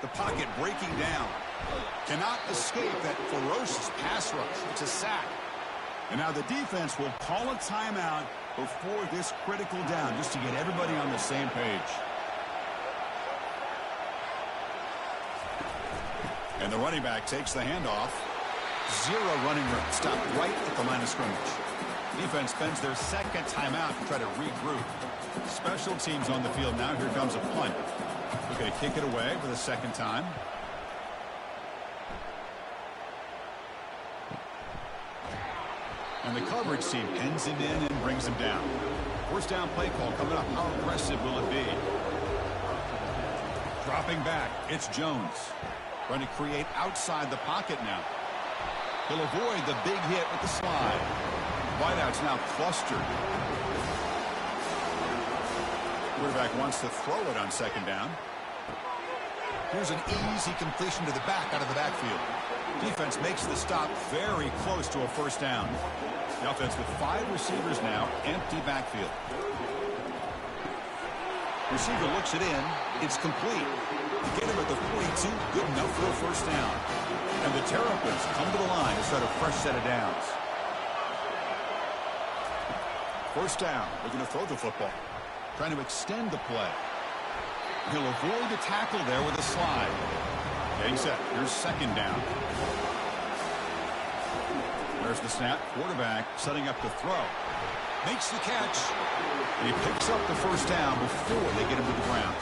The pocket breaking down. Cannot escape that ferocious pass rush. It's a sack. And now the defense will call a timeout before this critical down just to get everybody on the same page. And the running back takes the handoff. 0 running room. Stopped right at the line of scrimmage. Defense spends their second timeout to try to regroup. Special teams on the field now. Here comes a punt. We're going to kick it away for the second time. And the coverage team pins it in and brings him down. First down play call coming up. How aggressive will it be? Dropping back. It's Jones. Trying to create outside the pocket now. He'll avoid the big hit with the slide. Wideout's now clustered. Quarterback wants to throw it on second down. Here's an easy completion to the back out of the backfield. Defense makes the stop very close to a first down. The offense with 5 receivers now, empty backfield. Receiver looks it in. It's complete. Get him at the 42. Good enough for a first down. And the Terrapins come to the line to start a fresh set of downs. First down. They're going to throw the football. Trying to extend the play. He'll avoid the tackle there with a slide. Getting set. Here's second down. There's the snap. Quarterback setting up the throw. Makes the catch. And he picks up the first down before they get him to the ground.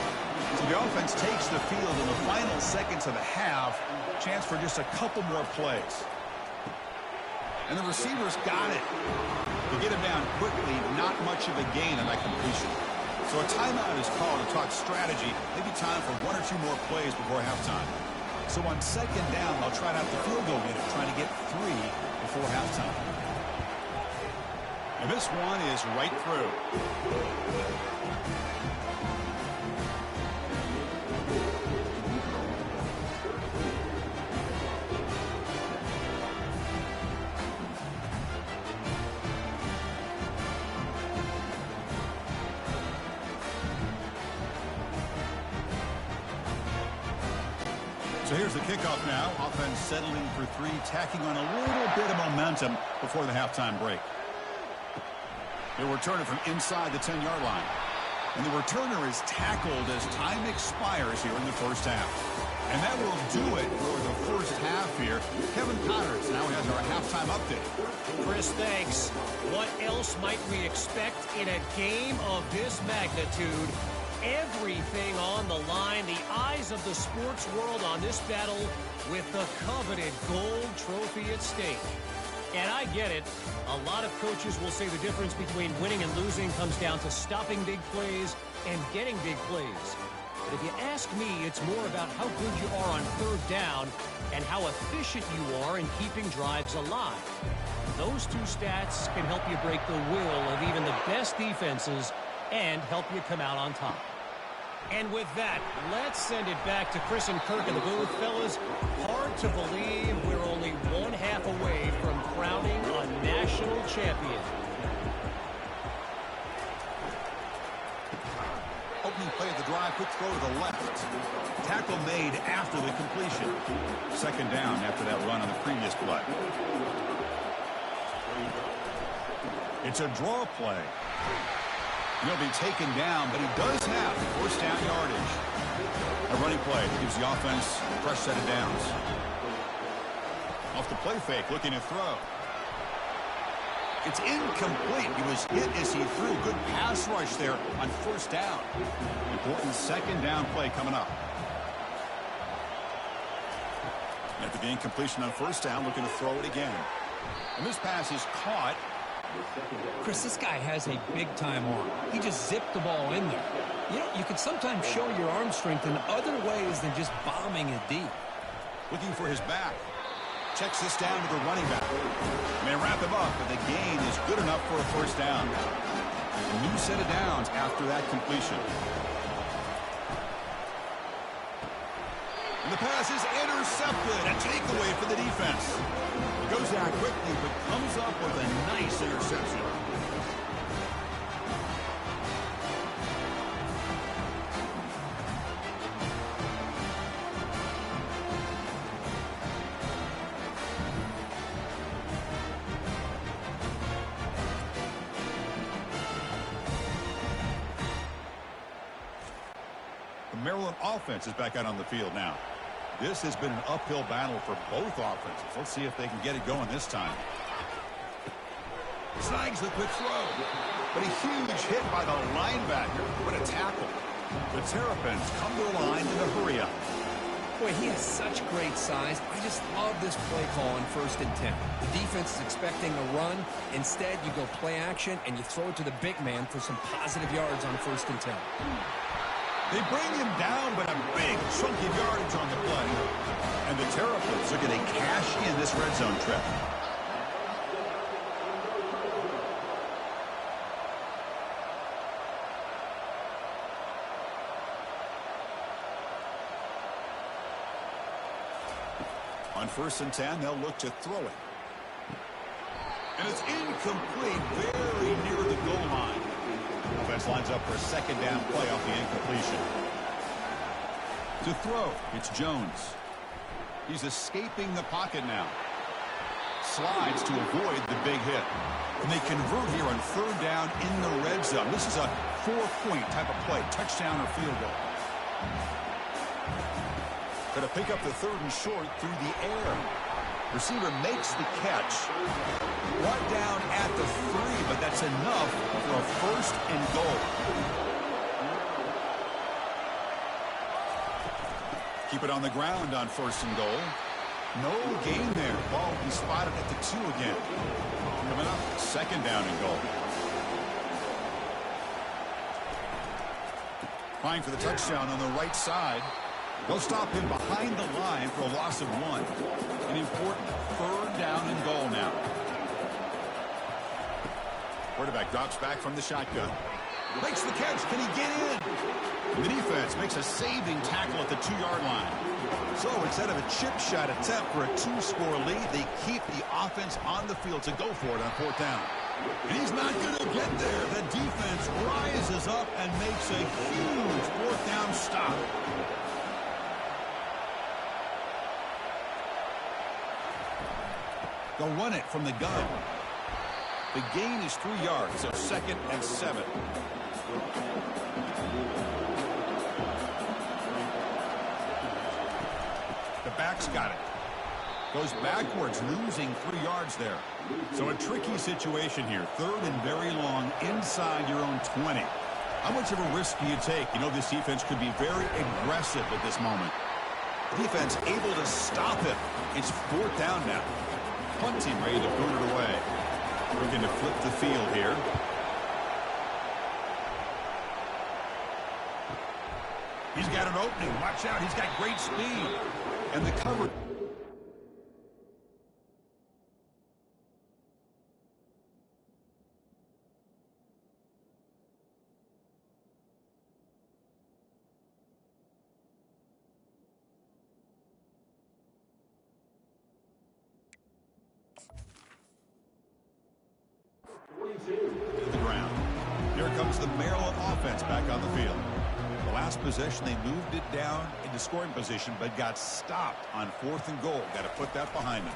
So the offense takes the field in the final seconds of the half. Chance for just a couple more plays. And the receivers got it. They get him down quickly. Not much of a gain on that completion. So a timeout is called to talk strategy. Maybe time for 1 or 2 more plays before halftime. So on second down, they'll try out the field goal unit, trying to get 3 before halftime. And this one is right through. So here's the kickoff now. Offense settling for 3, tacking on a little bit of momentum before the halftime break. They'll return it from inside the 10-yard line. And the returner is tackled as time expires here in the first half. And that will do it for the first half here. Kevin Connors now has our halftime update. Chris, thanks. What else might we expect in a game of this magnitude? Everything on the line, the eyes of the sports world on this battle with the coveted gold trophy at stake. And I get it. A lot of coaches will say the difference between winning and losing comes down to stopping big plays and getting big plays. But if you ask me, it's more about how good you are on third down and how efficient you are in keeping drives alive. Those 2 stats can help you break the will of even the best defenses and help you come out on top. And with that, let's send it back to Chris and Kirk in the booth. Fellas, hard to believe we're only 1 half away from crowning a national champion. Opening play of the drive, quick throw to the left. Tackle made after the completion. Second down after that run on the previous play. It's a draw play. He'll be taken down, but he does have first down yardage. A running play that gives the offense a fresh set of downs. Off the play fake, looking to throw. It's incomplete. He was hit as he threw. Good pass rush there on first down. Important second down play coming up. After the incompletion on first down, looking to throw it again. And this pass is caught. Chris, this guy has a big-time arm. He just zipped the ball in there. You know, you can sometimes show your arm strength in other ways than just bombing it deep. Looking for his back. Checks this down to the running back. May wrap him up, but the gain is good enough for a first down. A new set of downs after that completion. And the pass is intercepted. A takeaway for the defense. It goes down quickly, but comes up with a nice interception. The Maryland offense is back out on the field now. This has been an uphill battle for both offenses. Let's see if they can get it going this time. Snags the quick throw. But a huge hit by the linebacker. What a tackle. The Terrapins come to the line in a hurry-up. Boy, he has such great size. I just love this play call on 1st and 10. The defense is expecting a run. Instead, you go play action, and you throw it to the big man for some positive yards on 1st and 10. They bring him down, but a big chunk of yardage on the play. And the Terrapins are going to cash in this red zone trip. On 1st and 10, they'll look to throw it. And it's incomplete, very near the goal line. Offense lines up for a 2nd down play off the incompletion. To throw, it's Jones. He's escaping the pocket now. Slides to avoid the big hit. And they convert here on 3rd down in the red zone. This is a 4-point type of play, touchdown or field goal. Going to pick up the 3rd and short through the air. Receiver makes the catch. Brought down at the 3, but that's enough for a 1st and goal. Keep it on the ground on 1st and goal. No gain there. Ball will be spotted at the 2 again. Coming up, 2nd down and goal. Trying for the touchdown on the right side. They'll stop him behind the line for a loss of 1. An important 3rd down and goal now. Quarterback drops back from the shotgun. Makes the catch. Can he get in? And the defense makes a saving tackle at the 2-yard line. So instead of a chip shot attempt for a 2-score lead, they keep the offense on the field to go for it on 4th down. And he's not going to get there. The defense rises up and makes a huge 4th down stop. They'll run it from the gun. The gain is 3 yards, so 2nd and 7. The back's got it. Goes backwards, losing 3 yards there. So a tricky situation here. 3rd and very long inside your own 20. How much of a risk do you take? You know this defense could be very aggressive at this moment. Defense able to stop it. It's 4th down now. Punting ready to boot it away. Looking to flip the field here. He's got an opening. Watch out. He's got great speed. And the cover. To the ground. Here comes the Maryland offense back on the field. The last possession, they moved it down into scoring position, but got stopped on 4th and goal. Got to put that behind them.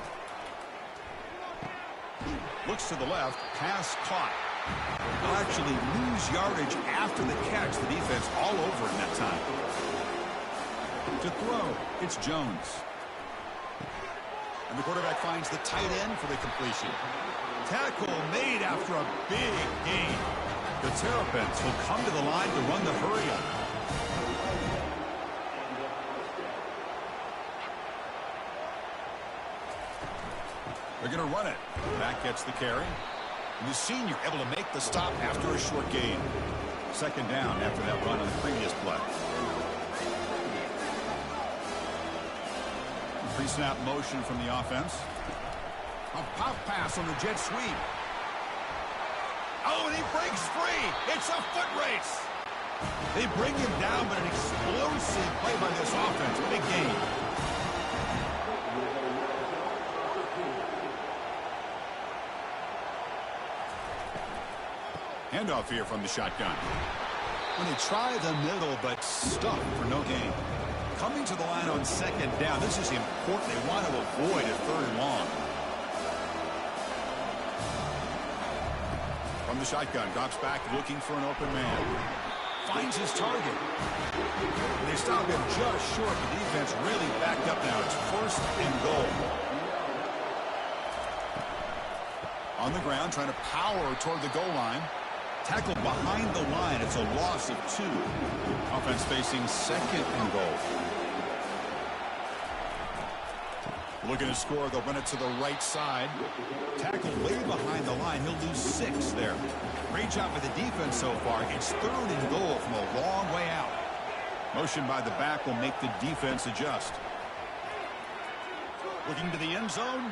Looks to the left. Pass caught. They'll actually lose yardage after the catch. The defense all over in that time. To throw, it's Jones. And the quarterback finds the tight end for the completion. Tackle made after a big gain. The Terrapins will come to the line to run the hurry-up. They're going to run it. Back gets the carry. And the senior able to make the stop after a short gain. 2nd down after that run on the previous play. Pre-snap motion from the offense. A pop pass on the jet sweep. Oh, and he breaks free. It's a foot race. They bring him down, but an explosive play by this offense. Big game. Handoff here from the shotgun. When they try the middle, but stuck for no gain. Coming to the line on 2nd down. This is important. They want to avoid a 3rd and long. From the shotgun, drops back looking for an open man. Finds his target. And they stop him just short. The defense really backed up now. It's 1st and goal. On the ground, trying to power toward the goal line. Tackled behind the line. It's a loss of 2. Offense facing second and goal. Looking to score, they'll run it to the right side. Tackled way behind the line. He'll lose 6 there. Great job by the defense so far. It's 3rd and goal from a long way out. Motion by the back will make the defense adjust. Looking to the end zone.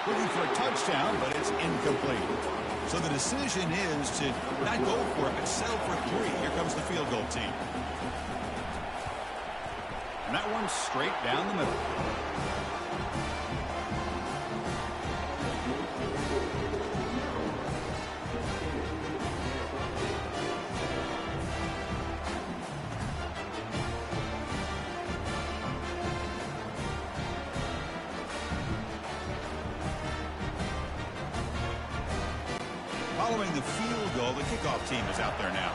Looking for a touchdown, but it's incomplete. So the decision is to not go for it, but settle for 3. Here comes the field goal team. And that one's straight down the middle. Following the field goal, the kickoff team is out there now.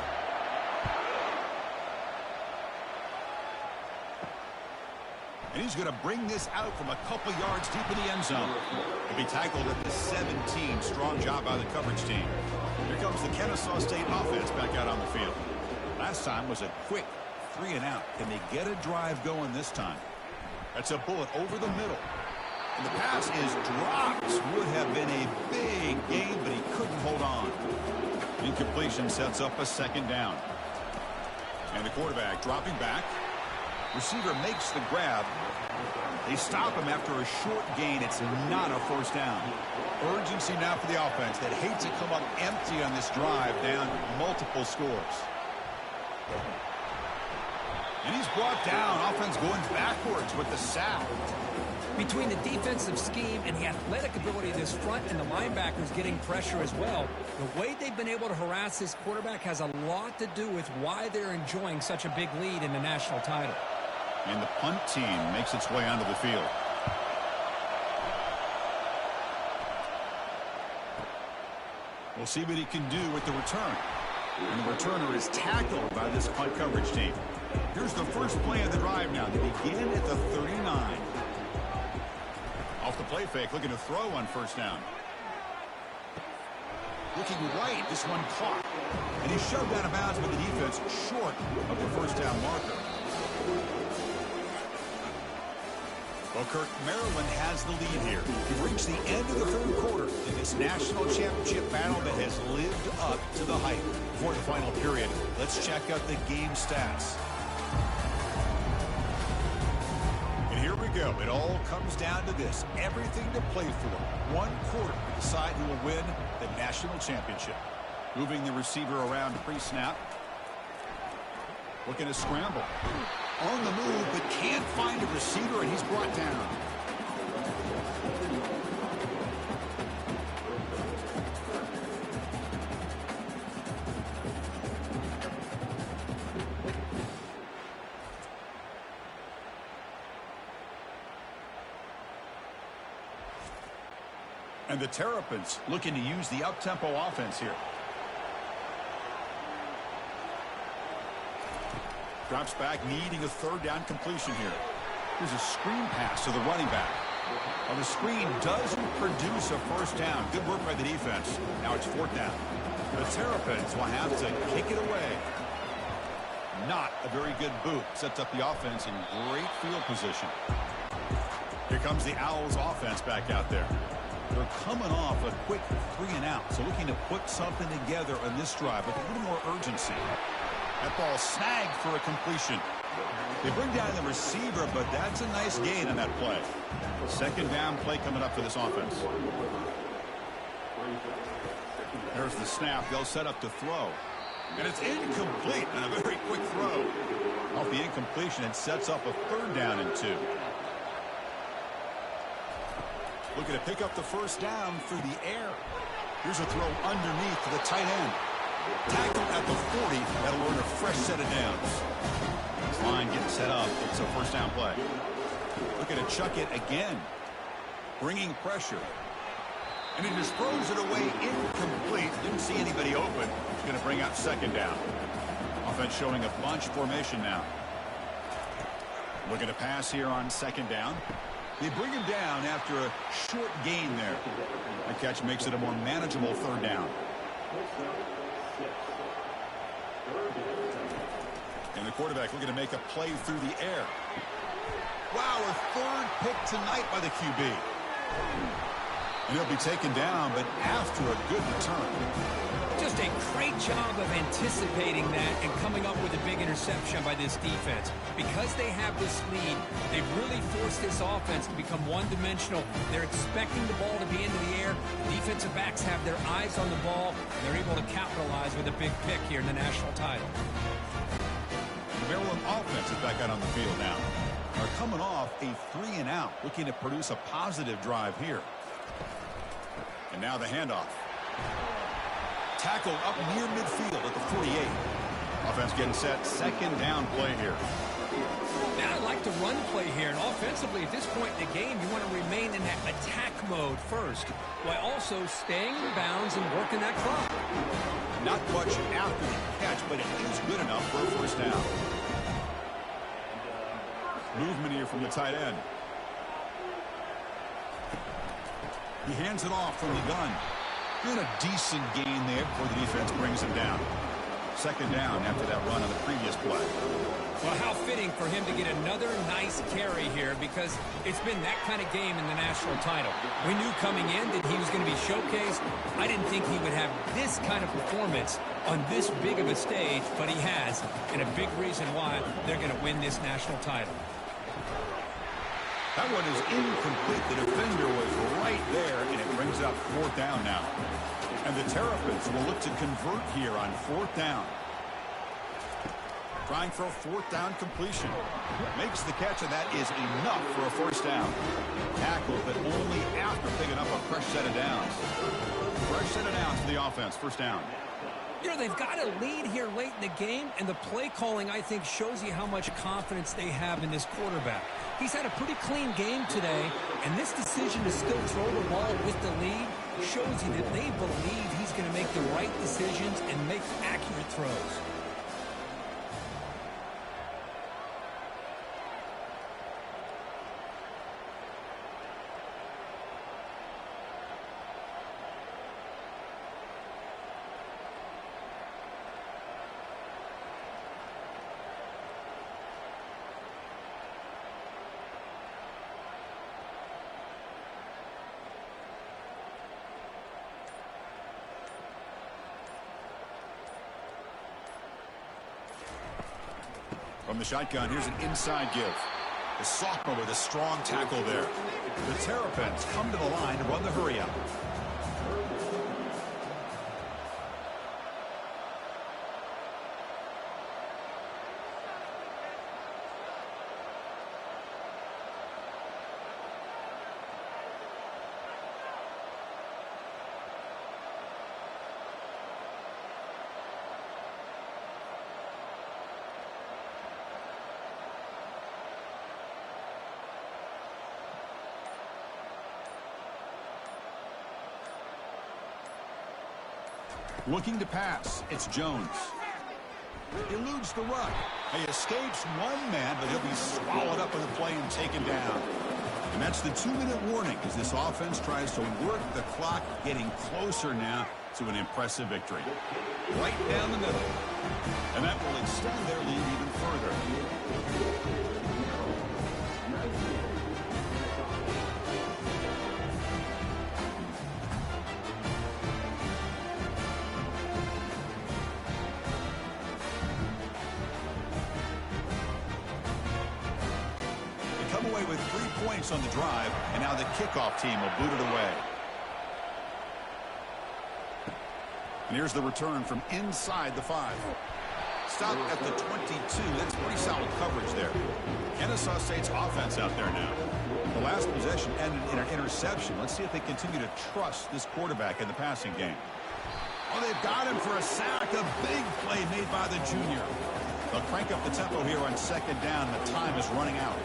And he's going to bring this out from a couple yards deep in the end zone. He'll be tackled at the 17. Strong job by the coverage team. Here comes the Kennesaw State offense back out on the field. Last time was a quick 3 and out. Can they get a drive going this time? That's a bullet over the middle. And the pass is dropped. Would have been a big gain, but he couldn't hold on. Incompletion sets up a 2nd down. And the quarterback dropping back. Receiver makes the grab. They stop him after a short gain. It's not a 1st down. Urgency now for the offense that hates to come up empty on this drive, down multiple scores. And he's brought down. Offense going backwards with the sack. Between the defensive scheme and the athletic ability of this front and the linebackers getting pressure as well, the way they've been able to harass this quarterback has a lot to do with why they're enjoying such a big lead in the national title. And the punt team makes its way onto the field. We'll see what he can do with the return. And the returner is tackled by this punt coverage team. Here's the first play of the drive now. They begin at the 39. Off the play fake, looking to throw on 1st down. Looking right, this one caught. And he's shoved out of bounds by the defense short of the 1st down marker. Well, Kirk, Maryland has the lead here. We've reached the end of the 3rd quarter in this national championship battle that has lived up to the hype. For the final period, let's check out the game stats. Here we go. It all comes down to this. Everything to play for. 1 quarter to decide who will win the national championship. Moving the receiver around pre-snap. Looking to scramble. On the move, but can't find a receiver, and he's brought down. And the Terrapins looking to use the up-tempo offense here. Drops back, needing a 3rd down completion here. Here's a screen pass to the running back. Well, the screen doesn't produce a 1st down. Good work by the defense. Now it's 4th down. The Terrapins will have to kick it away. Not a very good boot. Sets up the offense in great field position. Here comes the Owls offense back out there. They're coming off a quick 3 and out, so looking to put something together on this drive with a little more urgency. That ball snagged for a completion. They bring down the receiver, but that's a nice gain on that play. 2nd down play coming up for this offense. There's the snap. They'll set up to throw. And it's incomplete on a very quick throw. Off the incompletion, it sets up a 3rd down and 2. Looking to pick up the 1st down through the air. Here's a throw underneath to the tight end. Tackled at the 40. That'll earn a fresh set of downs. This line getting set up. It's a 1st down play. Looking to chuck it again. Bringing pressure. And he just throws it away incomplete. Didn't see anybody open. He's going to bring out 2nd down. Offense showing a bunch formation now. Looking to pass here on 2nd down. They bring him down after a short gain there. The catch makes it a more manageable 3rd down. And the quarterback looking to make a play through the air. Wow, a third pick tonight by the QB. And he'll be taken down, but after a good return. Just a great job of anticipating that and coming up with a big interception by this defense. Because they have this lead, they've really forced this offense to become one-dimensional. They're expecting the ball to be into the air. The defensive backs have their eyes on the ball, and they're able to capitalize with a big pick here in the national title. The Maryland offense is back out on the field now. They're coming off a 3-and-out, looking to produce a positive drive here. And now the handoff. Tackle up near midfield at the 48. Offense getting set. Second down play here. Now I like to run play here. And offensively, at this point in the game, you want to remain in that attack mode first, while also staying in bounds and working that clock. Not much after the catch, but it is good enough for a first down. Movement here from the tight end. He hands it off from the gun. Doing a decent gain there before the defense brings him down. Second down after that run on the previous play. Well, how fitting for him to get another nice carry here, because it's been that kind of game in the national title. We knew coming in that he was going to be showcased. I didn't think he would have this kind of performance on this big of a stage, but he has, and a big reason why they're going to win this national title. That one is incomplete. The defender was right there, and it brings up fourth down now. And the Terrapins will look to convert here on fourth down. Trying for a fourth down completion. Makes the catch, and that is enough for a first down. Tackle, but only after picking up a fresh set of downs. Fresh set of downs for the offense. First down. You know, they've got a lead here late in the game, and the play calling, I think, shows you how much confidence they have in this quarterback. He's had a pretty clean game today, and this decision to still throw the ball with the lead shows you that they believe he's going to make the right decisions and make accurate throws. From the shotgun, here's an inside give. The sophomore with a strong tackle there. The Terrapins come to the line to run the hurry up. Looking to pass, it's Jones. Eludes the run. He escapes one man, but he'll be swallowed up in the play and taken down. And that's the 2-minute warning as this offense tries to work the clock, getting closer now to an impressive victory. Right down the middle. And that will extend their lead even further. Away with 3 points on the drive, and now the kickoff team will boot it away. And here's the return from inside the 5. Stop at the 22. That's pretty solid coverage there. Kennesaw State's offense out there now. The last possession ended in an interception. Let's see if they continue to trust this quarterback in the passing game. Oh, they've got him for a sack. A big play made by the junior. They'll crank up the tempo here on second down. The time is running out.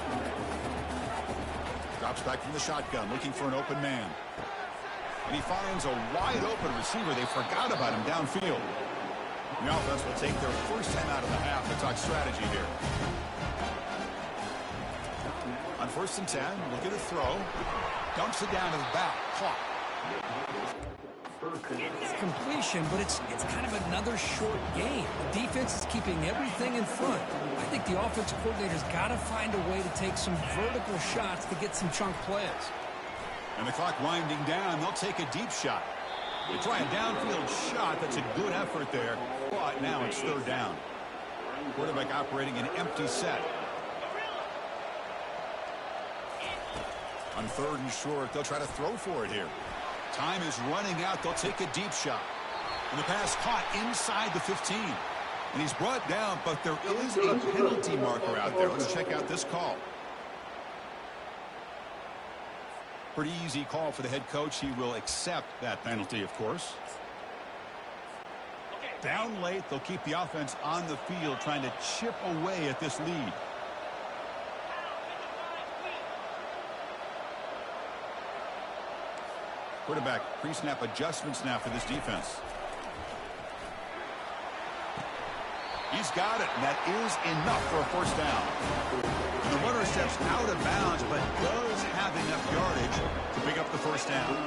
Drops back from the shotgun, looking for an open man. And he finds a wide-open receiver. They forgot about him downfield. The offense will take their first time out of the half to talk strategy here. On 1st and 10, look at a throw. Dumps it down to the back. Caught. It's completion, but it's kind of another short game. The defense is keeping everything in front. I think the offensive coordinator's got to find a way to take some vertical shots to get some chunk plays. And the clock winding down, they'll take a deep shot. They try a downfield shot. That's a good effort there. But now it's third down. Quarterback operating an empty set. On third and short, they'll try to throw for it here. Time is running out. They'll take a deep shot. And the pass caught inside the 15. And he's brought down, but there is a penalty marker out there. Let's check out this call. Pretty easy call for the head coach. He will accept that penalty, of course. Down late, they'll keep the offense on the field trying to chip away at this lead. Quarterback pre-snap adjustments now for this defense. He's got it, and that is enough for a first down. And the runner steps out of bounds, but does have enough yardage to pick up the first down.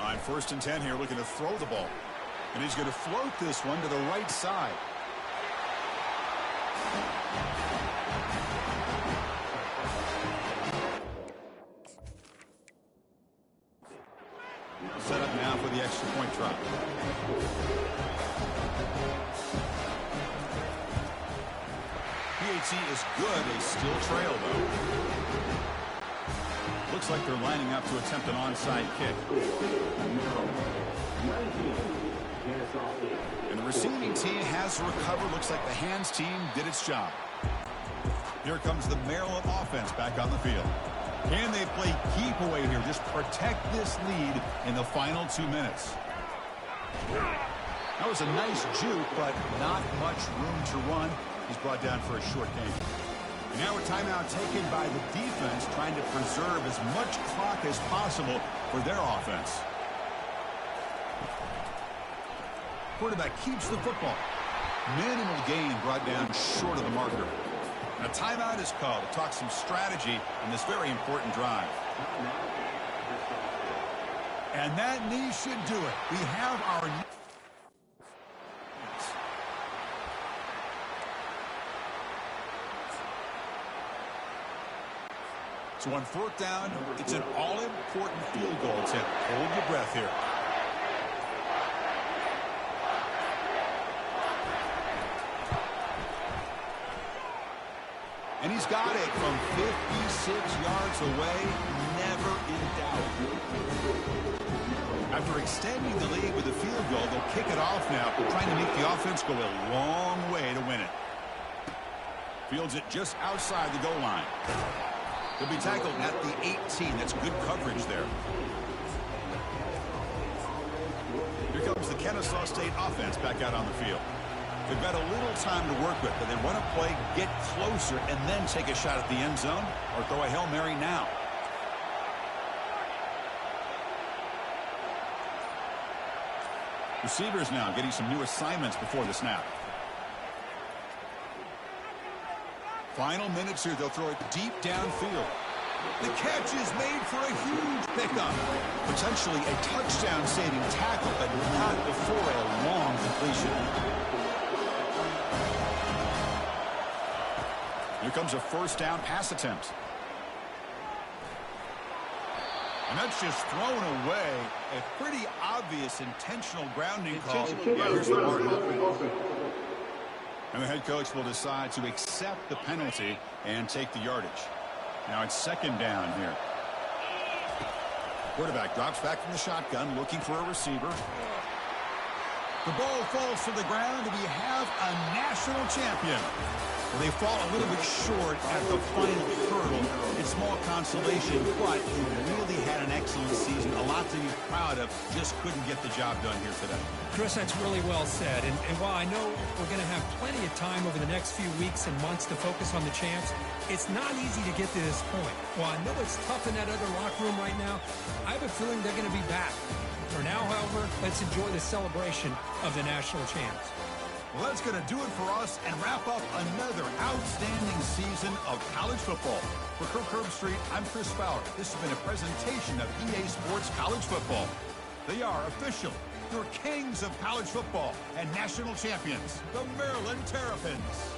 On 1st and 10 here, looking to throw the ball. And he's going to float this one to the right side. Set up now for the extra point try. PAT is good. They still trail, though. Looks like they're lining up to attempt an onside kick. And the receiving team has recovered. Looks like the hands team did its job. Here comes the Maryland offense back on the field. Can they play keep away here? Just protect this lead in the final 2 minutes. That was a nice juke, but not much room to run. He's brought down for a short game. And now a timeout taken by the defense, trying to preserve as much clock as possible for their offense. Quarterback keeps the football. Minimal gain brought down short of the marker. A timeout is called to talk some strategy in this very important drive. And that knee should do it. We have our... So on 4th down, it's an all-important field goal attempt. Hold your breath here. And he's got it from 56 yards away, never in doubt. After extending the lead with a field goal, they'll kick it off now, trying to make the offense go a long way to win it. Fields it just outside the goal line. He'll be tackled at the 18. That's good coverage there. Here comes the Kennesaw State offense back out on the field. They've got a little time to work with, but they want to play, get closer, and then take a shot at the end zone or throw a Hail Mary now. Receivers now getting some new assignments before the snap. Final minutes here, they'll throw it deep downfield. The catch is made for a huge pickup. Potentially a touchdown-saving tackle, but not before a long completion. Here comes a 1st down pass attempt. And that's just thrown away. A pretty obvious intentional grounding call. Yeah, here's the mark. And the head coach will decide to accept the penalty and take the yardage. Now it's 2nd down here. Quarterback drops back from the shotgun, looking for a receiver. The ball falls to the ground, and we have a national champion. Well, they fall a little bit short at the final hurdle. It's small consolation, but he really had an excellent season. A lot to be proud of. Just couldn't get the job done here today. Chris, that's really well said. And while I know we're going to have plenty of time over the next few weeks and months to focus on the champs, it's not easy to get to this point. While I know it's tough in that other locker room right now, I have a feeling they're going to be back. For now, however, let's enjoy the celebration of the national champs. Well, that's going to do it for us and wrap up another outstanding season of college football. For Kirk Herbstreit, I'm Chris Fowler. This has been a presentation of EA Sports College Football. They are official, your kings of college football and national champions, the Maryland Terrapins.